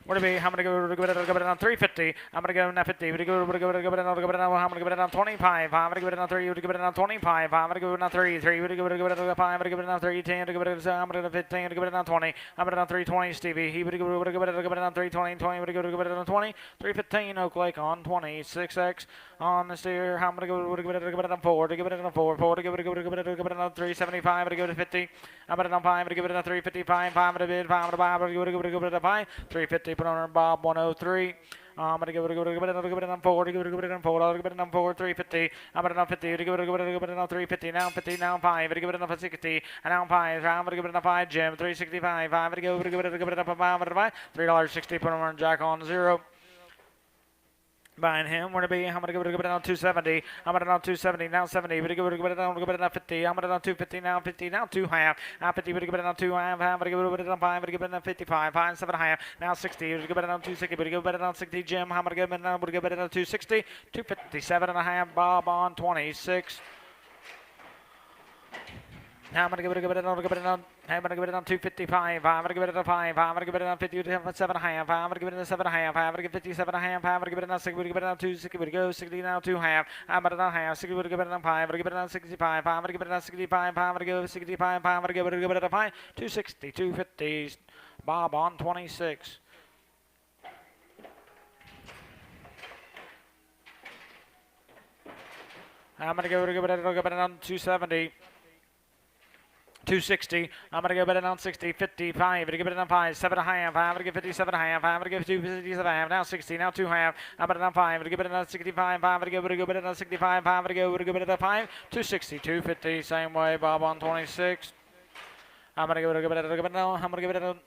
What to be? I'm gonna go it on 350. I'm gonna go on 50. I'm gonna go it on 25. I'm gonna give it on 3. I'm gonna give it on 25. I'm gonna go it on 3. 3. I'm gonna go it on 5. I'm gonna give it on 3. 10. I'm gonna give it on 15. I'm gonna give it on 20. I'm gonna on 320. Stevie. He would go it on 320. 20. I'm gonna go it on 20. 315. Oak Lake on 26x on the steer. I'm gonna go it on 4. To give it on 4. 4. To give it on 375. I'm gonna go to 50. I'm gonna on 5. I'm gonna give it on 355. 5 to bid. 5 to buy. I'm gonna go it on 5. 350. Put on Bob 103. I'm gonna give it on 4. Give it on 4. Give it on 4. 350. I'm gonna on 50. Give it on 350. Now 50. Now 5. Give it on 60. And now 5. I'm gonna give it on 5. Jim 365. I'm gonna give it up. I'm gonna buy $3.60. Put on Jack on zero. Buying him, where to be? I'm gonna go it on 270. I'm gonna on 270 now 70. We're gonna go it on 50. I'm gonna on 250 now 50 now 2 half. Now 50. We're gonna go it on 2 half. I'm gonna go it on 5. We're gonna go it on 55. 5 7 half. Now 60. We're gonna go it on 260. We're gonna go it on 60. Jim. I'm gonna go it on 260. 257 and a half. Bob on 26. I'm gonna give it on. I'm gonna give it on 255. I'm gonna give it on 5. I'm gonna give it on 57 half. I'm gonna give it on 7 half. I'm gonna give 57 half. I'm gonna give it on 6. We're gonna give it on 2. 60 would go. 60 now 2 half. I'm gonna on half. 60 would give it on 5. I'm gonna give it on 65. I'm gonna give it on 65. I'm gonna go 65. I'm gonna give it on 5. 260. 250. Bob on 26. I'm gonna give it on 270. 260. I'm going to go bet it on 60. 55. I'm going to give it on 5. 7 and a half. I'm going to give 57 and a half. I'm going to give 257 and a half. Now 60. Now 2 half. I'm going to bet it on 5. I'm going to give it on 65. I'm going to go bet it on 65. I'm going to go bet it on 5. 260. 250. Same way. Bob on 26. I'm going to give it on. I'm going to give it on.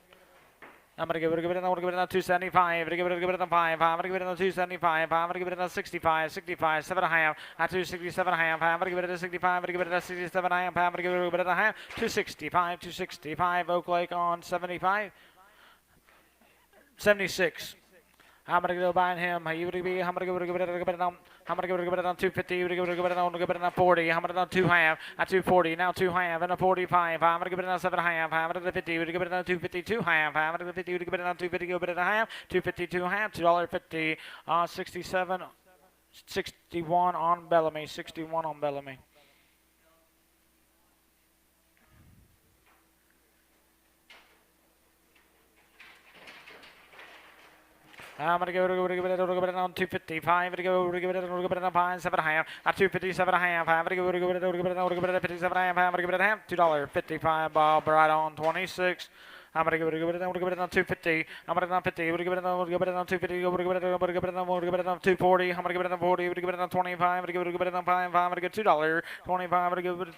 I'm going to give it on 275. I'm going to give it on 5. I'm going to give it on 275. I'm going to give it on 65. 65. 7 and a half. At 267 and a half. I'm going to give it on 65. I'm going to give it on 67 and a half. I'm going to give it on a half. 265. 265. Oak Lake on 75. 76. I'm going to go behind him. I'm going to give it on. I'm going to give it on 250. I'm going to give it on 40. I'm going to give it on 2 half. At 240. Now 2 half and a 45. I'm going to give it on 7 half. I'm going to 50. I'm going to give it on 252 half. I'm going to 50. I'm going to give it on 250. Give it a half. 252 half. $2.50. 67. 61 on Bellamy. 61 on Bellamy. I'm going to give it on 255. I'm going to give it on 5, 7 half. At 257 half. I'm going to give it on 57 half. I'm going to give it a half. $2.55. Bob right on 26. I'm going to give it on 250. I'm going to on 50. I'm going to give it on 250. I'm going to give it on 240. I'm going to give it on 40. I'm going to give it on 25. I'm going to give it on 5. I'm going to get $2.25. I'm going to give it.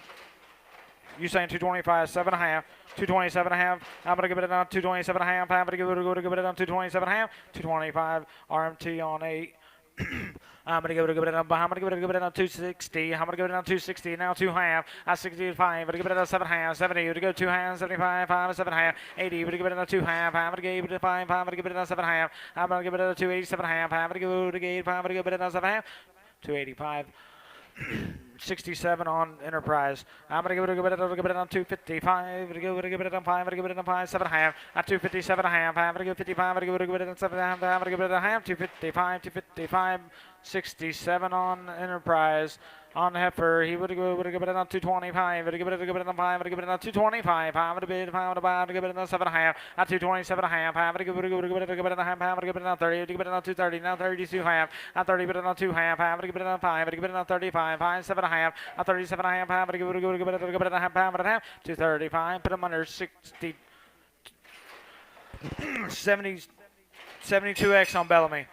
You saying 225, 7 and a half, 227 and a half. I'm going to give it on 227 and a half. I'm going to give it on 227 and a half, 225 RMT on 8. I'm going to give it on 260. I'm going to give it on 260. Now 2 half. At 65. I'm going to give it on 7 half. 70. I'm going to go 2 half. 75. 5 7 half. 80. I'm going to give it on 2 half. I'm going to give it on 5. I'm going to give it on 7 half. I'm going to give it on 287 half. I'm going to give it on 5. I'm going to give it on 7 half. 285. 67 on Enterprise. I'm going to give it on 255. I'm going to give it on 5. I'm going to give it on 5, 7 half. At 257 half. I'm going to give 55. I'm going to give it on 7 half. I'm going to give it on half. 255, 255, 67 on Enterprise. On Heifer, he would give it on 225. Would give it on 5. Would give it on 225. I'm going to bid 5 to buy. Give it on 7 half. At 227 half. I'm going to give it on half. I'm going to give it on 30. Give it on 230. Now 32 half. At 30, give it on 2 half. I'm going to give it on 5. Give it on 35. 5 7 half. At 37 half. I'm going to give it on half. I'm going to have 235. Put him under 60. 70. 72X on Bellamy.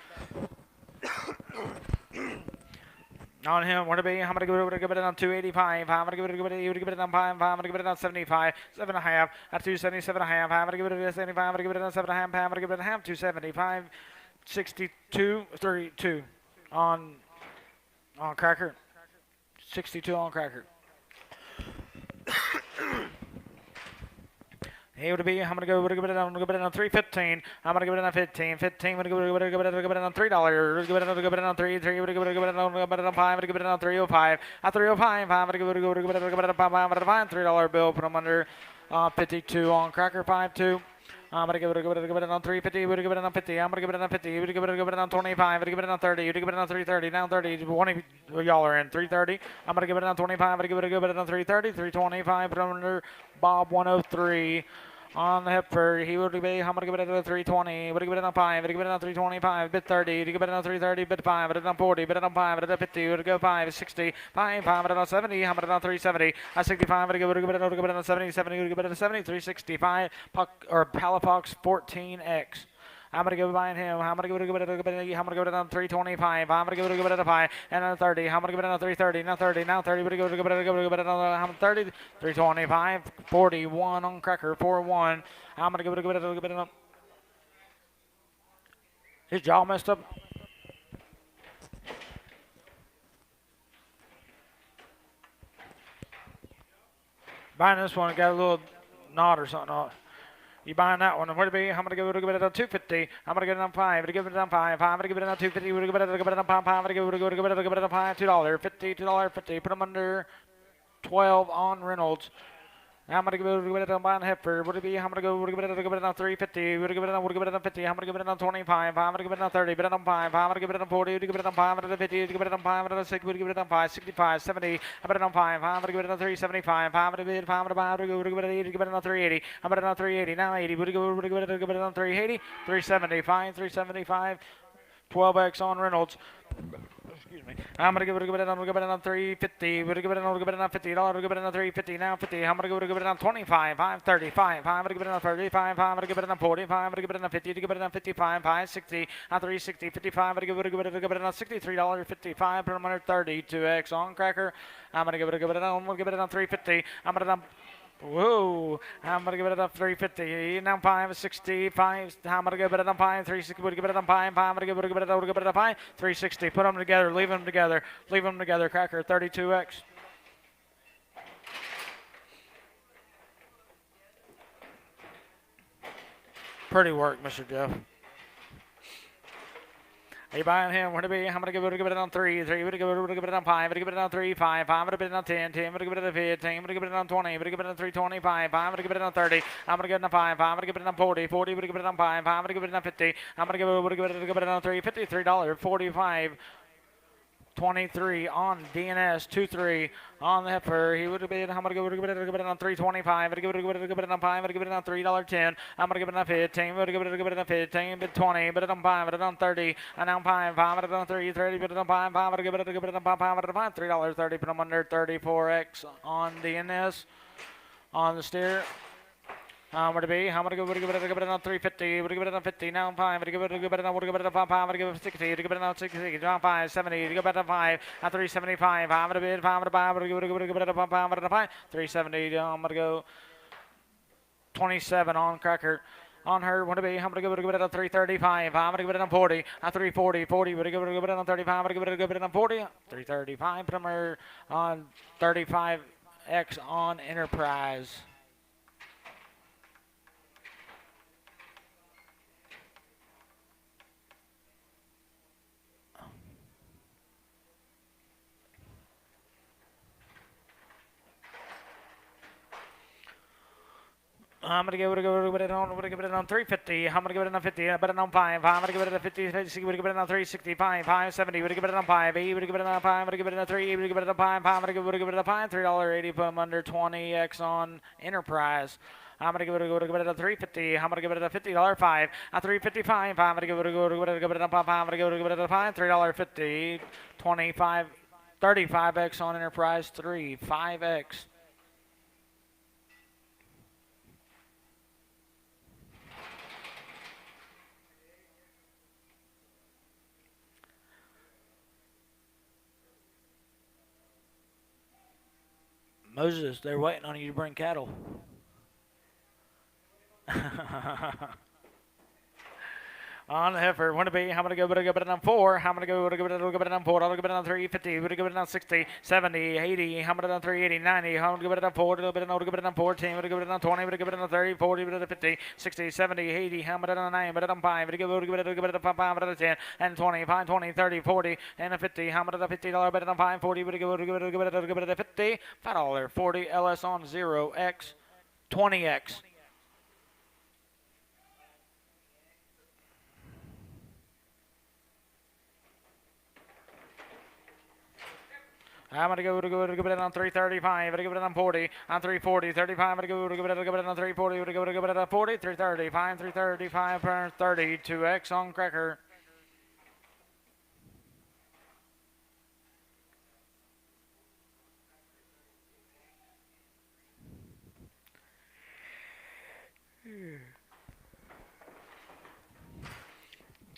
On him, where to be? I'm going to give it on 285. I'm going to give it on 5. I'm going to give it on 75. 7 and a half. At 277 and a half. I'm going to give it on 75. I'm going to give it on 7 and a half. I'm going to give it on half. 275. 62. 32 on Cracker. 62 on Cracker. He would be. I'm going to give it on 315. I'm going to give it on 15. 15. I'm going to give it on $3. Give it on 3. 3. Give it on 5. I'm going to give it on 305. At 305. I'm going to give it on 5. I'm going to find $3 bill. Put them under 52 on Cracker. 5-2. I'm going to give it on 350. Would give it on 50. I'm going to give it on 50. Would give it on 25. Would give it on 30. Would give it on 330. Now 30. 20. Y'all are in 330. I'm going to give it on 25. Would give it on 330. 325. Put under Bob 103. On the Heifer, he would be. I'm going to give it on 320. Would give it on 5. Would give it on 325. Bit 30. Would give it on 330. Bit 5. Would it on 40. Bit on 5. Would it on 50. Would go 5. 60. 5. 5. Would it on 70. I'm going to on 370. At 65. Would give it on 70. 70. Would give it on 70. 365. Puck or Palafox 14X. I'm going to go behind him. I'm going to give it on 325. I'm going to give it on 5. And on 30. I'm going to give it on 330. Now 30. Now 30. We're going to give it on 30. 325. 41 on Cracker. 4-1. I'm going to give it on. His jaw messed up. Buying this one, got a little knot or something. You buying that one? Where to be? I'm going to give it on 250. I'm going to get it on 5. I'm going to give it on 5. I'm going to give it on 250. We're going to give it on 5. I'm going to give it on 5. $2.50. $2.50. Put them under 12 on Reynolds. I'm gonna give it on buying heifer. Would it be? I'm gonna give it on 350. Would give it on 50. I'm gonna give it on 25. I'm gonna give it on 30. Give it on 5. I'm gonna give it on 40. Give it on 5. I'm gonna 50. Give it on 5. I'm gonna 6. Would give it on 5. 65. 70. I'm gonna on 5. I'm gonna give it on 375. I'm gonna give it. I'm gonna buy. Give it on 80. Give it on 380. I'm gonna on 380. Now 80. Would give it on 380. 375. 375. 12x on Reynolds. Excuse me. I'm gonna give it on 350. We're gonna give it on $50. We're give it on 350 now 50. I'm gonna give it on 25. 535. I'm gonna give it on 35. I'm gonna give it on 45. I'm gonna give it on 50. To give it on 55. 560. On 360. 55. I'm gonna give it on $63.55 per 132x on Cracker. I'm gonna give it on. We'll give it on 350. I'm gonna. Whoa, I'm going to give it up 350. Now 565. I'm going to give it up 360. We'll give it up 5. I'm going to give it up 360. Put them together. Leave them together. Leave them together. Cracker 32x. Pretty work, Mr. Jeff. Are you buying him? Where to be? I'm going to give it on 3. 3. We're going to give it on 5. I'm going to give it on 3. 5. 5. I'm going to give it on 10. 10. I'm going to give it on 15. I'm going to give it on 20. I'm going to give it on 325. 5. I'm going to give it on 30. I'm going to give it on 5. 5. I'm going to give it on 40. 40. I'm going to give it on 5. 5. I'm going to give it on 50. I'm going to give it on 3. $53.45. 23 on DNS, 2-3 on the heifer. He would have been, I'm going to give it on 325. I'm going to give it on 5. I'm going to give it on $3.10. I'm going to give it on 15. I'm going to give it on 15, but 20, but it on 5, but it on 30, and now 5, 5, but it on 3, 30, but it on 5, 5, I'm going to give it on 5, 5, but it on 5, $3.30, put them under 34x on DNS on the steer. Where to be? I'm going to give it on 350. We're give it on 50. Now 5. I'm going to give it on 5. I'm going to give it 60. Give it on 60. Down 5. 70. Give it on 5. On 375. I'm going to bid 5. I'm going to give it on 5. I'm going to 5. 370. I'm going to go 27 on Cracker. On her, what to be? I'm going to give it on 335. I'm going to give it on 40. On 340. 40. We're going to give it on 35. I'm going to give it on 40. 335. Put them on 35x on Enterprise. I'm going to give it on 350. I'm going to give it on 50. But it on 5. I'm going to give it on 50. We're going to give it on 365. 570. We're going to give it on 5. We're going to give it on 5. I'm going to give it on 3. We're going to give it on 5. I'm going to give it on 5. $3.80. Put them under 20x on Enterprise. I'm going to give it a 350. I'm going to give it a $50 5. A 355. I'm going to give it on 5. I'm going to give it a 5. $3.50. 25. 35x on Enterprise 3. 5x. Moses, they're waiting on you to bring cattle. On the heifer, want to be, I'm going to go it on 4. I'm going to go it on 4. I'm going to give it on 350. I'm going to give it on 60, 70, 80. I'm going to give it on 380, 90. I'm going to give it on 4. I'm going to give it on 14. I'm going to give it on 20. I'm going to give it on 30, 40. I'm going to give it on 50, 60, 70, 80. I'm going to give it on 9. I'm going to give it on 5. I'm going to give it on 5. I'm going to 10 and 20, 5, 20, 30, 40, and a 50. I'm going to $50 bet on 5, 40. I'm going to give it a 50. $5, 40 LS on 0x, 20x. I'm going to give it on 335. I'm going to give it on 40. On 340. 35. I'm going to give it on 340. I'm going to give it on 40. 335. 335 per 30. 2x on Cracker.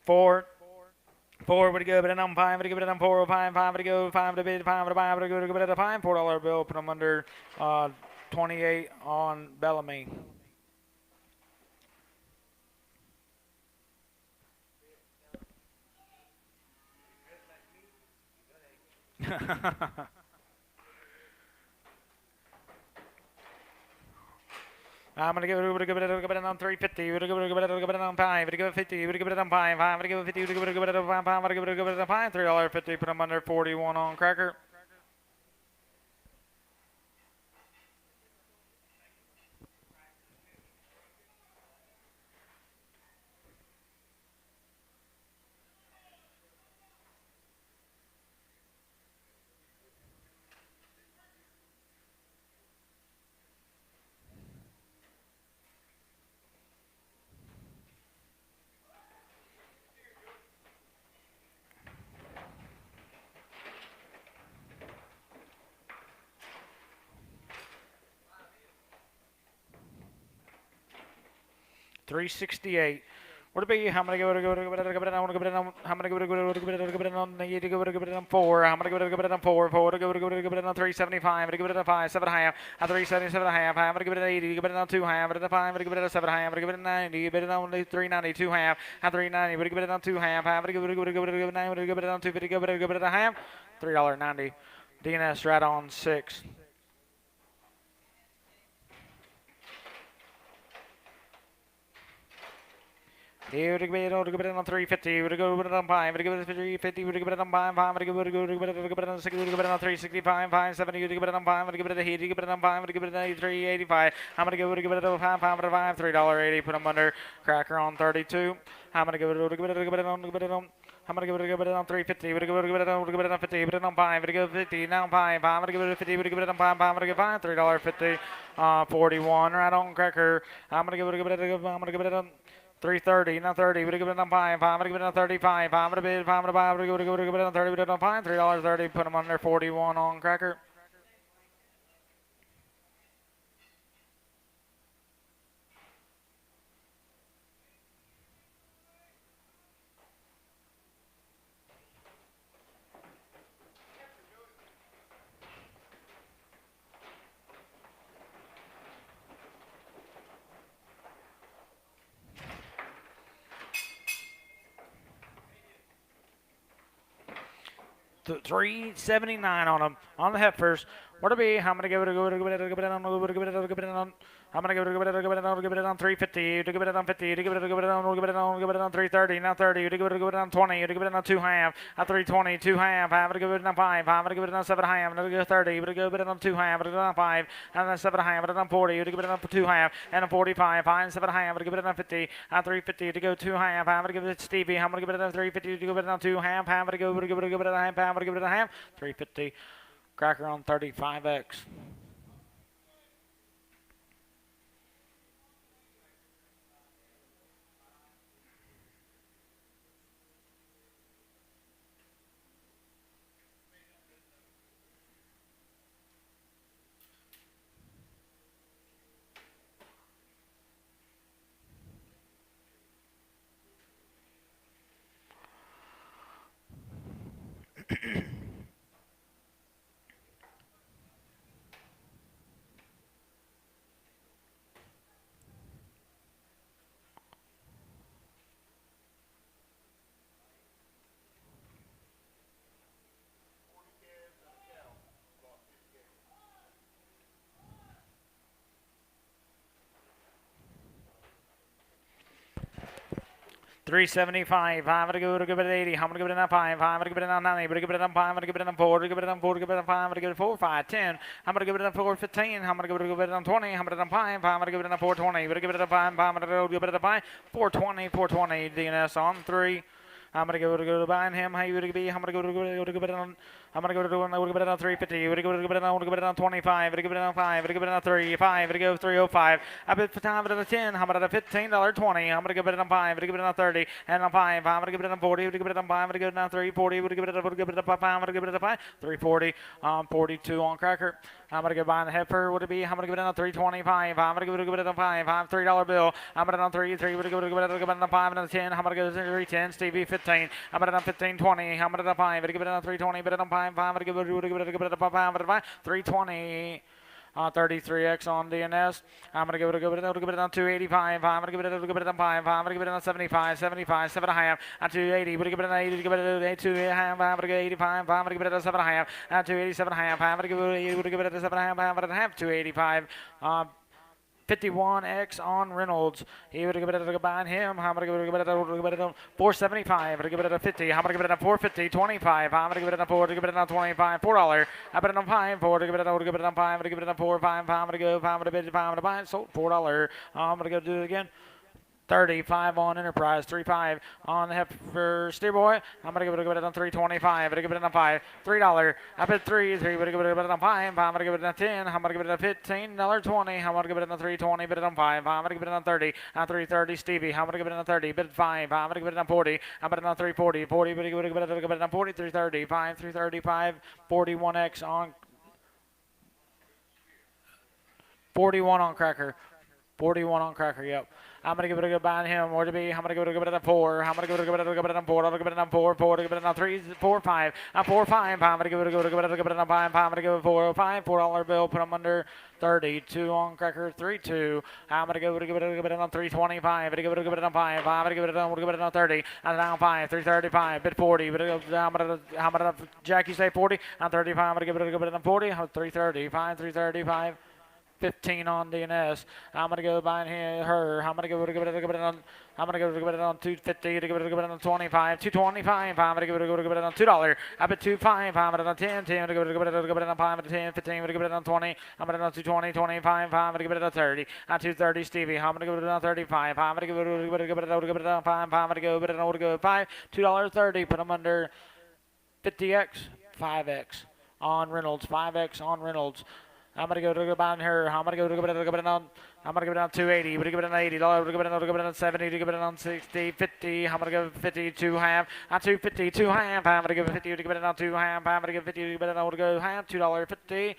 Four. 4 would go, but on 5 would give it on 4 5 5 would go 5 to bid 5 to buy would go give it a $5 $4 bill. Put them under 28 on Bellamy. I'm going to give it on 350. We're going to give it on 5. We're going to give it 50. We're going to give it on 5. I'm going to give it 50. We're going to give it on 5. I'm going to give it on 5. $3.50. Put them under 41 on Cracker. 368. Would it be how many go to go to go to go to go to how many go to go to go to go to on the go to go to 4 how many go to go to 4 to go to go to go to 375 to go to 5 7 half at 377 half how many go to 80 go to 2 half at 5 to go to 7 half to go to 90 go to only 392 half at 390 go to 2 half how many go to go to go to 9 go to 250 go to half $3.90 DNS right on 6. Here to get on 350, would go on 5, would go 350, would go on 5, would go on 6, would go on 365, 570, would go on 5, would go to heat, would go on 5, would go to 385. I'm gonna go to give it a 5, $3.80, put them under cracker on 32. I'm gonna go to give it on. I'm gonna give it on 350. We're gonna give it on 50. Put it on 5. We're gonna go 50. Now 5. I'm gonna give it 50. We're gonna give it on 5. I'm gonna give $5. $3.50. 41. Right on cracker. I'm gonna give it on 330. Now 30. We're gonna give it on 5. I'm gonna give it on 35. I'm gonna bid 5 to 5. We're gonna give it on 30. We're on 5. $3.30. Put them under 41 on cracker. $3.79 on them on the heifers. What'll be? How many give it on? I'm gonna give it on 350. To give it on 50. To give it on 330. Now 30. To give it on 20. To give it on 2 half. At 320. 2 half. I'm gonna give it on 5. I'm gonna give it on 7 half. I'm gonna go 30. To give it on 2 half. I'm gonna give it on 5. And then 7 half. I'm on 40. To give it on 2 half. And on 45. 5 and 7 half. I'm gonna give it on 50. At 350. To go 2 half. I'm gonna give it to Stevie. I'm gonna give it on 350. To give it on 2 half. I'm gonna give it on half. I'm gonna give it on half. 350. Cracker on 35X. $3.75. I'm gonna go to give it 80. I'm gonna give it on 5. I'm gonna give it on 90. I'm gonna give it on 5. I'm gonna give it on 4. I'm gonna give it on 4. Give it on 5. I'm gonna give it 4. 5. 10. I'm gonna give it on 4. 15. I'm gonna give it on 20. I'm gonna give it on 5. I'm gonna give it on 420. I'm gonna give it on 5. I'm gonna give it on 5. 420. 420. DNS on 3. I'm gonna go to behind him. How you gonna be? I'm gonna go to on. I'm gonna go to on 350. We're gonna go on 25. We're gonna go on 5. We're gonna go on 3. 5. We're gonna go 305. I bet for time at a 10. I'm gonna $15.20. I'm gonna give it on 5. We're gonna give it on 30 and on 5. I'm gonna give it on 40. We're gonna give it on 5. We're gonna go on 340. We're gonna give it on 5. I'm gonna give it on 5. 340. 42 on cracker. I'm gonna go buy the heifer. Would it be? I'm gonna give it on 325. I'm gonna give it on 5. I'm $3 bill. I'm gonna on 3. 3. We're gonna give it on 5 and on 10. I'm gonna go to 310. Stevie 15. I'm gonna on 1520. I'm gonna on 5. We're gonna give it on 320. But on 5. I'm gonna give it on 5. 320. 33X on DNS. I'm going to give it on 285. I'm going to give it on 5. I'm going to give it on 75. 75. 7.5. On 280. We're going to give it on 80. Give it on 2.5. I'm going to give it 85. I'm going to give it on 7.5. On 287.5. I'm going to give it on 7.5. I'm going to have 285. 51X on Reynolds. He would give it a behind him. I'm going to give it a 475. I'm going to give it a 50. I'm going to give it a 450. 25. I'm going to give it a 4. To give it a 25. $4. I bet it on 5. 4. To give it a 5. I'm going to give it a 4. 5. I'm going to go 5. I'm going to bid 5. I'm going to buy it. Sold $4. I'm going to go do it again. 35 on Enterprise, 3.5 on the heifer steer boy. I'm gonna give it on 325. I'm gonna give it on 5, $3. I bet 3. We're gonna give it on 5. I'm gonna give it on 10. I'm gonna give it on $15.20. I'm gonna give it on 320. Bet it on 5. I'm gonna give it on 30. On 330 Stevie. I'm gonna give it on 30. Bet 5. I'm gonna give it on 40. I'm gonna on 340. 40. But give it on 40. 330. 5. 335. 41X on 41 on Cracker. 41 on cracker, yep. I'm going to give it a good buy on him. Where to be? I'm going to give it a 4. I'm going to give it a good buy on 4. I'm going to give it a 4. 4 to give it a 3. 4, 5. 4, 5. I'm going to give it a good buy on 5. I'm going to give it 4, 5. $4 bill. Put them under 32 on cracker. 3, 2. I'm going to give it a good bit on 325. I'm going to give it a good bit on 5. I'm going to give it on 30. I'm down 5. 335. Bid 40. How about Jackie say 40? On 35. I'm going to give it a good bit on 40. 335. 335. 15 on DNS. I'm gonna go by her. I'm gonna give it on. I'm gonna give it on 250 to give it on 25. 225. I'm gonna give it on $2. I bet 25. I'm gonna on 10. 10 to give it on 5 to 10. 15 to give it on 20. I'm gonna on 220. 25. I'm gonna give it on 30. On 230. Stevie. I'm gonna give it on 35. I'm gonna give it on 5. I'm gonna go 5. $2.30. Put them under 50x. 5x on Reynolds. 5x on Reynolds. I'm gonna go to go buy her. I'm gonna go to go it on. I'm gonna give it on 280. We're gonna give it on $80. We're gonna give it on 70. To give it on 60, 50. I'm gonna give 50 2 half. On 250 2 half. I'm gonna give it 50 to give it on 2 half. I'm gonna give 50 to give it on to go half. $2.50.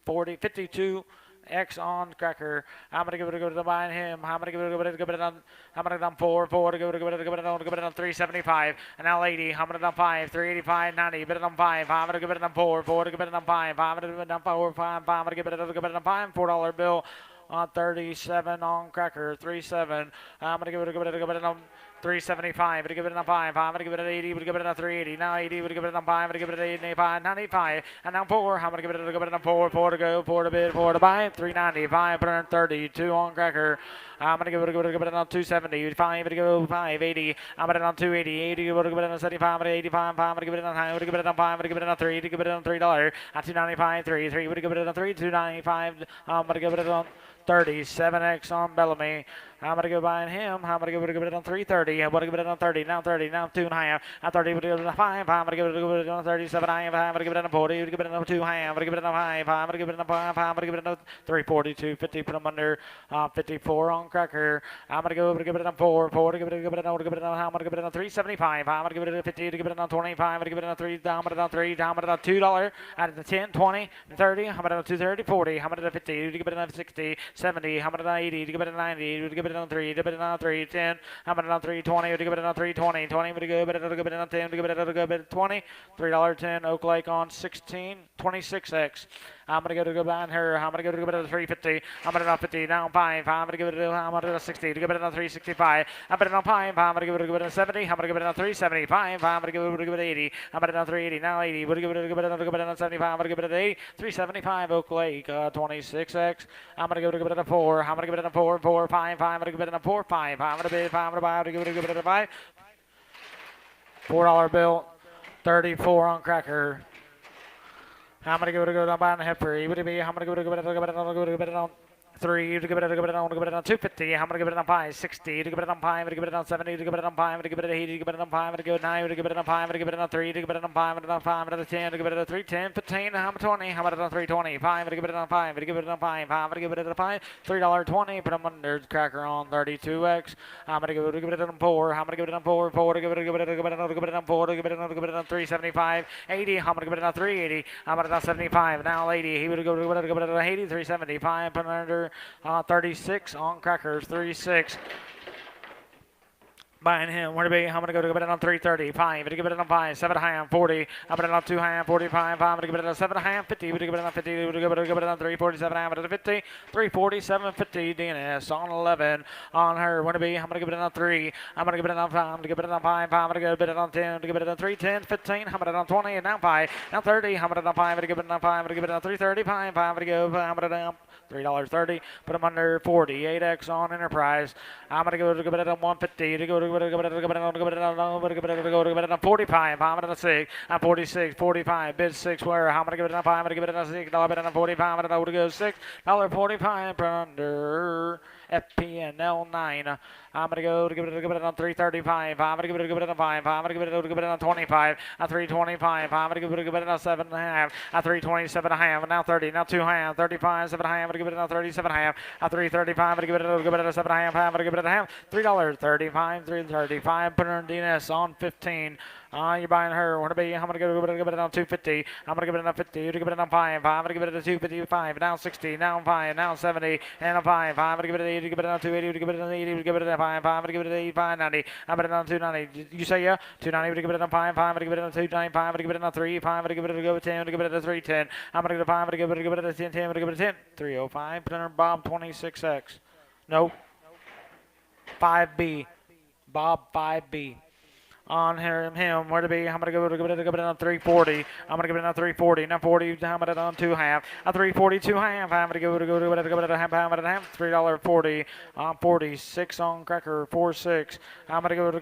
40 52. X on cracker. I'm gonna give it a go to buy him. I'm gonna give it on. I'm gonna on 4 to give it on 375. And now 80. I'm gonna on 5 385 90. Give it on 5. I'm gonna give it on 4 to give it on 5. I'm gonna give it on 4 5. I'm gonna give it on 5. $4 bill on 37 on cracker. 37. I'm gonna give it on 375. Would give it on 5. I'm gonna give it an 80. Would give it on 380. Now 80. Would give it on 5. Would give it an 85. 95. And now 4. I'm gonna give it on 4. 4 to go. 4 to bid. 4 to buy. 395. 132 on cracker. I'm gonna give it on 270. 5 to go. 580. I'm gonna on 280. 80. Would give it on 75. 85. I'm gonna give it on high. Would give it on 5. Would give it on 3. To give it on $3. On 295. 3. 3. Would give it on 3. 295. I'm gonna give it on 37x on Bellamy. I'm gonna go buying him. I'm gonna give it on 330. I'm gonna give it on 30. Now 30. Now 2.5. Now 30. I'm gonna give it on 5. I'm gonna give it on 37. I'm gonna give it on 40. I'm gonna give it on 2. I'm gonna give it on 5. I'm gonna give it on 5. I'm gonna give it on 340. 250. Put them under 54 on cracker. I'm gonna go give it on 4. 4 to give it on. I'm gonna give it on 375. I'm gonna give it on 50 to give it on 25. I'm gonna give it on 3. I'm gonna on 3. I'm gonna on $2. At the 10, 20, 30. I'm gonna on 230, 40. I'm gonna on 50 to give it on 60, 70. I'm gonna on 80 to give it on 90 to give it on 3 to give it on 3, 10. I'm gonna on 320 to give it on 320, 20 to give it on 10 to give it on 20. $3.10 Oak Lake on 16, 26x. I'm gonna go buy on her. I'm gonna go to 350. I'm gonna on 50 now 5. I'm gonna give it. I'm gonna 60 to give it on 365. I'm gonna on 5. I'm gonna give it on 70. I'm gonna give it on 375. I'm gonna give it 80. I'm gonna on 380 now 80. We're gonna give it on 75. I'm gonna give it 80. 375 Oak Lake 26x. I'm gonna give it a 4. I'm gonna give it a 4 4 5 5. I'm gonna give it a 4 5. I'm gonna bid 5. I'm gonna buy. I'm gonna give it a 5. $4 bill. 34 on cracker. I'm gonna go down by the heifer. Would it be? I'm gonna go on 3 to give it on 250. I'm gonna give it on 5, 60 to give it on 5, to give it on 70 to give it on 5, to give it on 80 to give it on 5, to give it 9 to give it on 5, to give it on 3 to give it on 5, to 5 to 10 to give it on 3, 10, 15, I'm 20, I'm on 320, 5 to give it on 5, to give it on 5, 5 to give it on 5, $3.20. Put them under cracker on 32x. I'm gonna give it on 4. I'm gonna give it on 4, 4 to give it on 4, to give it on 375, 80. I'm gonna give it on 380. I'm gonna on 75. Now 80. He would go to give it on 80, 375. Put under 36 on crackers, 36. Buying him. Where to be? I'm going to go to give it on 330. 5. To give it on 5. 7 half. 40. I'm going to on 2 half. 45. I'm going to give it on 7 half. 50. To give it on 50. To give it on 347. I'm going to 50. 347. 50. DNS on 11. On her. Where to be? I'm going to give it on 3. I'm going to give it on 5. To give it on 5. I'm going to give it on 10. To give it on 3. 10. 15. I'm going to on 20. And now 5. Now 30. I'm going to on 5. To give it on 5. To give it on 335. 5 to go. I'm going to $3.30. Put them under 48x on Enterprise. I'm going to give it on 150. To go to give it on 45. I'm going to 6. I'm 46. 45. Bid 6. Where? I'm going to give it on 5. I'm going to give it on 6. $1 bid on 45. I'm going to go $6.45 per under FPNL 9. I'm going to give it on 335. I'm going to give it on 5. I'm going to give it on 25. On 325. I'm going to give it on 7.5. On 327.5. Now 30. Now 2.5. 35. 7.5. I'm going to give it on 37.5. On 335. I'm going to give it on 7.5. I'm going to give it a half. $3.35. 335. Bernardinez on 15. You're buying her. What to be? I'm gonna give it on 250. I'm gonna give it on 50. You're gonna give it on 5. I'm gonna give it a 255. Now 60. Now 5. Now 70. And a 5. I'm gonna give it an 80. Give it on 280. Give it an 80. Give it a 5. I'm gonna give it an 85. 90. I'm gonna give it on 290. You say yeah? 290. Give it on 5. I'm gonna give it on 295. I'm gonna give it on 3. 5. I'm gonna give it a go 10. I'm gonna give it a 310. I'm gonna give it a 5. I'm gonna give it a 10. 10. I'm gonna give it a 10. 305. Put on Bob 26X. No. 5B. Bob 5B. On him, where to be? I'm gonna give it on 340. I'm gonna give it on 340. Now 40. I'm gonna on 2 half. A 340 2 half. I'm gonna give it a half. I'm gonna have $3.40. 46 on cracker 46. I'm gonna give it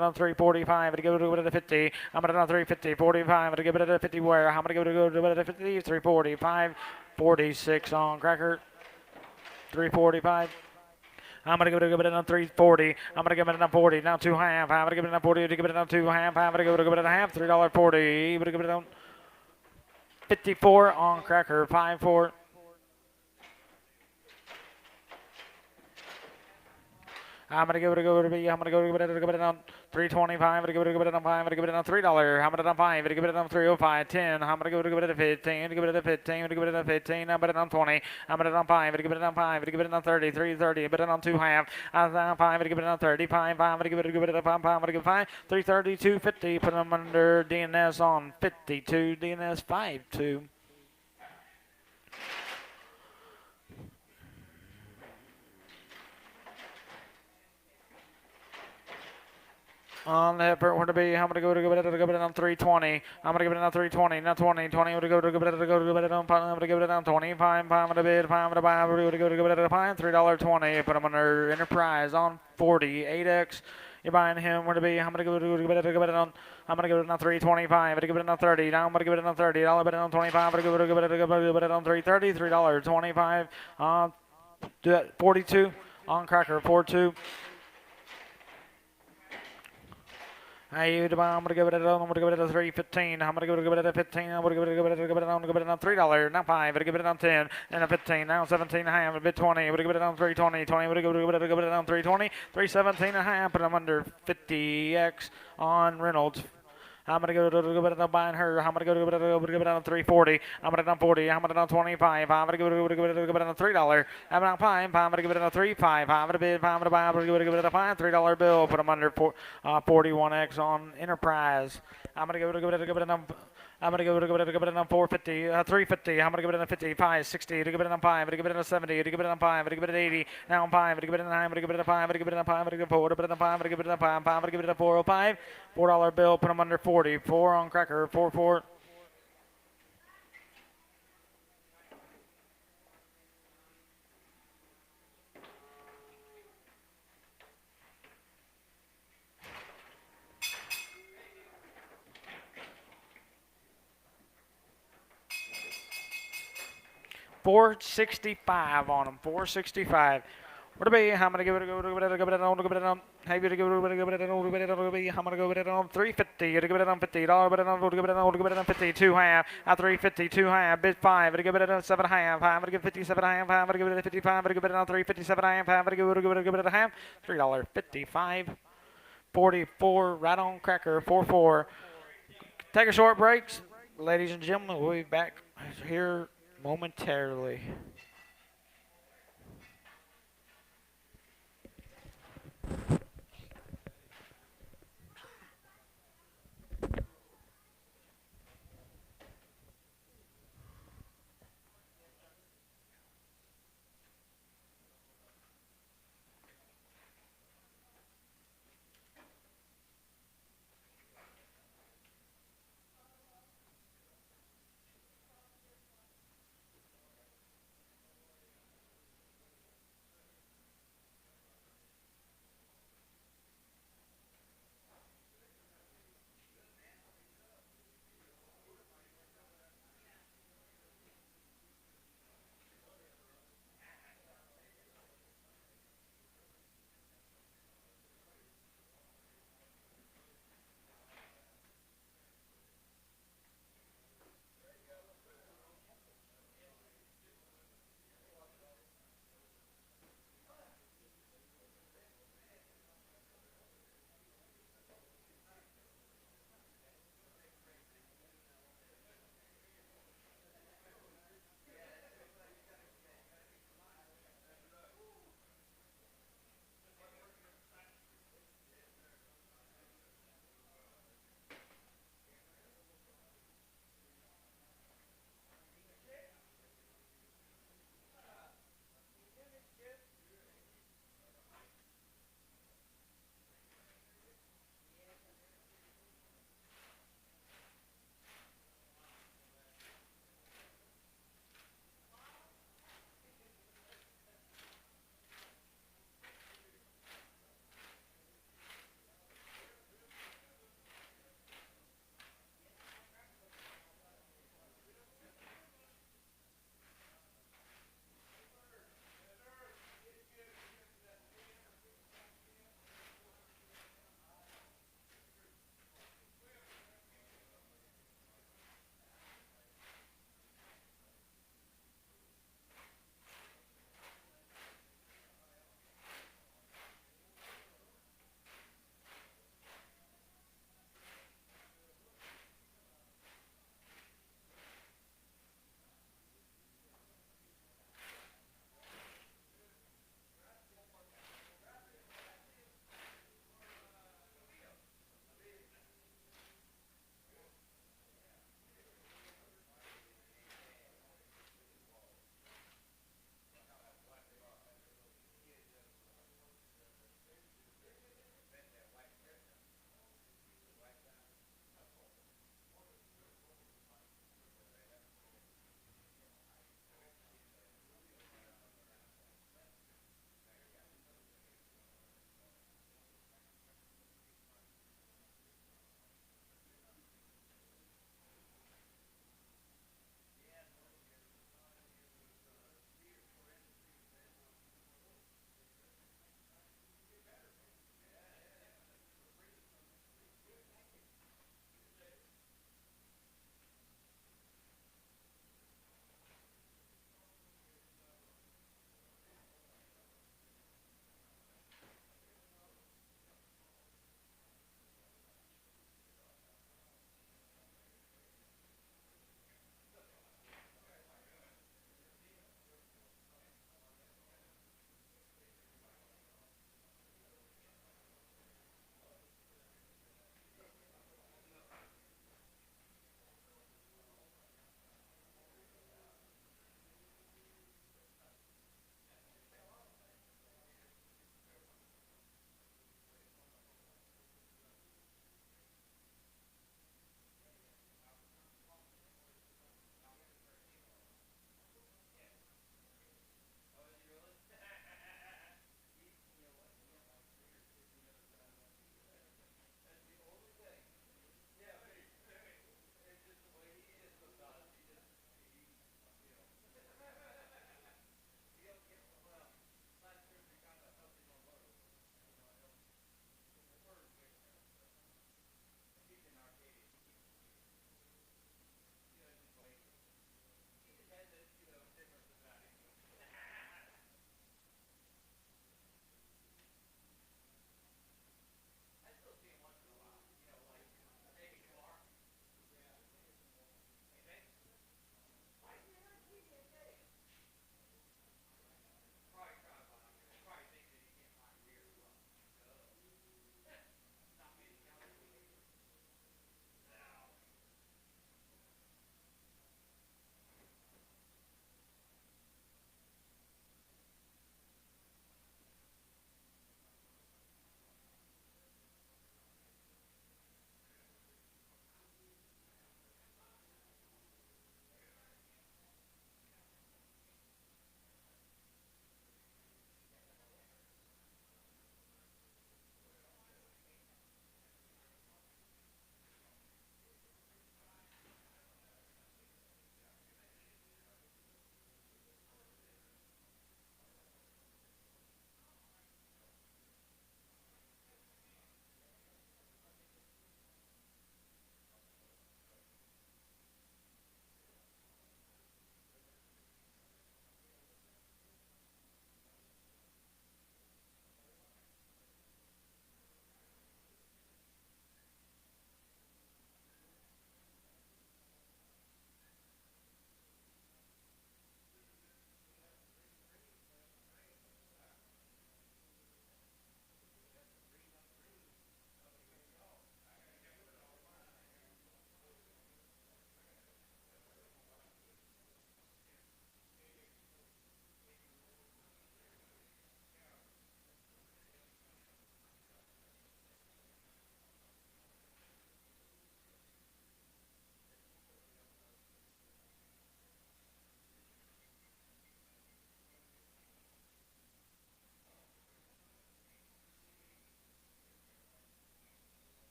on 345. I'm gonna give it a 50. I'm gonna on 350 45. I'm gonna give it a 50 where? I'm gonna give it a 50 345 46 on cracker 345. I'm going to give it on 340. I'm going to give it on 40. Now 2 half. I'm going to give it on 40. To give it on 2 half. I'm going to give it a half. $3.40. I'm going to give it on 54 on cracker. 5-4. I'm gonna give it on 325. I'm gonna give it on 5. I'm gonna give it on $3. I'm gonna on 5. I'm gonna give it on 305. 10. I'm gonna give it a 15. I'm gonna give it a 15. I'm gonna give it a 15. I'm gonna on 20. I'm gonna on 5. I'm gonna give it on 5. I'm gonna give it on 30. 330. I'm gonna on 2 half. I'm on 5. I'm gonna give it on 35. I'm gonna give it a 5. I'm gonna give it 5. 330. 250. Put them under DNS on 52. DNS 5-2. On the effort, where to be? I'm gonna give it on 320. I'm gonna give it on 320. Now 20. 20. I'm gonna give it on. I'm gonna give it on 25. I'm gonna bid. I'm gonna buy. I'm gonna give it on 5. $3.20. Put them under Enterprise on 40. 8X. You're buying him. Where to be? I'm gonna give it on. I'm gonna give it on 325. I'm gonna give it on 30. Now I'm gonna give it on 30. I'll bet it on 25. I'm gonna give it on 330. $3.25. 42 on cracker. 42. I'm gonna give it a 315. I'm gonna give it a 15. I'm gonna give it on $3. Now 5. I'm gonna give it on 10. And a 15. Now 17 and a half. A bit 20. I'm gonna give it on 320. 20. I'm gonna give it on 320. 317 and a half. But I'm under 50x on Reynolds. I'm gonna go to buying her. I'm gonna give it on 340. I'm gonna on 40. I'm gonna on 25. I'm gonna give it on $3. I'm on 5. I'm gonna give it on 3.5. I'm gonna bid. I'm gonna buy. I'm gonna give it a $5 $3 bill. Put them under 41x on Enterprise. I'm gonna give it on. I'm gonna give it on 450, 350. I'm gonna give it on 55, 60. To give it on 5. I'm gonna give it on 70. To give it on 5. I'm gonna give it on 80. Now on 5. I'm gonna give it on 9. I'm gonna give it on 5. I'm gonna give it on 5. I'm gonna give it on 4. I'm gonna give it on 5. I'm gonna give it on 5. I'm gonna give it on 405. $4 bill. Put them under 40. 4 on cracker. 4-4. $465 on them. $465. What be? I'm gonna give it on. Hey, give it on. I'm gonna go with it on 350. You give it on $50. Give it on 50. 2 half. At 350. 2 half. Bid 5. I'm gonna give it on 7 half. I'm gonna give 57 half. I'm gonna give it a 55. I'm gonna give it on 357 half. I'm gonna give it a half. $3.55. 44. Right on cracker. 4-4. Take a short break, ladies and gentlemen. We'll be back here momentarily.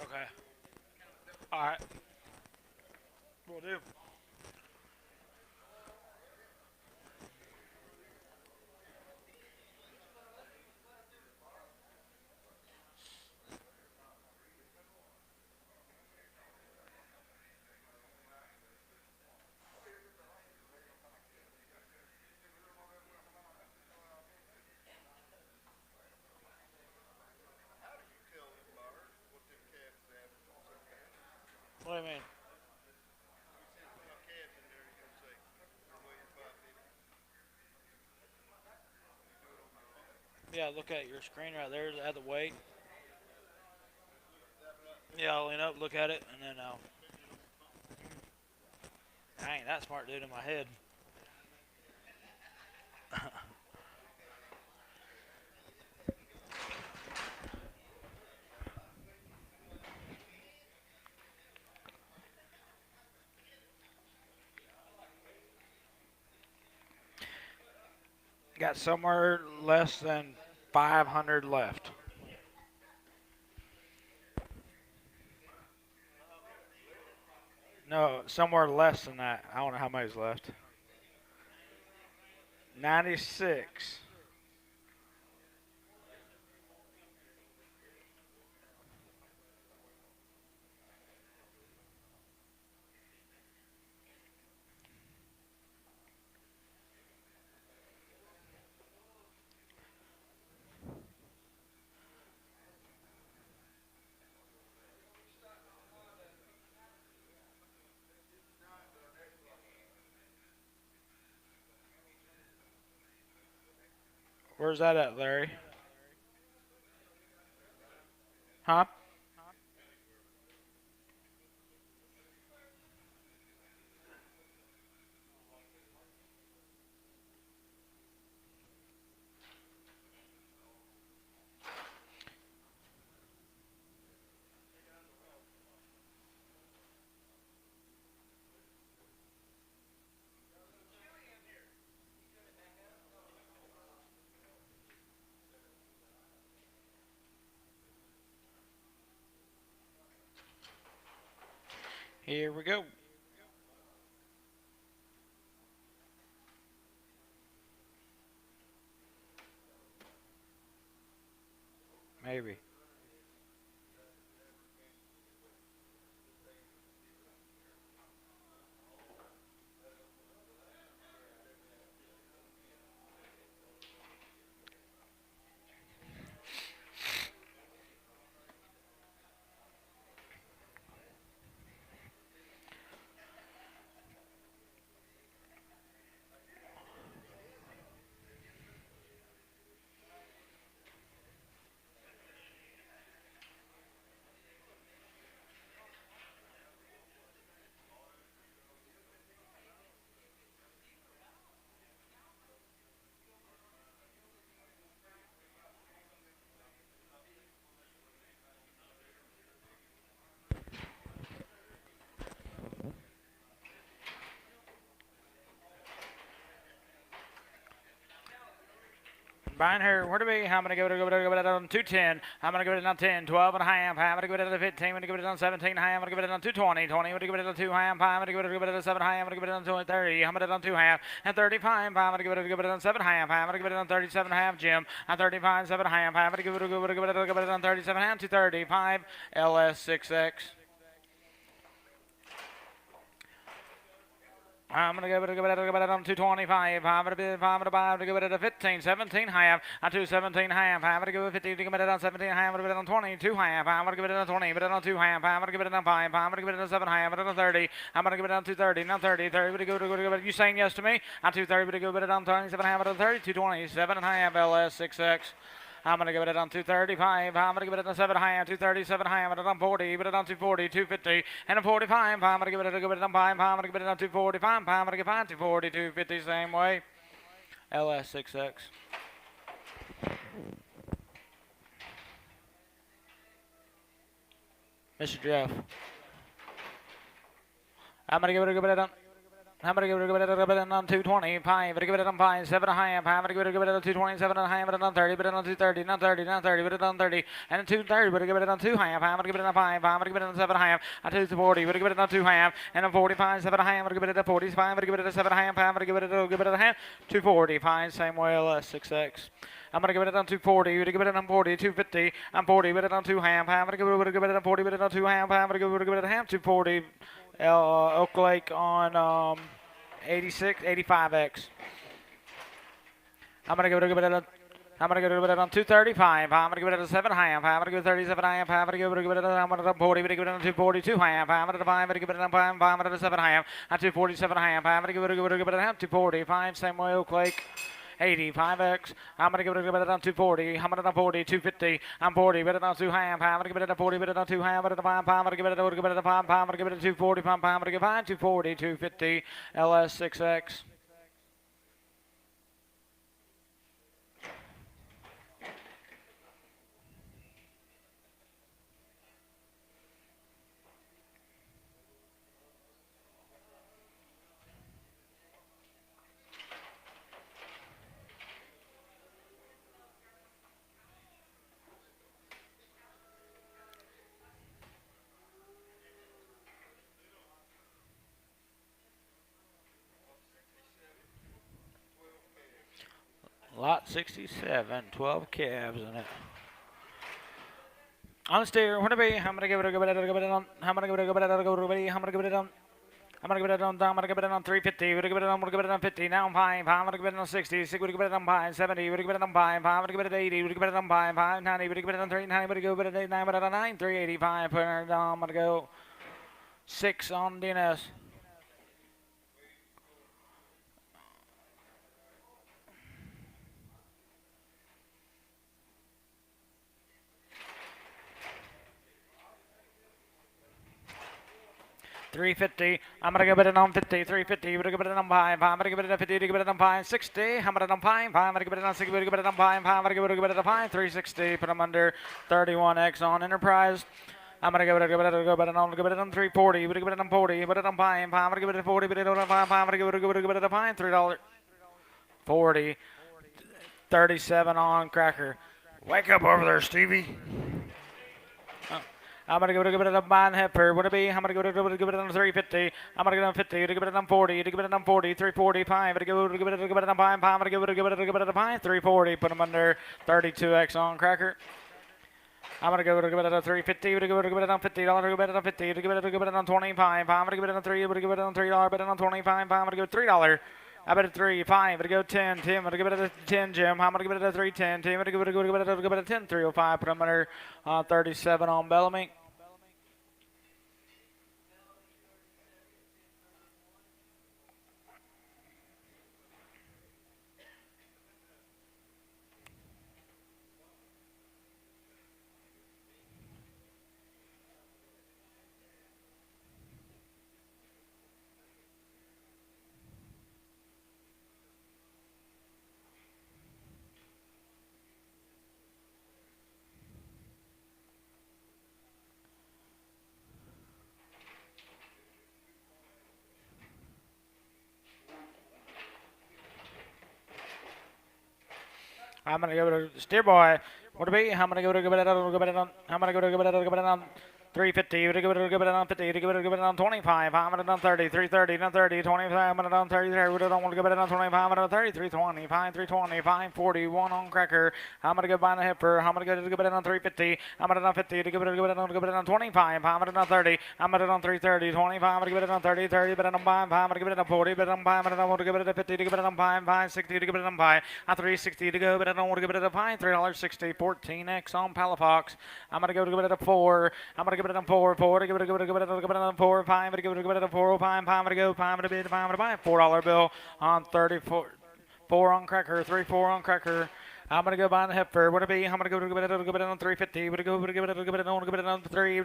Okay. All right. Will do. What do you mean? Yeah, look at your screen right there at the weight. Yeah, I'll lean up, look at it, and then I'll. I ain't that smart, dude, in my head. Got somewhere less than 500 left. No, somewhere less than that. I don't know how many's left. 96. Where's that at, Larry? Huh? Here we go. Maybe. Behind her, where to be? I'm going to go it on 210. I'm going to give it on 10, 12 and a half. I'm going to give it on 15. I'm going to give it on 17. I'm going to give it on 220. 20. I'm going to give it on 2 half. I'm going to give it on 7 half. I'm going to give it on 30. I'm going to give it on 2 half. And 35. I'm going to give it on 7 half. I'm going to give it on 37 half, Jim. On 35, 7 half. I'm going to give it on 37 half, 235. LS6X. I'm going to give it on 225. I'm going to give it a 15, 17 half. On 217 half. I'm going to give it 50. Give it on 17 half. I'm going to give it on 22 half. I'm going to give it on 20. But on 2 half. I'm going to give it on 5. I'm going to give it on 7 half. But on 30. I'm going to give it on 230. Now 30. 30. But you saying yes to me? On 230. But give it on 27 half. But on 30. 227 and a half. LS6X. I'm going to give it on 235. I'm going to give it on 7 high, 237 high. I'm going to on 40, but it on 240, 250, and on 45. I'm going to give it on 5. I'm going to give it on 245. I'm going to give it on 240, 250, same way. LS6X. Mr. Jeff. I'm going to give it on. I'm gonna give it on 220, 5, give it on 5, 7 high, I'm gonna give it on 227 and high, but on 30, but on 230, not 30, not 30, but on 30, and 230, but give it on 2 high, I'm gonna give it on 5, I'm gonna give it on 7 high, on 240, but give it on 2 high, and on 45, 7 high, I'm gonna give it on 45, but give it on 7 high, I'm gonna give it on half, 245, same way, LS6X. I'm gonna give it on 240, you're gonna give it on 40, 250, I'm 40, but it on 2 high, I'm gonna give it on 40, but it on 2 high, I'm gonna give it on half, 240. Oak Lake on 86, 85X. I'm gonna give it on. I'm gonna give it on 235. I'm gonna give it a 7 high. I'm gonna give it 37 high. I'm gonna give it on. I'm gonna 40. I'm gonna give it on 242 high. I'm gonna 5. I'm gonna give it on 5. I'm gonna 7 high. I'm 247 high. I'm gonna give it on 245. Same way Oak Lake. 85X. I'm gonna give it on 240. I'm gonna 40, 250. I'm 40, but it on 2 high. I'm gonna give it a 40, but it on 2 high. I'm gonna 5. I'm gonna give it a 5. I'm gonna give it a 240. I'm gonna give it 240, 250. LS6X. Lot 67, 12 cabs in it. On the steer, what to be? I'm gonna give it on. I'm gonna give it on. I'm gonna give it on. I'm gonna give it on. I'm gonna give it on 350. We're gonna give it on. I'm gonna give it on 50. Now I'm 5. I'm gonna give it on 60. We're gonna give it on 5. 70. We're gonna give it on 5. I'm gonna give it on 80. We're gonna give it on 5. 590. We're gonna give it on 390. We're gonna give it on 9. We're gonna 9. 385. I'm gonna go 6 on DNS. $350. I'm gonna give it on 50. $350. We're gonna give it on 5. I'm gonna give it on 50. Give it on 5. $60. I'm gonna on 5. I'm gonna give it on 60. We're gonna give it on 5. I'm gonna give it on 5. $360. Put them under 31X on Enterprise. I'm gonna give it on 340. We're gonna give it on 40. Put it on 5. I'm gonna give it on 40. Put it on 5. I'm gonna give it on 5. $3. 40. 37 on Cracker. Wake up over there, Stevie. I'm gonna give it a buying heifer. Would it be? I'm gonna give it on 350. I'm gonna give it on 50. Give it on 40. Give it on 40. 345. I'm gonna give it on 5. I'm gonna give it on 5. 340. Put them under 32X on Cracker. I'm gonna give it on 350. Give it on $50. Give it on 50. Give it on 25. I'm gonna give it on 3. Give it on $3. Bet on 25. I'm gonna give it $3. I bet it 3, 5. I'm gonna go 10. Tim, I'm gonna give it a 10. Jim, I'm gonna give it a 310. Tim, I'm gonna give it a 10. 305. Put them under 37 on Bellamy. I'm gonna give it a steer boy. What to be? I'm gonna give it on. I'm gonna give it on 350. Give it on 50. Give it on 25. I'm gonna on 30. 330. Not 30. 25. I'm gonna on 30. We don't want to give it on 25. I'm gonna 30. 320. 320. 541 on Cracker. I'm gonna go buy the hipper. I'm gonna give it on 350. I'm gonna on 50. Give it on 25. I'm gonna on 30. I'm gonna on 330. 25. I'm gonna give it on 30. 30. But on 5. I'm gonna give it on 40. But on 5. I'm gonna give it on 50. Give it on 5. 560. Give it on 5. 360 to go. But I don't want to give it a 5. $3.60. 14X on Palafox. I'm gonna give it a 4. I'm gonna give it on 4. 4. Give it on 4. 5. Give it on 4. 5. 5. I'm gonna go 5. I'm gonna bid 5. I'm gonna buy a $4 bill on 34. 4 on Cracker. 3 4 on Cracker. I'm gonna go buy the heifer. What it be? I'm gonna give it on 350. Give it on 3. Give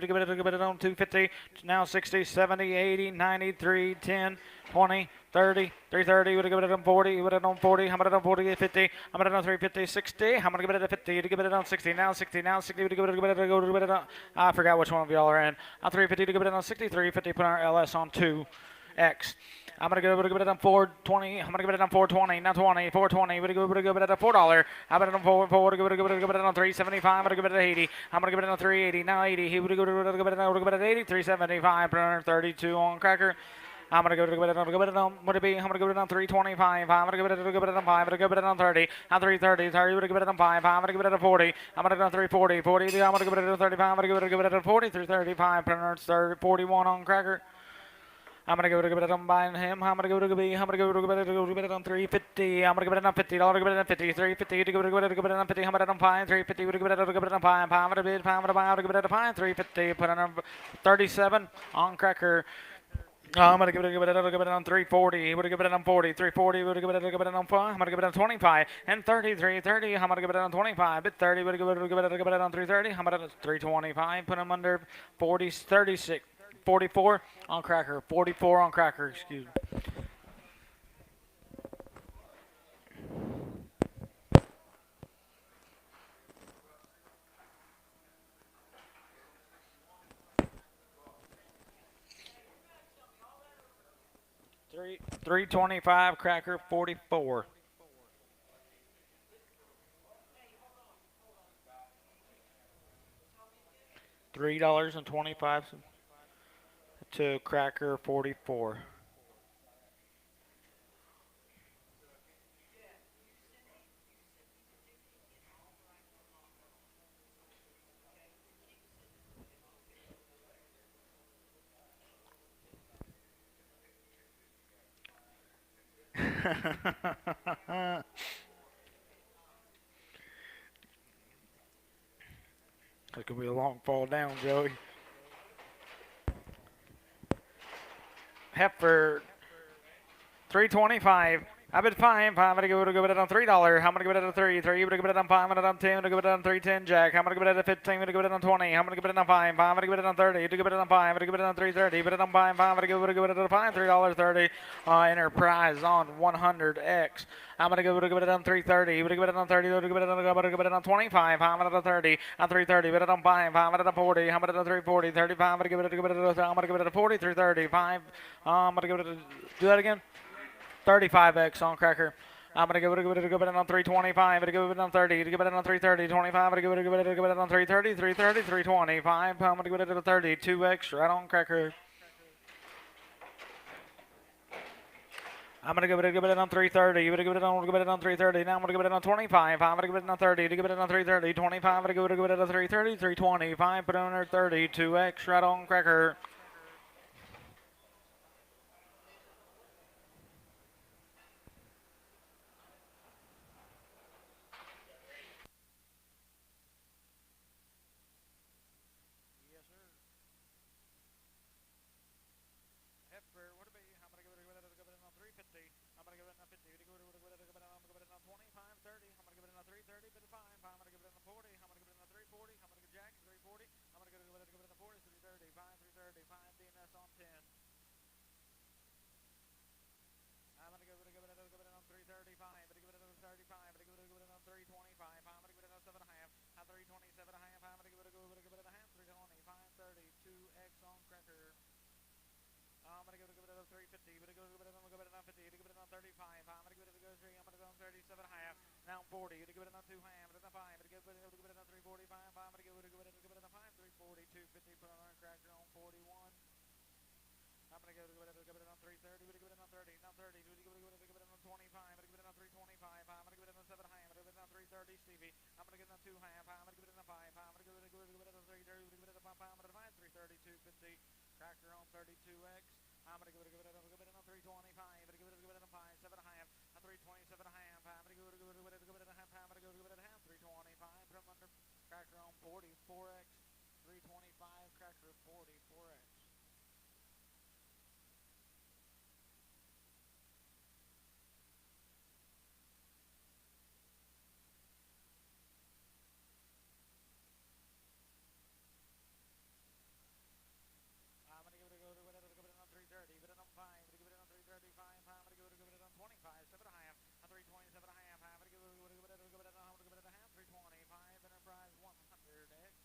it on 250. Now 60, 70, 80, 90, 3, 10, 20, 30, 330. Would give it on 40. Would it on 40? How about on 40? 50. I'm gonna on 350, 60. I'm gonna give it at 50. To give it on 60. Now 60. Now 60. To give it on. I forgot which one of y'all are in. On 350 to give it on 63. 50. Put our LS on 2X. I'm gonna go it on 420. I'm gonna give it on 420. Now 20, 420. We're gonna give it at $4. I'm gonna give it on 375. I'm gonna give it at 80. I'm gonna give it on 380. Now 80. He would give it at 80. 375. 32 on cracker. I'm gonna give it on what it be? I'm gonna give it on 325. I'm gonna give it on 5. I'm gonna give it on 30. On 330. 30. We're gonna give it on 5. I'm gonna give it on 40. I'm gonna give it on 340. 40. I'm gonna give it on 35. I'm gonna give it on 40. 335. 41 on cracker. I'm gonna give it on buying him. I'm gonna give it on 350. I'm gonna give it on $50. Give it on 50. 350. Give it on 50. I'm gonna on 5. 350. Give it on 5. I'm gonna bid. I'm gonna buy. I'm gonna give it on 5. 350. Put on 37 on cracker. I'm gonna give it on 340. Would give it on 40. 340. Would give it on 5. I'm gonna give it on 25 and 33. 30. I'm gonna give it on 25. Bit 30. Would give it on 330. I'm gonna 325. Put him under 40. 36. 44 on cracker. 44 on cracker. Excuse me. Three 325 cracker. 44. $3.25 to cracker 44. It's gonna be a long fall down, Joey. Heifer 325. I've been fine. I'm gonna give it on $3. I'm gonna give it on 3. 3. I'm gonna give it on 5. I'm gonna on 10. I'm gonna give it on 310 jack. I'm gonna give it on 15. I'm gonna give it on 20. I'm gonna give it on 5. I'm gonna give it on 30. I'm gonna give it on 5. I'm gonna give it on 330. Give it on 5. I'm gonna give it on 5. $3.30. Enterprise on 100X. I'm gonna give it on 330. I'm gonna give it on 30. I'm gonna give it on 25. I'm gonna 30. On 330. Give it on 5. I'm gonna 40. I'm gonna 340. 35. I'm gonna give it on 40. 335. I'm gonna give it. Do that again. 35X on cracker. I'm gonna give it on 325. I'm gonna give it on 30. Give it on 330. 25. I'm gonna give it on 330. 330. 325. I'm gonna give it on 30. 2X right on cracker. I'm gonna give it on 330. You're gonna give it on 330. Now I'm gonna give it on 25. I'm gonna give it on 30. To give it on 330. 25. I'm gonna give it on 330. 325. Put it on 30. 2X right on cracker. I'm gonna give it on 350. But give it on 50. Give it on 35. I'm gonna give it on 3. I'm gonna go on 37 and a half. Now 40. Give it on 2 ham. But on 5. Give it on 345. I'm gonna give it on 5. 340. 250. Put on cracker on 41. I'm gonna give it on 330. Give it on 30. Now 30. Give it on 25. Give it on 325. I'm gonna give it on 7 ham. Give it on 330. Stevie. I'm gonna give it on 2 ham. I'm gonna give it on 5. I'm gonna give it on 330. Give it on 5. I'm gonna 330. 250. Cracker on 32X. I'm gonna give it on 325. I'm gonna give it on 5, 7 and a half. On 327 and a half. I'm gonna give it on a half. I'm gonna give it a half. 325. Put them under cracker on 44X. 325 cracker 44X. Enterprise 100X.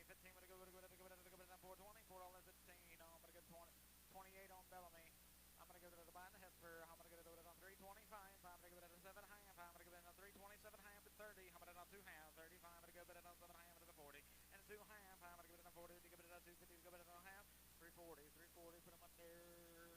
15, I'm gonna go it on 420, $4.15. I'm gonna go 28 on Bellamy. I'm gonna go to the buy and the Hesper. I'm gonna go to it on 325. I'm gonna go to 7 half. I'm gonna go on 327 half at 30. I'm gonna go on 2 half. 35. I'm gonna go on 7 half at 40. And 2 half. I'm gonna go on 40. To go on 250. To go on half. 340. 340. Put them under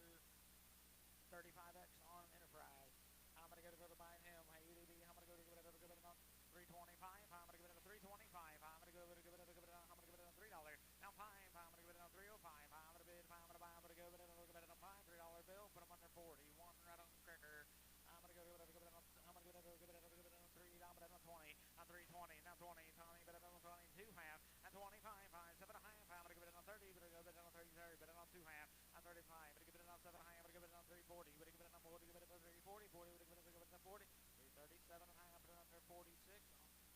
35x on Enterprise. I'm gonna go to buy him. Hey, UDB. I'm gonna go to it on 325. I'm gonna go it on 325. I'm gonna go it on $3. Now 5. I'm gonna go it on 305. I'm gonna bid. I'm gonna buy. I'm gonna go it on 5. $3 bill. Put them under 40. One right on the cracker. I'm gonna go it on. I'm gonna go it on 3. I'm gonna on 20. On 320. Now 20. Tommy. But on 22 half. And 25. 5. 7 half. I'm gonna go it on 30. But I'm gonna go it on 30. But on 2 half. On 35. But I'm gonna go it on 7 half. I'm gonna go it on 340. But I'm gonna go it on 40. But on 340. 40. But I'm gonna go it on 40. 337 half. But on 46.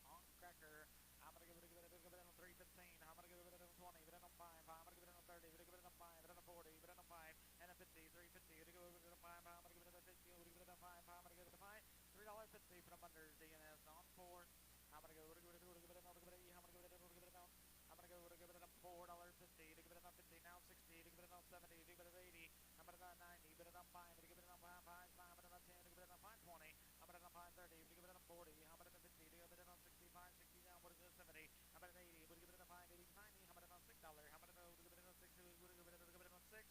On cracker. I'm gonna give it on 315. I'm gonna give it on 20, but on 5. I'm gonna give it on 30, but give it on 5, but on 40, but on 5, and a 50, 350. But give it on 5. I'm gonna give it on 50. But give it on 5. I'm gonna give it on 5. $3.50. Put them under DNS on 4. I'm gonna go give it on. I'm gonna give it on. I'm gonna go give it on $4.50. To give it on 50. Now 60. To give it on 70. To give it on 80. I'm gonna go on 90. But on 5. To give it on 5. 5. But on 10. To give it on 520. I'm gonna on 530. To give it on 40. I'm gonna on 50. To give it on 65. 60 down. What is it? 70. I'm gonna 80. But give it on 5. 80. 90. I'm gonna on $6. I'm gonna give it on 6. Give it on 6.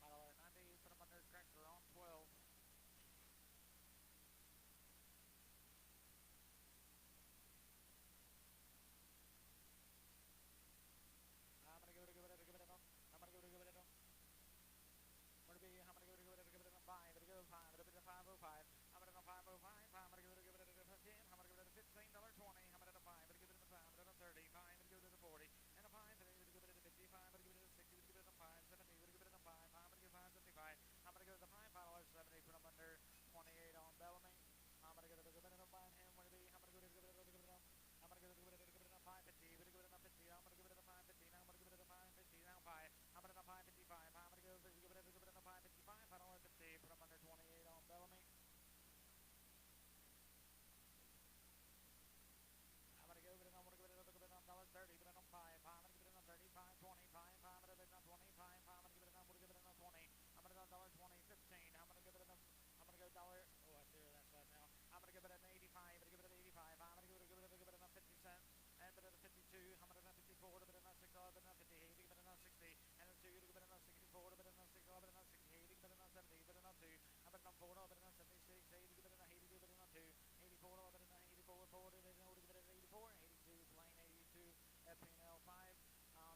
$5.90. Put them under cracker on 12. I'm gonna give it on. I'm gonna give it on. I'm gonna give it on 5. But go 5. But a 505. I'm gonna on 505. I'm gonna give it on 15. I'm gonna give it on $15.20. I'm gonna on 5. But give it on 5. But on 30. 5. But give it on 40. And a 5. But give it on 55. But give it on 60. But give it on 5. 70. But give it on 5. I'm gonna give 575. I'm gonna go to the $5.70. Put them under 28 on Bellamy. I'm gonna go to the on buying him. Where to be? I'm gonna go to give it on. I'm gonna go to give it on 550. But give it on 50. I'm gonna give it on 550. Now I'm gonna give it on 550. Now 5. I'm gonna on 555. I'm gonna go give it on 555. $5.50. Put them under 28 on Bellamy. I'm gonna go with it. I'm gonna give it on $1.30. But on 5. I'm gonna give it on 35, 25. I'm gonna give it on 25. I'm gonna give it on. I'm gonna give it on 20. I'm gonna go $1.20, 15. I'm gonna give it on. I'm gonna go dollar. Oh, I see that's right now. I'm gonna give it an 85. I'm gonna give it an 85. I'm gonna give it on 50 cents. And but at 52. I'm gonna on 54. But on $6. But on 58. But on 60. And on 2. But on 64. But on 6. But on 68. But on 70. But on 2. I'm gonna on 4. But on 76. 80. But on 80. But on 2. 84. But on 84. 40. But on 84. 82. Plane 82. FPL 5.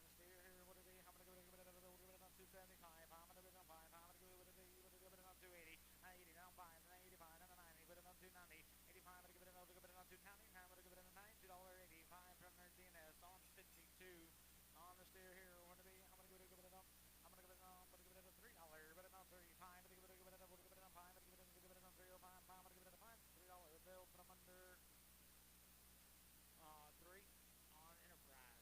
The steer here. What are they? I'm gonna give it on 275. I'm gonna give it on 5. I'm gonna give it on 280. 80 down 5. 85 down 90. Give it on 290. 85. I'm gonna give it on 290. I'm gonna give it on $9.85 from their DNS on 52. On the steer here. What are they? I'm gonna give it on. I'm gonna give it on. I'm gonna give it on $3. But on 35. I'm gonna give it on 5. I'm gonna give it on 305. I'm gonna give it on 5. $3 bill. Put them under 3 on Enterprise.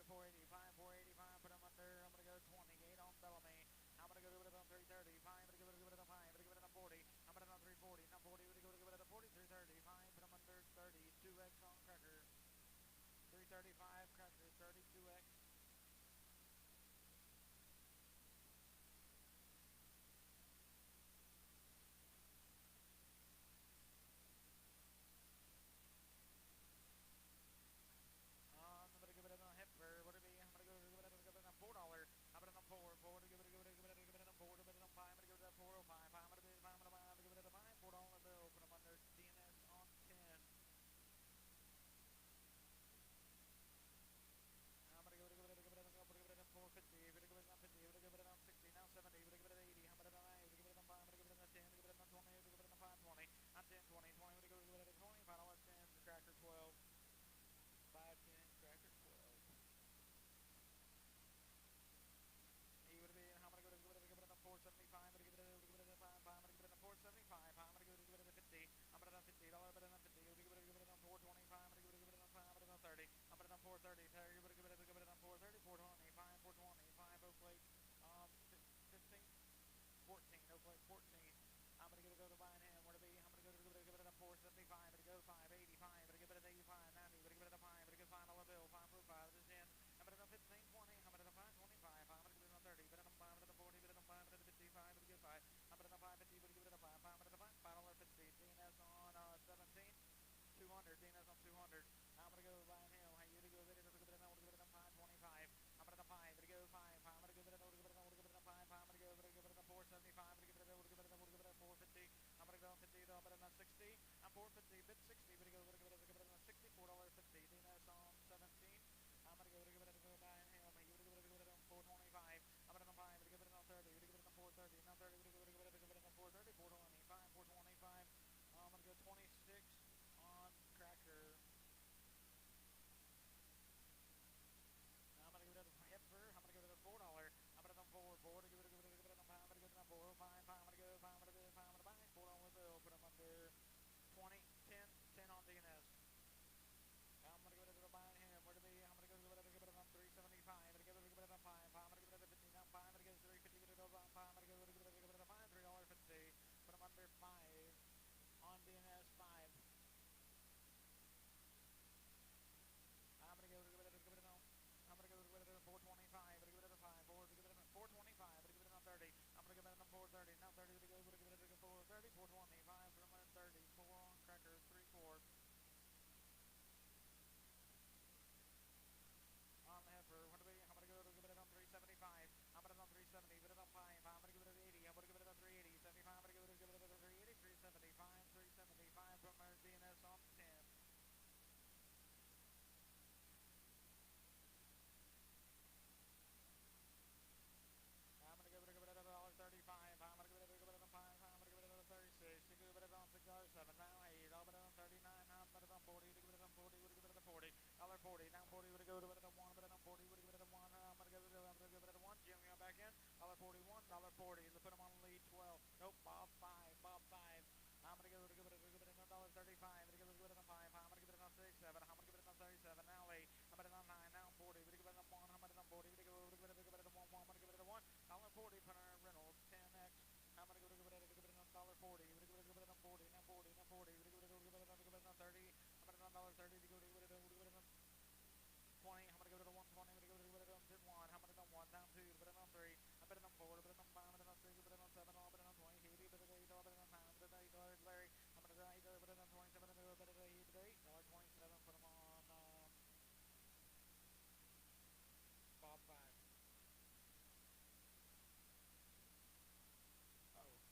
485, 485, put him under. I'm going to go 28 on Bellamy. I'm going to go to it on 330, 5, I'm going to give it on 5, I'm going to give it on 40, I'm going to on 340, now 40, we're going to give it on 40, 330, 5, put him under 30, 2x on Cracker, 335, Cracker, 32x. I'm going to give it on Hepper, what it be? I'm going to give it on $4, I'm going to on 4, 4, give it on 4, give it on 5, I'm going to give it on 405, I'm going to give it on 5, $4 bill, put him under DNS on 10. I'm going to give it on 450, we're going to give it on 50, we're going to give it on 60, now 70, we're going to give it on 80, I'm going to on 9, we're going to give it on 5, we're going to give it on 10, we're going to give it on 20, we're going to give it on 520, on 10, 20, 20, we're going to give it on 20, final at 10, for Cracker 12, 5, 10, Cracker 12. He would be, how many give it on 475, I'm going to give it on 5, I'm going to give it on 475, I'm going to give it on 50, I'm going to on $50, I'm going to on 50, I'm going to give it on 425, I'm going to give it on 5, I'm going to on 30, I'm going to on 430, Terry, you're going to give it on 430, 420, 5, 420, 5, Oakley, 15, 14, Oakley, 14. I'm going to go to buying him. Where to be? I'm going to give it a 475. I'm going to go 585. I'm going to give it an 85. 90. I'm going to give it a 5. I'm going to give $5 bill. 545. This is 10. I'm going to go 15, 20. I'm going to go 525. I'm going to give it a 30. I'm going to 5. I'm going to 40. I'm going to 5. I'm going to 55. I'm going to give 5. I'm going to 550. I'm going to give it a 5. I'm going to 5. $5.50. DNS on 17. 200. DNS on 200. I'm going to go buying him. Hey, you to go get it. I'm going to give it a 525. I'm going to 5. I'm going to go 5. I'm going to give it a 5. I'm going to give it a 5. I'm going to give it a 475. I'm going to give it a 450. I'm going to go 50. I'm going to 60. I'm 450. Bid 60. We're going to give it a 60. $4.50. DNS on 17. I'm going to give it a buying him. Hey, you to give it a 425. I'm going to 5. I'm going to give it a 30. We're going to give it a 430. Now 30. We're going to give it a 430. 425. 425. I'm going to go 26 on Cracker. I'm going to give it a Hepper. I'm going to give it a $4. I'm going to go 4 to give it a 5. I'm going to give it a 4. 5. I'm going to go 5. I'm going to go 5. I'm going to buy $4 bill. Put them under 20, 10 on DNS. I'm going to give it a buying him. Where to be? I'm going to give it on 375. I'm going to give it on 5. I'm going to give it a 50. Now 5. I'm going to give it 350. Give it on 5. I'm going to give it a 5. $3.50. Put them under 5 on DNS 5. I'm going to give it on. I'm going to give it a 425. I'm going to give it a 5. 4. Give it a 425. I'm going to give it on 30. I'm going to give it on 430. Now 30 to go. I'm going to give it a 430. 425. Put them under 30. 4 on Cracker. 3-4. On the Heifer. What do we? I'm going to give it on 375. I'm going to on 370. Give it on 5. I'm going to give it an 80. I'm going to give it on 380. 75. I'm going to give it on 380. 375. 375 from our DNS on 10. I'm going to give it a $1.35. I'm going to give it a 5. I'm going to give it a 36. You give it on $6.07. Now 8. I'll put it on 39. I'm going to on 40. To give it on 40. Would give it a 40. $1.40. Now 40. Would go to it at 1. But on 40. Would give it a 1. I'm going to give it a 1. Jim, you back in. $1.41. $1.40. Let's put him on lead 12. Nope. Bob 5. Bob 5. I'm going to give it a $1.35. I'm going to give it a 5. I'm going to give it a 37. I'm going to give it a 37. Now 8. I'm going to on 9. Now 40. Would give it a 1. I'm going to on 40. Would give it a 1. I'm going to give it a 1. $1.40 for Reynolds, 10x. I'm going to give it a $1.40. We're going to give it a 40. Now 40. Now 40. We're going to give it a 30. I'm going to $1.30 to go to give it a 20. I'm going to give it a 120. I'm going to give it a 1. I'm going to 1 down 2. I'm going to 3. I'm going to 4. I'm going to 5. I'm going to 6. I'm going to 7. I'm going to 20. I'm going to 8. I'm going to 9. I'm going to 8. Larry. I'm going to 8. I'm going to 27. I'm going to 8. $1.27. Put them on Bob 5. Oh.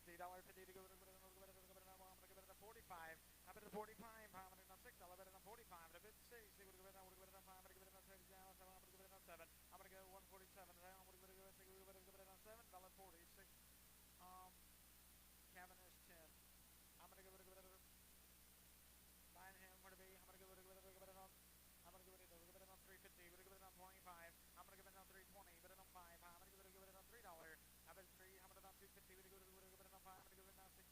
$50 to go to $1, I'm gonna give it a 45. I'm gonna 45, I'm gonna $6, I'm gonna 45, I'm gonna 56, I'm gonna give it a 5, I'm gonna give it a 6, I'm gonna give it a 7, I'm gonna go 147, I'm gonna give it a $7.46. Kevin is 10. I'm gonna give it a 9 him for the B. I'm gonna give it on. I'm gonna give it on 350. We're gonna give it on 25. I'm gonna give it on 320. But on 5. I'm gonna give it on $3. I'm at 3. I'm gonna on 250. We're gonna give it on 5. I'm gonna give it on 6.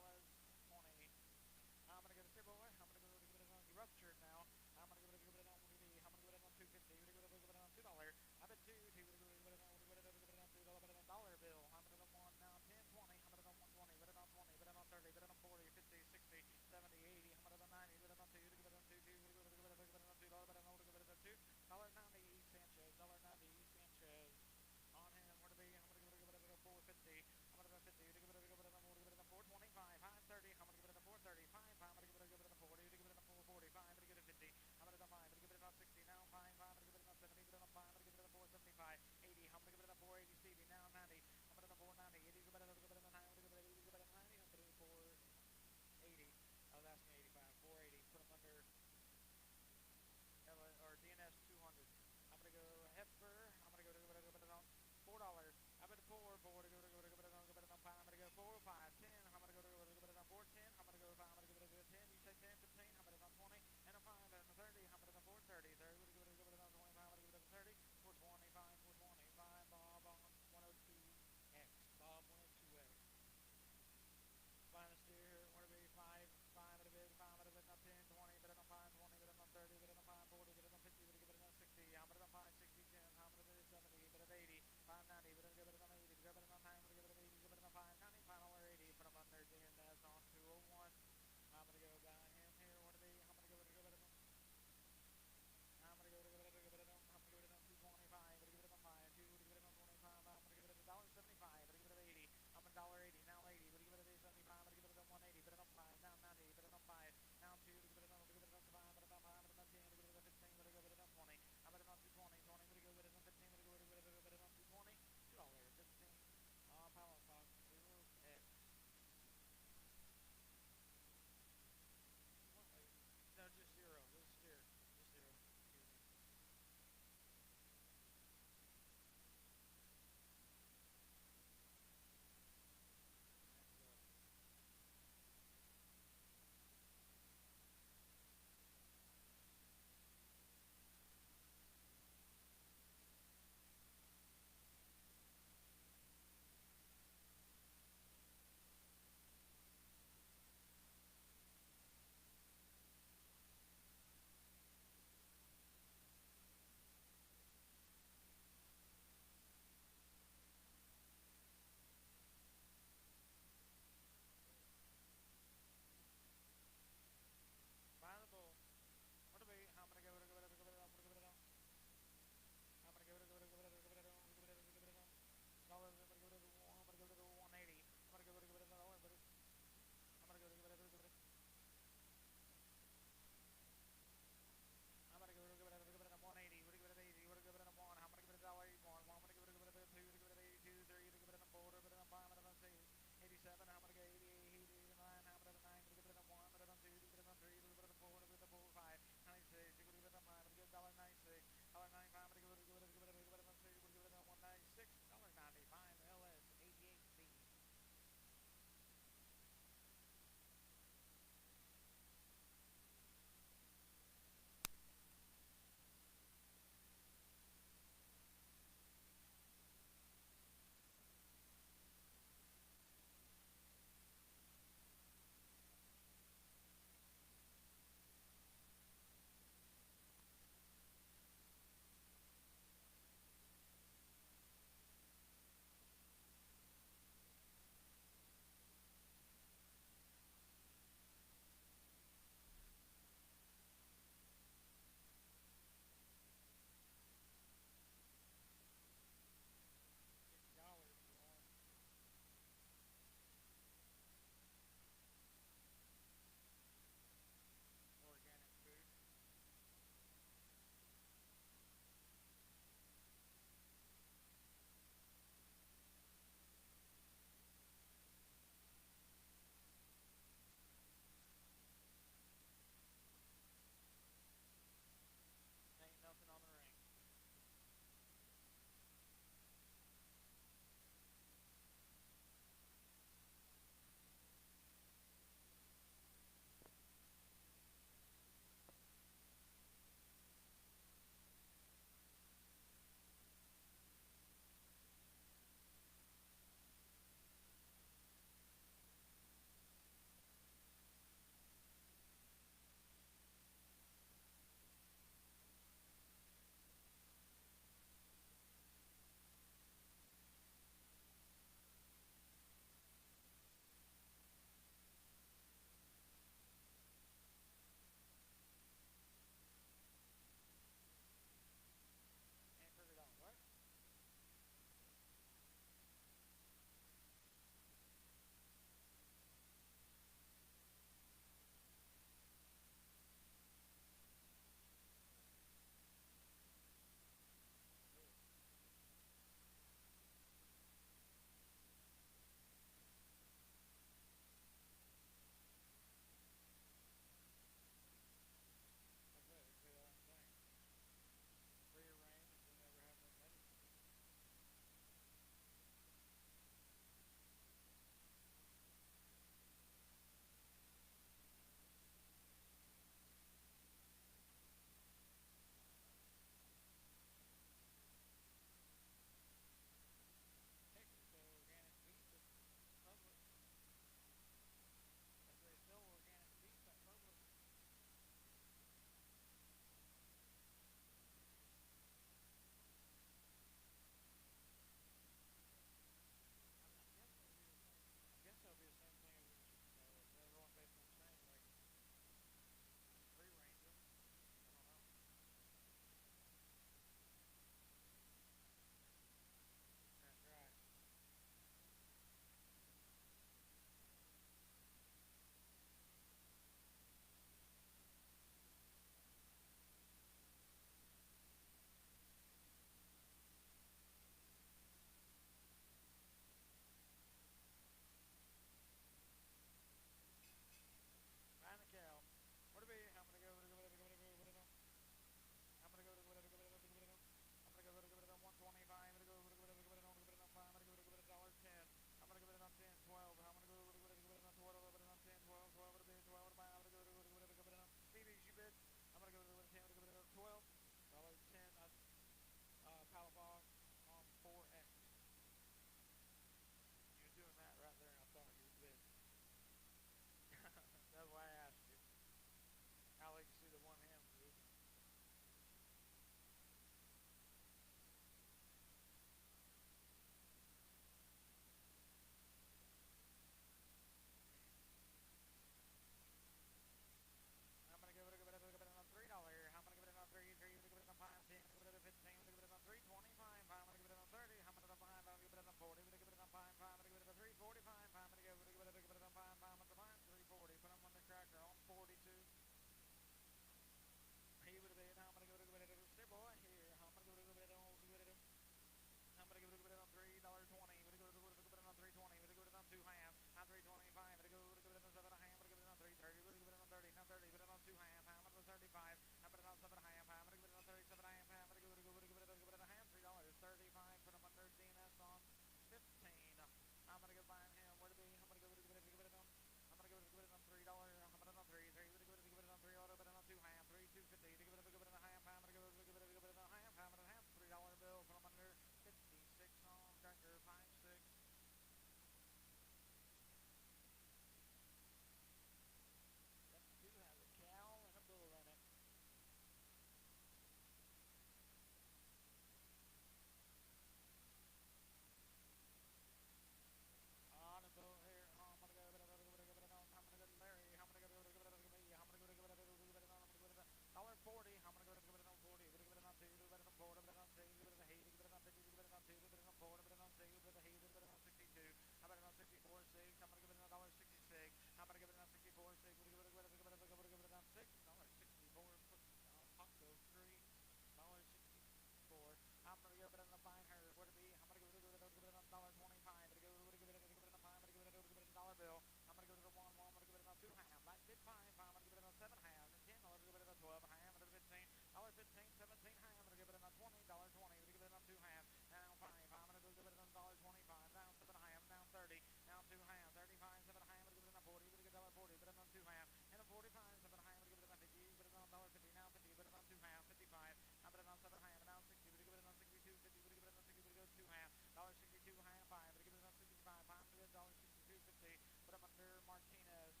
$1.40, but on 2 half, and a 45, 7 high, I'm gonna give it on 50, but on $1.50, now 50, but on 2 half, 55, I'm gonna on 7 high, and now 60, but give it on 62, 50, but give it on 60, but go 2 half, $62 high, 5, but give it on 65, I'm gonna get $62, 50, but I'm under Martinez.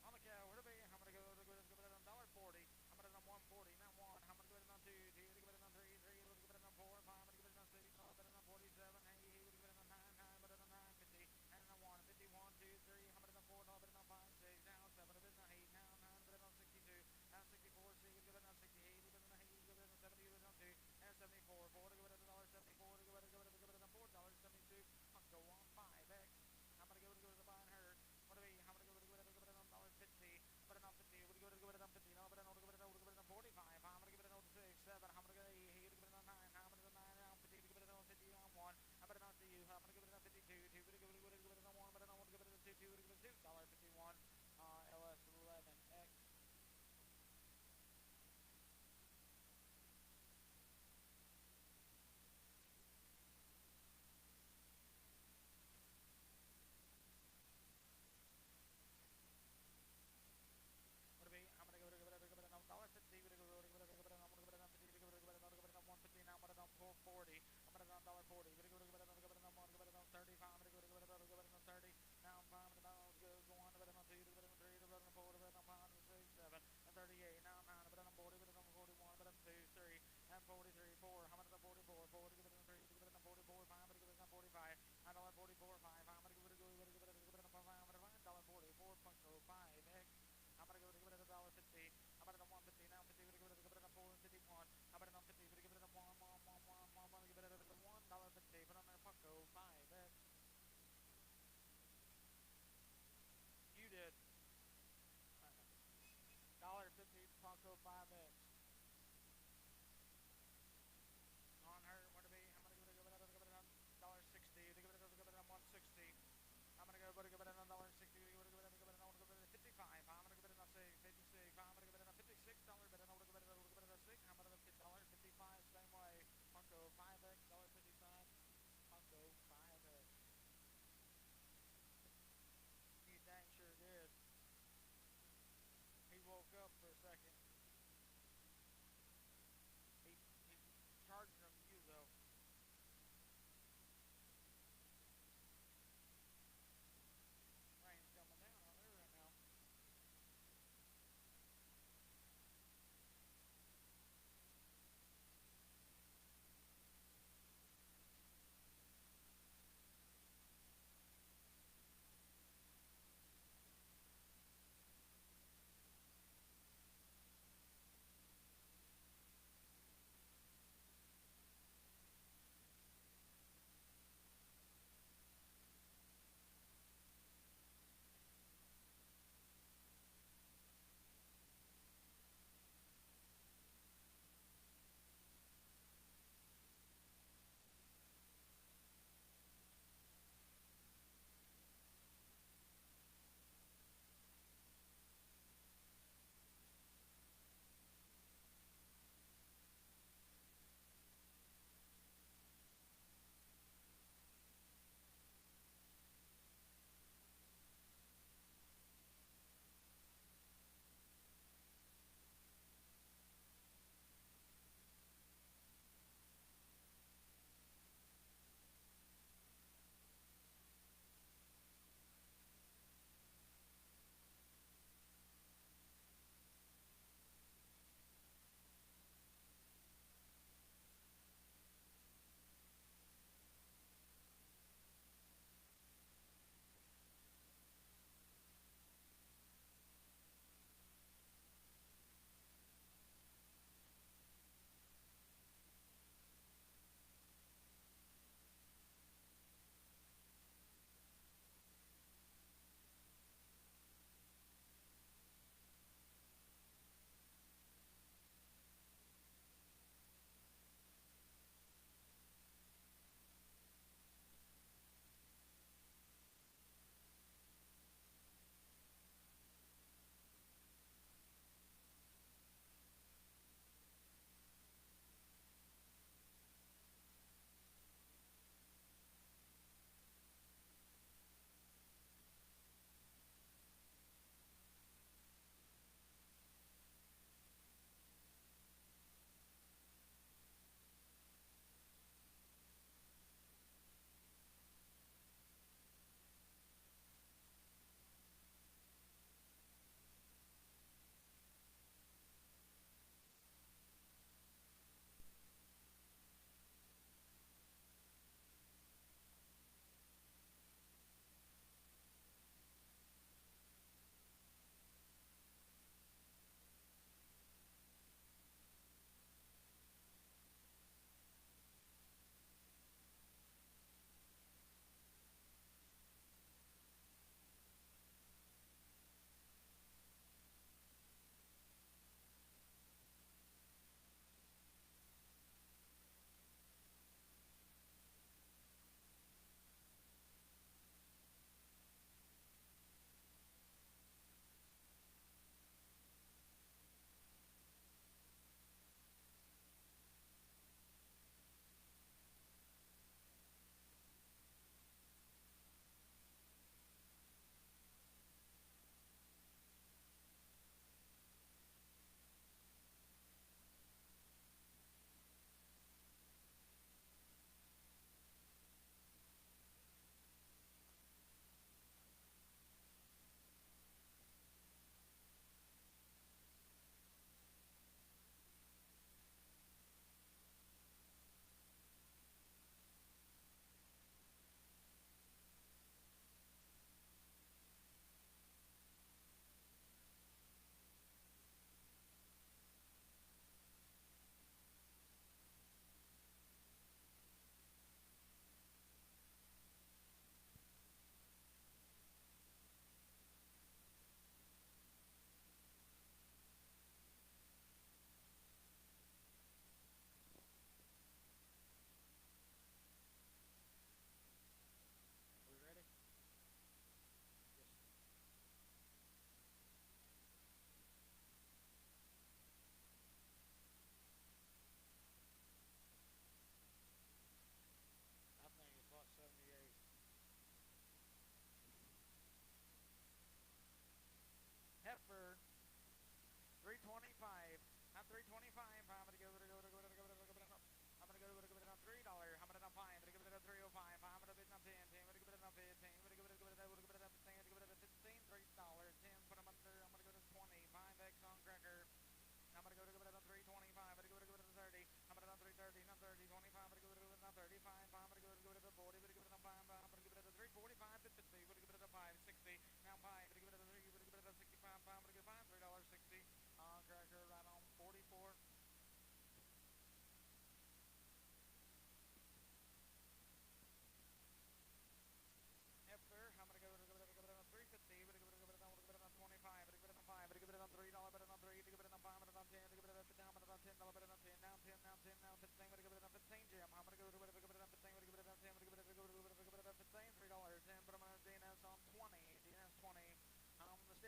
On the cow, where to be? I'm gonna go it on $1.40. I'm gonna on 140, now 1. I'm gonna give it on 2, 2, give it on 3, 3, we'll give it on 4, 5, I'm gonna give it on 6, I'll give it on 47, hey, he would give it on 9, 9, but on 9, 50, and on 1, 51, 2, 3, I'm gonna on 4, no, but on 5, 6, now 7, a bit on 8, now 9, but on 62, now 64, C, would give it on 68, would give it on 8, give it on 70, give it on 2, and 74, 4, to give it on $1.74, to give it on $4.72, I'll go on 5X. I'm gonna go to the buying herd. What do we? I'm gonna go to it on $1.50. But on 50, we're going to go it on 50. No, but I know to give it on 45. I'm gonna give it on 6, 7. I'm gonna go here to give it on 9. I'm gonna go 9 now. 50 to give it on 50 on 1. I'm gonna not see you. I'm gonna give it on 52. 2 to give it on 1. But I don't want to give it on 2. 2 to give it $2.51. LS11X. I'm gonna go to it on $1.50. We're gonna go to it on 50. We're gonna go to it on 150. Now I'm gonna on 440. I'm gonna on $1.40. We're gonna go to it on 1. Give it on 35. I'm gonna go to it on 30. Now I'm gonna go on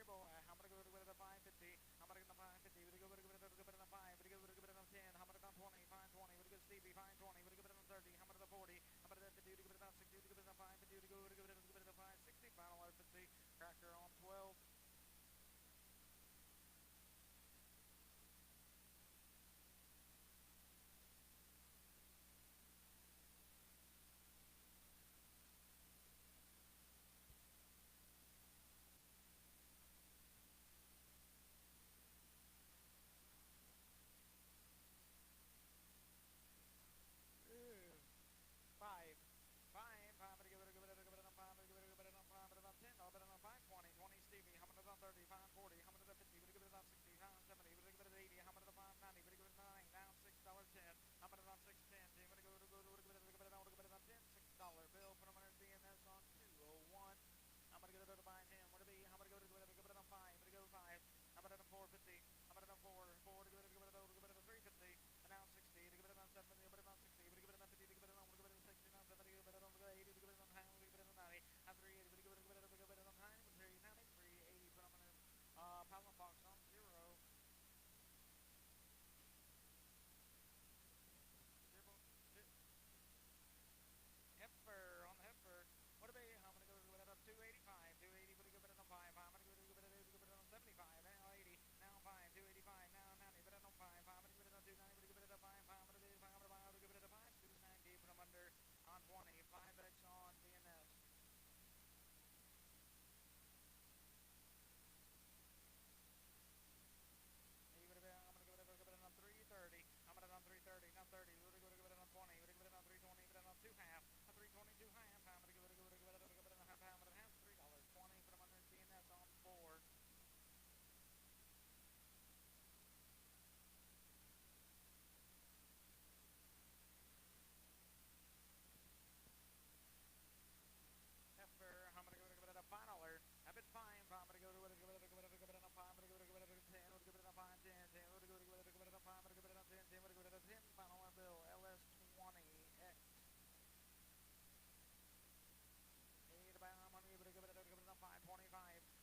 Sir boy, I'm gonna go with a 550. I'm gonna get the 550. We're gonna go with a 5. We're gonna go with a 10. I'm gonna go 20. 520. We're gonna go Stevie. 520. We're gonna go with a 30. I'm gonna go 40. I'm gonna go with a 50. We're gonna go with a 60. We're gonna go with a 550. We're gonna go with a 560. Final order 50. Cracker on 12. Five. I'm gonna give it a 5, I'm gonna give it a 5, but I'm 10, I'll bet it on 5, 20, 20 Stevie, I'm gonna 30, 5, 40, I'm gonna 50, we're gonna give it on 60, 70, we're gonna give it 80, I'm gonna 5, 90, we're gonna give it 9, down $6.10, I'm gonna 6.10, we're gonna go to $10, $6 bill, put them under DNS on 201. I'm gonna go to buy him. What to be? I'm gonna go to give it on 5. I'm gonna go 5. I'm gonna do 450. I'm gonna do 4. 4 to give it a 350. And now 60. To give it on 70. To give it on 60. To give it on 50. To give it on 60. Now 70. To give it on 80. To give it on 10. To give it on 90. I'm 380. To give it on 9. 390. 380. Put them in Pallet box on 0. Heifer on the heifer. What a be? I'm gonna go with it up 285. 280. Gonna give it on 5. I'm gonna go with it on 75. Now 80. Now 5. 285. Now 90. But on 5. I'm gonna give it on 290. Gonna give it on 5. I'm gonna give it a 5. 290. Put them under on 20. 5x on DNS. I'm gonna give it on 330. I'm gonna on 330. Now 30. We're gonna give it on 20. We're gonna give it on 320. We're gonna on 2 half. On 320, 2 half. I'm gonna give it on half. I'm gonna have $3.20. Put them under DNS on 4. Heifer, I'm gonna give it a final alert. I've been fine. I'm gonna give it on 5. I'm gonna give it on 10. I'm gonna give it on 5, 10, 10. I'm gonna give it on 5. I'm gonna give it on 10, 10. I'm gonna give it on 10. Final alert bill, LS20X. I'm gonna give it on 525.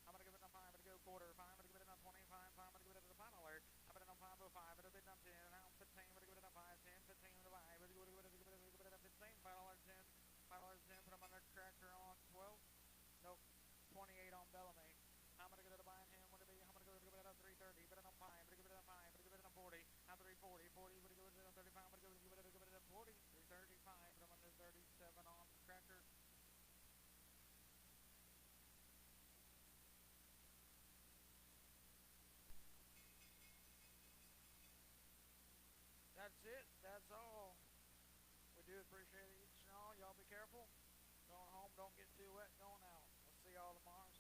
I'm gonna give it on 5. I'm gonna go quarter. 5. I'm gonna give it on 25. 5. I'm gonna give it a final alert. I'm gonna on 505. It'll be on 10. Now 15. I'm gonna give it on 5. 10. 15 to 5. I'm gonna give it on 15. Final alert 10. Final alert 10. Put them on their cracker on 12. Nope. 28 on Bellamy. I'm gonna go to buying him. What it be? I'm gonna go to give it on 330. But on 5. I'm gonna give it on 5. I'm gonna give it on 40. Now 340. 40. I'm gonna give it on 35. I'm gonna give it on 40. 335. Put them under 37 on cracker. That's it. That's all. We do appreciate each and all. Y'all be careful. Going home, don't get too wet going out. We'll see y'all tomorrow.